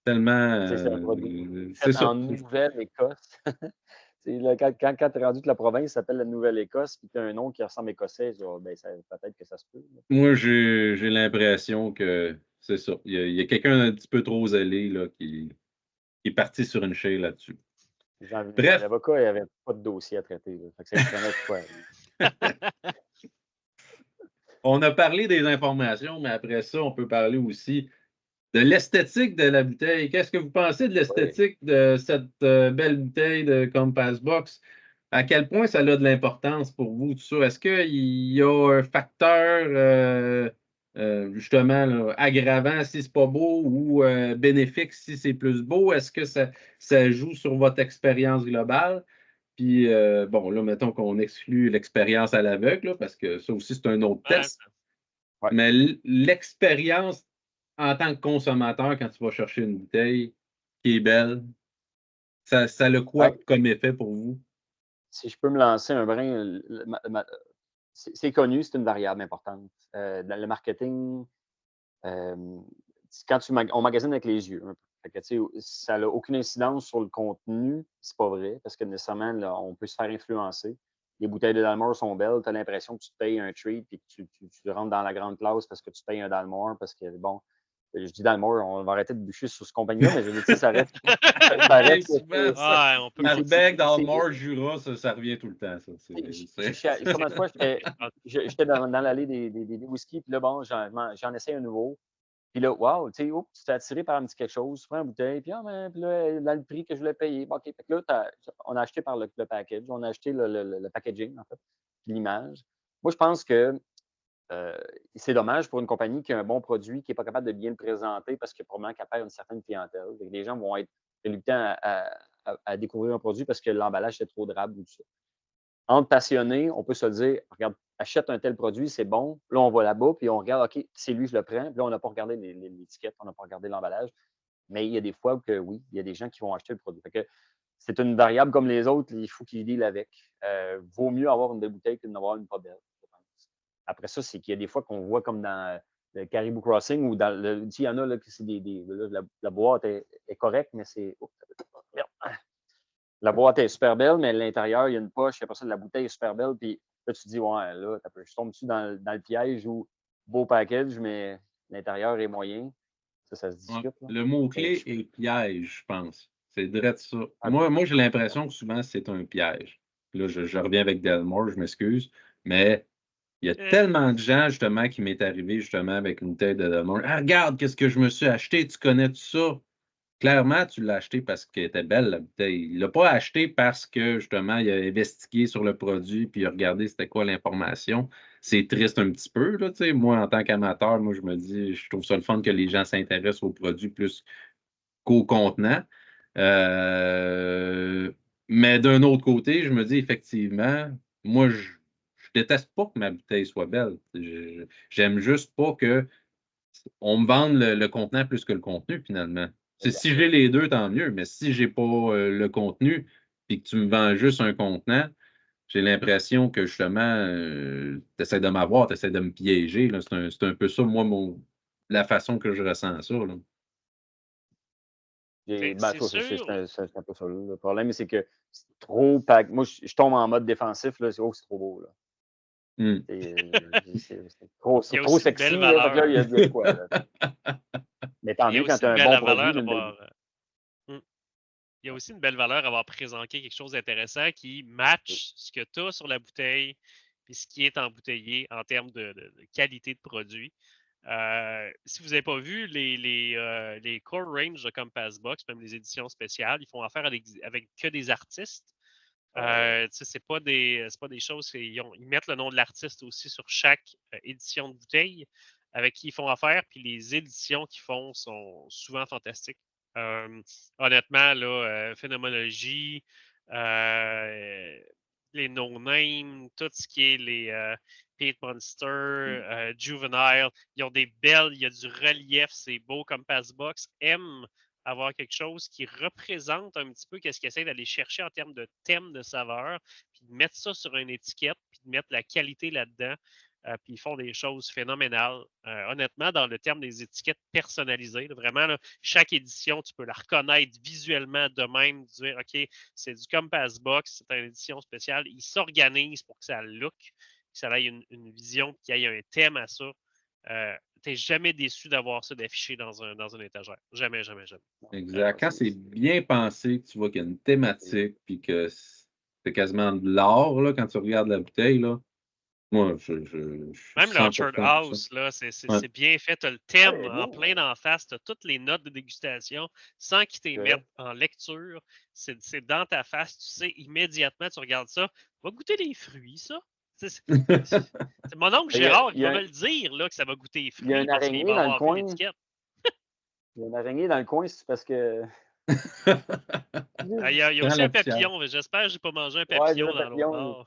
tellement. C'est un produit C'est fait ça. en Nouvelle-Écosse. Là, quand tu es rendu que la province s'appelle la Nouvelle-Écosse, puis tu as un nom qui ressemble écossais, ben, peut-être que ça se peut. Là. Moi, j'ai l'impression que c'est ça. Il y a quelqu'un d'un petit peu trop zélé là, qui est parti sur une chaise là-dessus. Bref. L'avocat, il n'avait pas de dossier à traiter. Là. Fait que ça lui prenait de quoi. On a parlé des informations, mais après ça, on peut parler aussi de l'esthétique de la bouteille. Qu'est-ce que vous pensez de l'esthétique de cette belle bouteille de Compass Box? À quel point ça a de l'importance pour vous, tout ça? Est-ce qu'il y a un facteur justement là, aggravant si c'est pas beau ou bénéfique si c'est plus beau? Est-ce que ça joue sur votre expérience globale? Puis bon, là, mettons qu'on exclut l'expérience à l'aveugle, parce que ça aussi, c'est un autre test. Ouais. Mais l'expérience en tant que consommateur, quand tu vas chercher une bouteille qui est belle, ça a quoi comme effet pour vous? Si je peux me lancer un brin, c'est connu, c'est une variable importante. Dans le marketing, quand on magasine avec les yeux, fait que, ça n'a aucune incidence sur le contenu, c'est pas vrai, parce que nécessairement, là, on peut se faire influencer. Les bouteilles de Dalmore sont belles, tu as l'impression que tu te payes un treat et que tu rentres dans la grande classe parce que tu payes un Dalmore, parce que, bon, je dis Dalmore, on va arrêter de bûcher sur ce compagnie-là, mais je veux dire, ça reste. Malbec, Dalmore, Jura, ça revient tout le temps, ça. Combien de fois, j'étais dans l'allée des whisky, puis là, bon, j'en essaie un nouveau. Puis là, wow, tu t'es attiré par un petit quelque chose, tu prends une bouteille, puis, puis là, dans le prix que je voulais payer. Bon, OK, fait que là, on a acheté par le package, on a acheté le packaging, en fait, puis l'image. Moi, je pense que c'est dommage pour une compagnie qui a un bon produit, qui n'est pas capable de bien le présenter parce que probablement qu'elle perd une certaine clientèle. Les gens vont être réluctants à découvrir un produit parce que l'emballage est trop drabe ou tout ça. Entre passionnés, on peut se dire, regarde, achète un tel produit, c'est bon. Là, on va là-bas, puis on regarde, OK, c'est lui, je le prends. Puis là, on n'a pas regardé l'étiquette, on n'a pas regardé l'emballage. Mais il y a des fois que oui, il y a des gens qui vont acheter le produit. Fait que c'est une variable comme les autres, il faut qu'ils dealent avec. Vaut mieux avoir une belle bouteille que d'en avoir une pas belle, je pense. Après ça, c'est qu'il y a des fois qu'on voit comme dans le Caribou Crossing ou dans le. Il y en a là, que c'est la boîte est correcte, mais c'est. Oh, la boîte est super belle, mais à l'intérieur, il y a une poche. Après ça, la bouteille est super belle. Puis là, tu te dis, ouais, là, je tombe-tu dans le piège où beau package, mais l'intérieur est moyen. Ça se discute. Là. Le mot-clé est piège, je pense. C'est direct ça. Un Moi, j'ai l'impression que souvent, c'est un piège. Là, je reviens avec Delmore, je m'excuse, mais il y a Euh, tellement de gens, justement, qui m'est arrivé, justement, avec une bouteille de Delmore. Ah, regarde, qu'est-ce que je me suis acheté, tu connais tout ça? Clairement, tu l'as acheté parce qu'elle était belle, la bouteille. Il l'a pas acheté parce que, justement, il a investigué sur le produit puis il a regardé c'était quoi l'information. C'est triste un petit peu, là, tu sais. Moi, en tant qu'amateur, moi, je me dis, je trouve ça le fun que les gens s'intéressent aux produits plus qu'au contenant. Euh, mais d'un autre côté, je me dis effectivement, moi, je déteste pas que ma bouteille soit belle. J'aime juste pas que on me vende le contenant plus que le contenu, finalement. Si j'ai les deux, tant mieux, mais si j'ai pas le contenu et que tu me vends juste un contenant, j'ai l'impression que justement, tu essaies de m'avoir, tu essaies de me piéger. Là. C'est un peu ça, moi, la façon que je ressens ça. Là. c'est Ça, sûr. c'est un peu ça. Le problème, c'est que c'est trop pack. Moi, je tombe en mode défensif. Là, c'est trop beau. Là. Mm. Il y a Trop aussi une sexy. belle Là, fait que là, il y a valeur. de quoi. Là. Mais tant Il y a mieux quand aussi tu as une un belle bon produit, valeur à une belle. avoir. Hmm. Il y a aussi une belle valeur à avoir présenté quelque chose d'intéressant qui match ce que tu as sur la bouteille et ce qui est embouteillé en termes de qualité de produit. Si vous n'avez pas vu les core range de Compass Box, même les éditions spéciales, ils font affaire avec que des artistes. C'est pas des choses, ils mettent le nom de l'artiste aussi sur chaque édition de bouteille avec qui ils font affaire, puis les éditions qu'ils font sont souvent fantastiques. Honnêtement, là, Phénoménologie, les no-names, tout ce qui est les Pete Monster, Juvenile, ils ont des belles, il y a du relief, c'est beau comme Passbox, aiment avoir quelque chose qui représente un petit peu qu'est-ce qu'ils essaient d'aller chercher en termes de thème de saveur, puis de mettre ça sur une étiquette, puis de mettre la qualité là-dedans. Puis ils font des choses phénoménales. Honnêtement, dans le terme des étiquettes personnalisées, là, vraiment, là, chaque édition, tu peux la reconnaître visuellement de même, dire OK, c'est du Compass Box, c'est une édition spéciale. Ils s'organisent pour que ça look, que ça ait une vision, qu'il y ait un thème à ça. Tu n'es jamais déçu d'avoir ça d'affiché dans une étagère. Jamais, jamais, jamais. Exact. Quand c'est bien pensé, que tu vois qu'il y a une thématique, puis que c'est quasiment de l'art, là, quand tu regardes la bouteille, là, moi, je suis Même le 100% Orchard pour ça. House, là, c'est Ouais. bien fait. Tu as le thème Ouais, en bien. plein d'en face. Tu as toutes les notes de dégustation sans qu'ils t'y mettent en lecture. C'est dans ta face. Tu sais immédiatement, tu regardes ça. Va goûter les fruits, ça. C'est mon oncle Gérard qui va me le dire là, que ça va goûter les il y a fruits une parce qu'il araignée va dans le avoir vu coin. l'étiquette. Il y a une araignée dans le coin, c'est parce que. Il y a Prends aussi la un poussière. papillon. J'espère que je n'ai pas mangé un Ouais, c'est papillon le dans l'autre papillon. bord.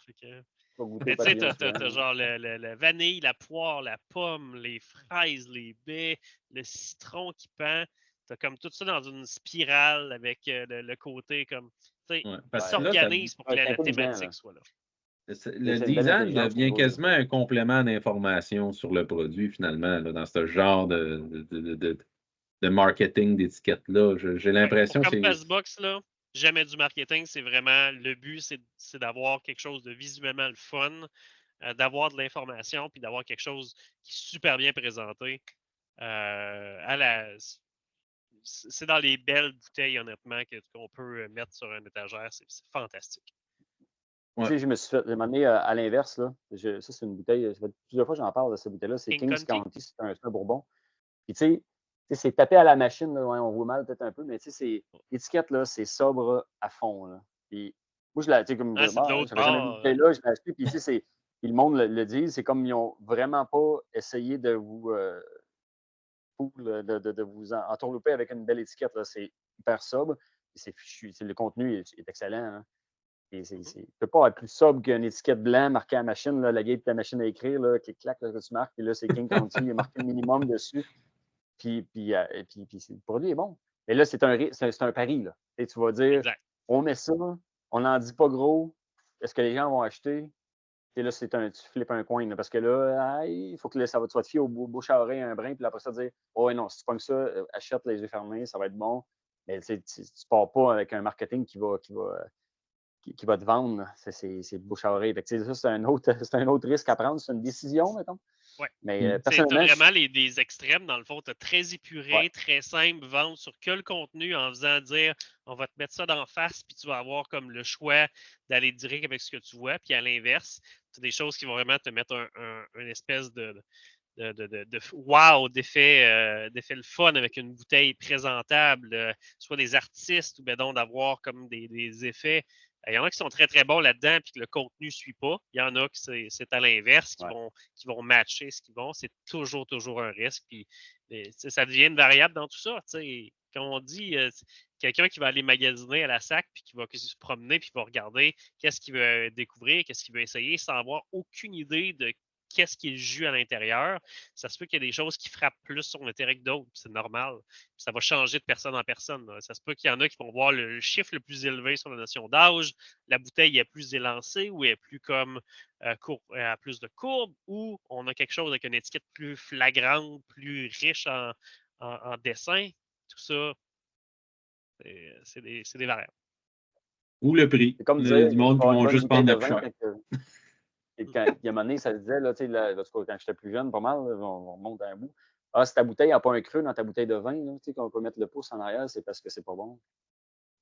Pas goûter Mais au tu sais, papillon souvent. t'as genre la vanille, la poire, la pomme, les fraises, les baies, le citron qui pend. T'as comme tout ça dans une spirale avec le côté comme. Tu sais, Ouais. ils Parce que là, s'organisent pour que C'est la intelligent. thématique Là. soit là. le C'est une belle design intelligence au devient niveau quasiment un complément d'information sur le produit, finalement, là, dans ce genre de marketing d'étiquette-là. J'ai Ouais, pour l'impression que c'est. Compass Box, là, jamais du marketing. C'est vraiment le but, c'est d'avoir quelque chose de visuellement le fun, d'avoir de l'information, puis d'avoir quelque chose qui est super bien présenté. C'est dans les belles bouteilles, honnêtement, qu'on peut mettre sur un étagère. C'est fantastique. Tu Ouais. sais, je me suis fait demander à l'inverse. Là. Ça, c'est une bouteille. Ça fait plusieurs fois que j'en parle de cette bouteille-là. C'est King King's County? County. C'est un bourbon. Puis, tu sais, c'est tapé à la machine. Là, ouais, on voit mal peut-être un peu, mais tu sais, l'étiquette, là, c'est sobre à fond. Là. Puis, moi, je l'ai, tu sais, comme Ah, c'est de l'autre j'avais jamais vu de bord. bouteille-là, je l'ai acheté. Puis, tu sais, puis le monde le dit, c'est comme ils n'ont vraiment pas essayé de vous, de vous entourlouper avec une belle étiquette. Là. C'est hyper sobre. Le contenu est excellent. Hein. Tu ne peux pas être plus sobre qu'une étiquette blanche marquée à la machine, là, la vieille de ta machine à écrire, là, clic-clac, là, que tu marques, puis là, c'est King County, il y a marqué le minimum dessus, puis le produit est bon. Mais là, c'est un pari. Là. Et tu vas dire, Exact. on met ça, on n'en dit pas gros, est-ce que les gens vont acheter? Et là, tu flippes un coin, là, parce que là, il faut que tu vas te fier au bouche à oreille un brin, puis après ça, dire, oh non, si tu pognes ça, achète les yeux fermés, ça va être bon. Mais tu ne pars pas avec un marketing qui va te vendre. C'est bouche à oreille. Ça, c'est un autre risque à prendre. C'est une décision, mettons. Ouais. Mais Tu as personnellement, vraiment des extrêmes, dans le fond. Tu as très épuré, ouais, très simple, vendre sur que le contenu en faisant dire on va te mettre ça d'en face, puis tu vas avoir comme le choix d'aller direct avec ce que tu vois. Puis à l'inverse, tu as des choses qui vont vraiment te mettre une espèce de wow, d'effet le fun avec une bouteille présentable, soit des artistes ou ben donc d'avoir comme des effets. Il y en a qui sont très, très bons là-dedans puis que le contenu ne suit pas. Il y en a qui c'est à l'inverse, ouais. qui vont matcher ce qu'ils vont. C'est toujours un risque. Puis, ça devient une variable dans tout ça. Quand on dit quelqu'un qui va aller magasiner à la SAC puis qui va se promener puis qui va regarder qu'est-ce qu'il veut découvrir, qu'est-ce qu'il veut essayer sans avoir aucune idée de qu'est-ce qui est le jus à l'intérieur, ça se peut qu'il y ait des choses qui frappent plus sur le terrain que d'autres, c'est normal. Ça va changer de personne en personne. Là. Ça se peut qu'il y en a qui vont voir le chiffre le plus élevé sur la notion d'âge, la bouteille est plus élancée ou est plus comme a plus de courbes, ou on a quelque chose avec une étiquette plus flagrante, plus riche en dessin. Tout ça, c'est des variables. Ou le prix. C'est comme Il y dire, a du monde qui une vont bonne juste bouteille prendre de la plus vin. chère. Et quand, il y a un moment donné, ça se disait, là, quand j'étais plus jeune, pas mal, là, on monte un bout. Ah, si ta bouteille n'a pas un creux dans ta bouteille de vin, là, qu'on peut mettre le pouce en arrière, c'est parce que c'est pas bon.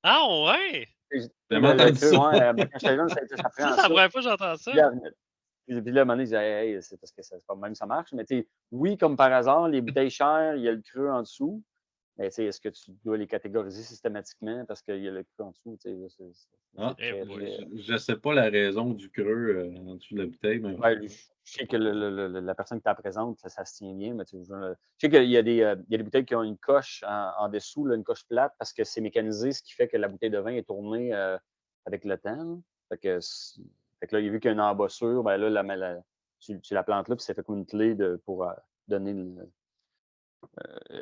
Ah ouais! J'ai jamais Le entendu creux, ça. ouais, quand j'étais jeune, ça Ça, prend c'est la ça. première fois que j'entends Puis ça. là, à un moment donné, je disais, hey, c'est parce que c'est pas même ça marche. Mais oui, comme par hasard, les bouteilles chères, il y a le creux en dessous. Mais est-ce que tu dois les catégoriser systématiquement parce qu'il y a le creux en dessous? Ah, C'est Eh très, boy. très. je ne sais pas la raison du creux en dessous de la bouteille, mais Ben, je sais que la personne qui t'a présente, ça se tient bien, mais je sais qu'il y a des bouteilles qui ont une coche en dessous, là, une coche plate, parce que c'est mécanisé, ce qui fait que la bouteille de vin est tournée avec le temps. Là. Fait que là, vu qu'il y a une embossure, ben là, tu la plantes là, puis ça fait comme une clé pour donner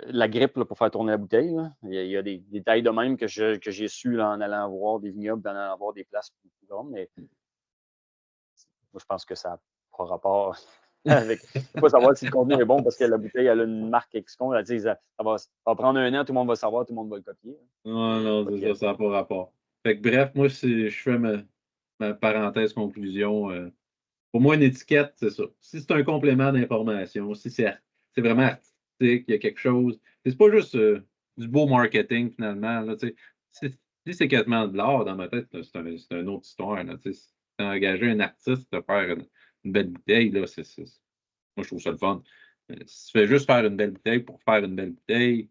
la grippe là, pour faire tourner la bouteille. Là. Il y a des détails de même que j'ai su là, en allant voir des vignobles, en allant voir des places plus grandes, mais moi, je pense que ça n'a pas rapport avec. Il ne faut pas savoir si le contenu est bon parce que la bouteille, elle a une marque XCOM. Elle dit, ça va prendre un an, tout le monde va savoir, tout le monde va le copier. non, Hmm. non, c'est Copier. ça, ça n'a pas rapport. Fait que bref, moi, si je fais ma parenthèse conclusion. Pour moi, une étiquette, c'est ça. Si c'est un complément d'information, si c'est vraiment artistique, il y a quelque chose. C'est pas juste du beau marketing, finalement. Là, tu sais. Si c'est quasiment de l'art, dans ma tête, là, c'est une autre histoire. Là, tu sais. Si tu as engagé un artiste pour faire une belle bouteille, là, moi, je trouve ça le fun. Si tu fais juste faire une belle bouteille pour faire une belle bouteille,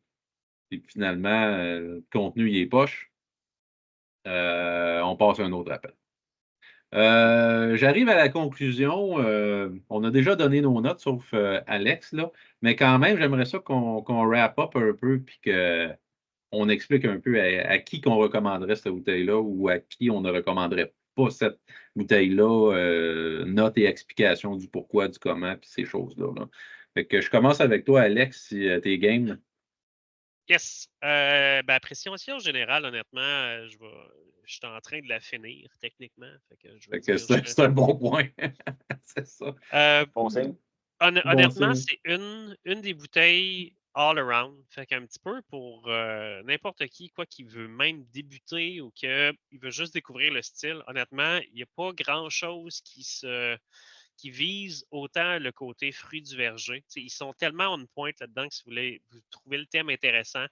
et finalement, le contenu, il est poche, on passe à un autre appel. J'arrive à la conclusion. On a déjà donné nos notes, sauf Alex, là. Mais quand même, j'aimerais ça qu'on wrap up un peu puis qu'on explique un peu à qui qu'on recommanderait cette bouteille-là ou à qui on ne recommanderait pas cette bouteille-là, notes et explications du pourquoi, du comment, puis ces choses-là. Là. Fait que je commence avec toi, Alex, si t'es game. Yes. Appréciation générale, honnêtement, je suis en train de la finir techniquement. Fait que je veux Fait que dire, c'est un bon point. C'est ça. Bon signe. Bon honnêtement, signe. c'est une des bouteilles all around. Fait qu'un petit peu pour n'importe qui, quoi, qui veut même débuter ou qui veut juste découvrir le style. Honnêtement, il n'y a pas grand-chose qui vise autant le côté fruit du verger. T'sais, ils sont tellement en pointe là-dedans que si vous trouvez le thème intéressant,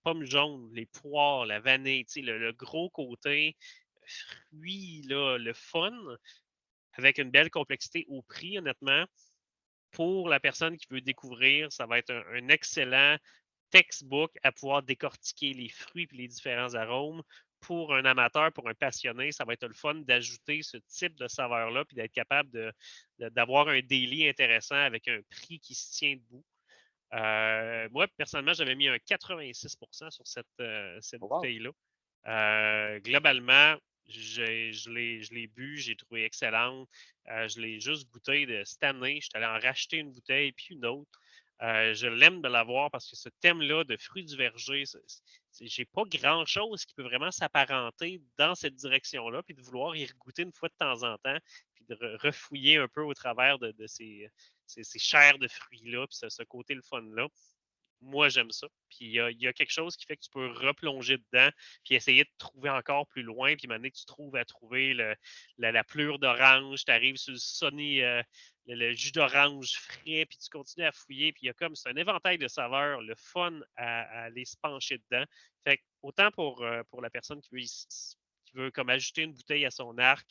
pommes jaunes, les poires, la vanille, le gros côté fruit, là, le fun, avec une belle complexité au prix, honnêtement, pour la personne qui veut découvrir, ça va être un excellent textbook à pouvoir décortiquer les fruits et les différents arômes. Pour un amateur, pour un passionné, ça va être le fun d'ajouter ce type de saveur-là puis d'être capable d'avoir un daily intéressant avec un prix qui se tient debout. Moi, personnellement, j'avais mis un 86% sur cette Oh, wow. bouteille-là. Globalement, je l'ai bu, j'ai trouvé excellente. Je l'ai juste goûté de cette année. Je suis allé en racheter une bouteille puis une autre. Je l'aime de l'avoir parce que ce thème-là de fruits du verger, j'ai pas grand-chose qui peut vraiment s'apparenter dans cette direction-là, puis de vouloir y regoûter une fois de temps en temps, puis de refouiller un peu au travers de ces chairs de fruits-là, puis ce côté le fun-là. moi, j'aime ça. Puis il y a quelque chose qui fait que tu peux replonger dedans, puis essayer de trouver encore plus loin, puis maintenant que tu trouves à trouver la pleure d'orange, tu arrives sur le Sony, le jus d'orange frais, puis tu continues à fouiller, puis il y a comme, c'est un éventail de saveurs, le fun à aller se pencher dedans. Fait que, autant pour la personne qui veut comme ajouter une bouteille à son arc,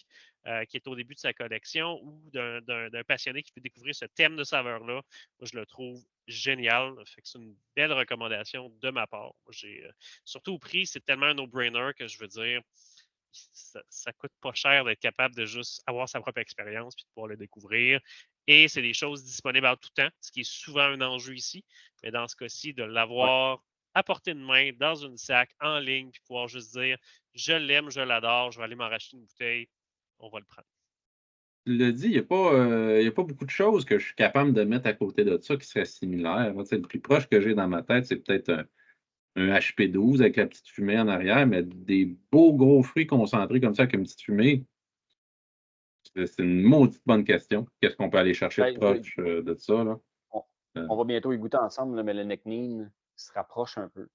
qui est au début de sa collection, ou d'un passionné qui veut découvrir ce thème de saveur-là, moi, je le trouve génial. Fait que c'est une belle recommandation de ma part. Surtout au prix, c'est tellement un no-brainer que je veux dire, ça coûte pas cher d'être capable de juste avoir sa propre expérience puis de pouvoir le découvrir. Et c'est des choses disponibles en tout temps, ce qui est souvent un enjeu ici. Mais dans ce cas-ci, de l'avoir à portée de main, dans une sac, en ligne, puis pouvoir juste dire je l'aime, je l'adore, je vais aller m'en racheter une bouteille, on va le prendre. Tu l'as dit, il n'y a pas beaucoup de choses que je suis capable de mettre à côté de ça qui seraient similaires. Moi, tu sais, le plus proche que j'ai dans ma tête, c'est peut-être un HP12 avec la petite fumée en arrière, mais des beaux gros fruits concentrés comme ça avec une petite fumée, c'est une maudite bonne question. Qu'est-ce qu'on peut aller chercher de Ben, proche de ça, là? on, Euh, on va bientôt y goûter ensemble, là, mais le Necnine se rapproche un peu.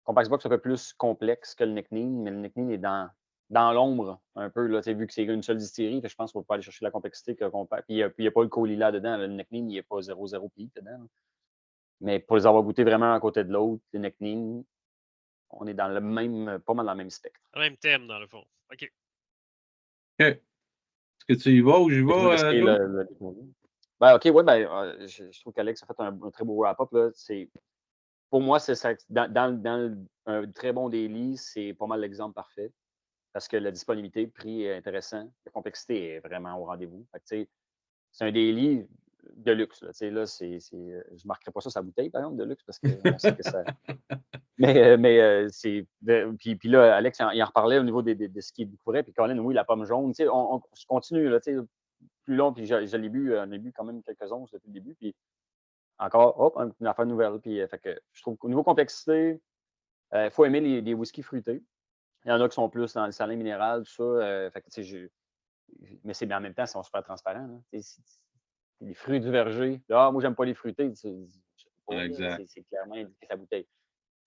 Complex Box, c'est un peu plus complexe que le Necnine, mais le Necnine est dans l'ombre un peu, là, vu que c'est une seule distillerie, je pense qu'on peut pas aller chercher la complexité puis il n'y a pas le Colila dedans. Le Necnine, il n'est pas 0,0 pi dedans. Là. Mais pour les avoir goûtés vraiment à côté de l'autre, le Necnine, on est dans le même, pas mal dans le même spectre. Le même thème, dans le fond. OK. OK. Est-ce que tu y vas ou j'y Je veux vais, essayer Joe? le Ben, OK, ouais, je trouve qu'Alex a fait un très beau wrap-up. Là. Pour moi, c'est ça, un très bon daily, c'est pas mal l'exemple parfait. Parce que la disponibilité, le prix est intéressant. La complexité est vraiment au rendez-vous. Fait que, c'est un daily de luxe. Là, je ne marquerai pas ça sa bouteille, par exemple, de luxe, parce qu'on sait que ça. Mais c'est. Puis là, Alex, il en reparlait au niveau de ce qu'il découvrait. Puis Colin, oui, la pomme jaune. On continue là, plus long. Puis je l'ai bu, on a bu quand même quelques onces depuis le début. Puis encore, hop, une affaire nouvelle. Puis fait que je trouve qu'au niveau complexité, il faut aimer les whiskies fruités. Il y en a qui sont plus dans le salin minéral, tout ça. Fait que, mais en même temps, ils sont super transparents. Là. Les fruits du verger. Ah, moi, j'aime pas les fruités. Exact. C'est clairement indiqué sa bouteille.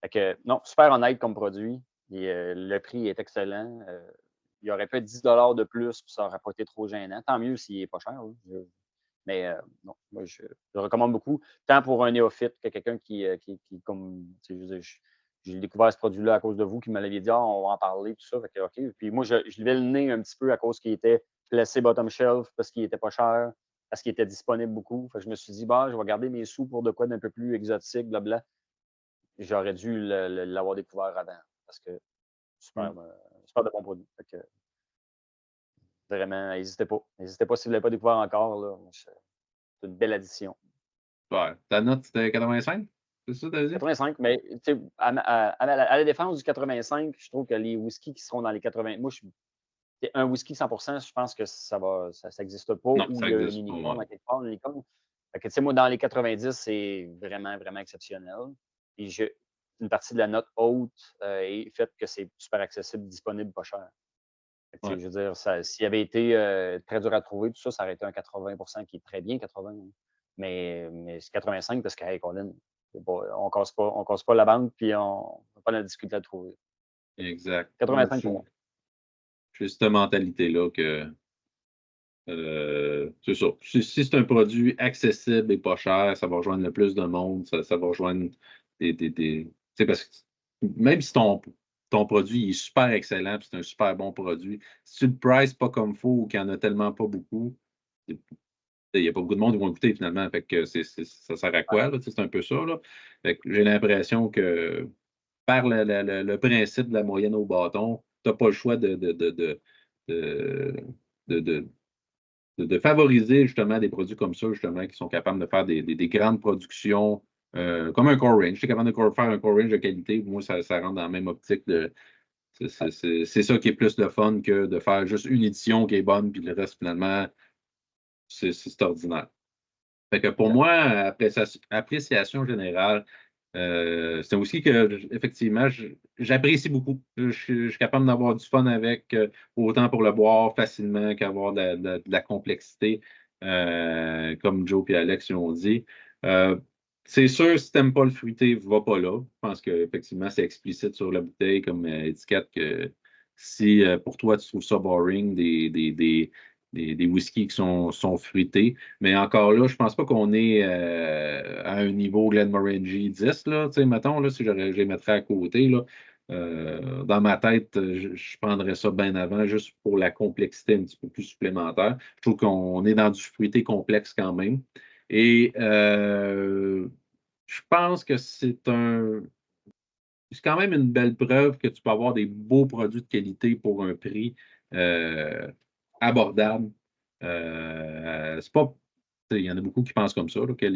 Fait que, non, super honnête comme produit. Et, le prix est excellent. Il aurait pu être 10 de plus, puis ça n'aurait pas été trop gênant. Tant mieux s'il n'est pas cher. Mais non, moi, je le recommande beaucoup, tant pour un néophyte que quelqu'un qui comme, j'ai découvert ce produit-là à cause de vous, qui me l'aviez dit, ah, on va en parler, tout ça. Fait que, OK. Puis moi, je levais le nez un petit peu à cause qu'il était placé bottom shelf, parce qu'il n'était pas cher, parce qu'il était disponible beaucoup. Fait que je me suis dit, bah, je vais garder mes sous pour de quoi d'un peu plus exotique, blabla. J'aurais dû l'avoir découvert avant, parce que super, super de bon produit. Fait que, vraiment, n'hésitez pas. N'hésitez pas si vous ne l'avez pas découvert encore. Là, c'est une belle addition. Ouais. Ta note, c'était 85? C'est ça, t'as dit? 85, mais à la défense du 85, je trouve que les whiskies qui seront dans les 80, moi, un whisky 100%, je pense que ça n'existe pas, Non, ou ça il y a une existe pour unicorn moi. à quelque part, une licorne. Fait que, moi, dans les 90, c'est vraiment, vraiment exceptionnel. Et une partie de la note haute est faite que c'est super accessible, disponible, pas cher. Fait que, Ouais. je veux dire, s'il avait été très dur à trouver, tout ça, ça aurait été un 80% qui est très bien, 80. Mais c'est 85 parce que, hey, Colin, on casse pas la banque, puis on n'a pas la difficulté à le trouver. Exact. Moi, 85 pour moi. j'ai cette mentalité-là que c'est ça. Si c'est un produit accessible et pas cher, ça va rejoindre le plus de monde, ça va rejoindre tu sais, parce que même si ton produit est super excellent, puis c'est un super bon produit, si tu le prices pas comme il faut ou qu'il n'y en a tellement pas beaucoup, il n'y a pas beaucoup de monde qui vont écouter finalement. Fait que ça sert à Ouais. quoi? Là? C'est un peu ça. Là. Fait que j'ai l'impression que par le principe de la moyenne au bâton, tu n'as pas le choix de, de- de favoriser justement des produits comme ça, justement, qui sont capables de faire des grandes productions, comme un core range. Tu es capable de faire un core range de qualité. Moi, ça rentre dans la même optique. C'est ça qui est plus le fun que de faire juste une édition qui est bonne, puis le reste, finalement, c'est ordinaire. Fait que pour Exact. moi, appréciation générale, c'est aussi que, effectivement, j'apprécie beaucoup. Je suis capable d'avoir du fun avec, autant pour le boire facilement qu'avoir de la complexité, comme Joe et Alex l'ont dit. C'est sûr, si tu n'aimes pas le fruité, va pas là. Je pense qu'effectivement, c'est explicite sur la bouteille comme étiquette que si pour toi, tu trouves ça boring, des whiskies qui sont fruités. Mais encore là, je pense pas qu'on est à un niveau Glenmorangie 10, là, tu sais, mettons, là, si je les mettrais à côté, là. Dans ma tête, je prendrais ça bien avant, juste pour la complexité un petit peu plus supplémentaire. Je trouve qu'on est dans du fruité complexe quand même. Et je pense que c'est quand même une belle preuve que tu peux avoir des beaux produits de qualité pour un prix abordable. C'est pas, il y en a beaucoup qui pensent comme ça, là, que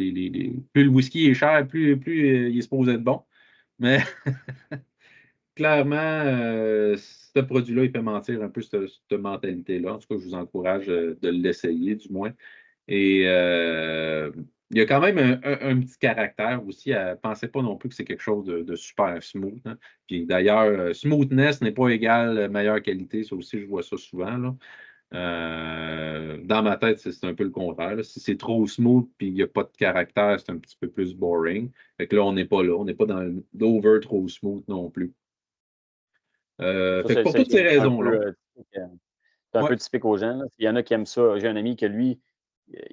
plus le whisky est cher, plus il est supposé être bon. Mais clairement, ce produit-là, il fait mentir un peu cette mentalité-là. En tout cas, je vous encourage de l'essayer, du moins. Et il y a quand même un petit caractère aussi. Pensez pas non plus que c'est quelque chose de super smooth, hein. Puis d'ailleurs, smoothness n'est pas égal meilleure qualité. Ça aussi, je vois ça souvent, là. Dans ma tête, c'est un peu le contraire, là. Si c'est trop smooth puis il n'y a pas de caractère, c'est un petit peu plus boring. Fait que là, on n'est pas là. On n'est pas dans l'over trop smooth non plus. Ça, Fait que pour toutes ces raisons-là. C'est un Ouais. peu typique aux gens, là. Il y en a qui aiment ça. J'ai un ami que lui,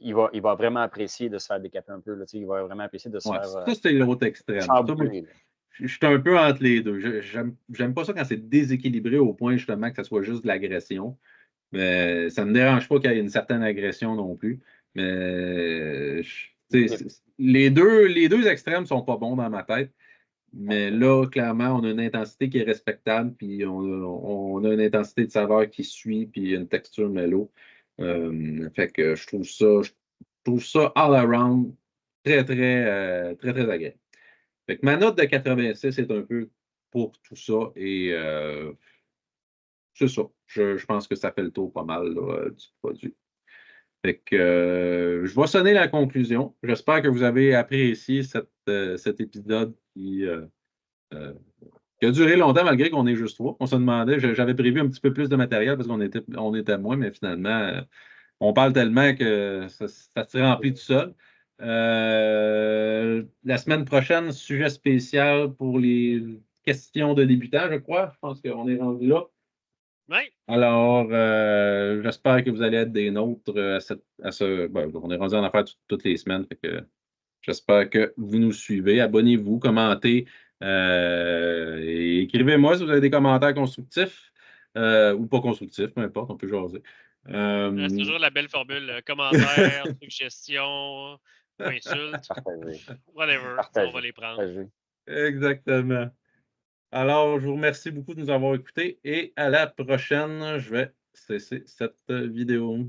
il va vraiment apprécier de se faire décaper un peu, là. Il va vraiment apprécier de se Ouais, faire ça, c'est l'autre extrême. Ça, moi, chambouler, là. je suis un peu entre les deux. J'aime pas ça quand c'est déséquilibré au point justement que ça soit juste de l'agression. Mais ça ne me dérange pas qu'il y ait une certaine agression non plus. Mais les deux extrêmes sont pas bons dans ma tête. Mais là, clairement, on a une intensité qui est respectable, puis on a une intensité de saveur qui suit, puis une texture mélo. Fait que je trouve ça all around très, très, très, très agréable. Fait que ma note de 86 est un peu pour tout ça et c'est ça. Je pense que ça fait le tour pas mal là, du produit. Fait que je vais sonner la conclusion. J'espère que vous avez apprécié cet épisode euh, qui a duré longtemps malgré qu'on est juste trois. On se demandait, j'avais prévu un petit peu plus de matériel parce qu'on était moins, mais finalement, on parle tellement que ça se remplit tout seul. La semaine prochaine, sujet spécial pour les questions de débutants, je crois. Je pense qu'on est rendu là. Oui. Alors, j'espère que vous allez être des nôtres on est rendu en affaires toutes les semaines. Fait que j'espère que vous nous suivez. Abonnez-vous, commentez et écrivez-moi si vous avez des commentaires constructifs ou pas constructifs, peu importe, on peut jaser. C'est toujours la belle formule. Commentaires, suggestions, insultes, Partagez. whatever. On va les prendre. Partagez. Exactement. Alors, je vous remercie beaucoup de nous avoir écoutés et à la prochaine. Je vais cesser cette vidéo.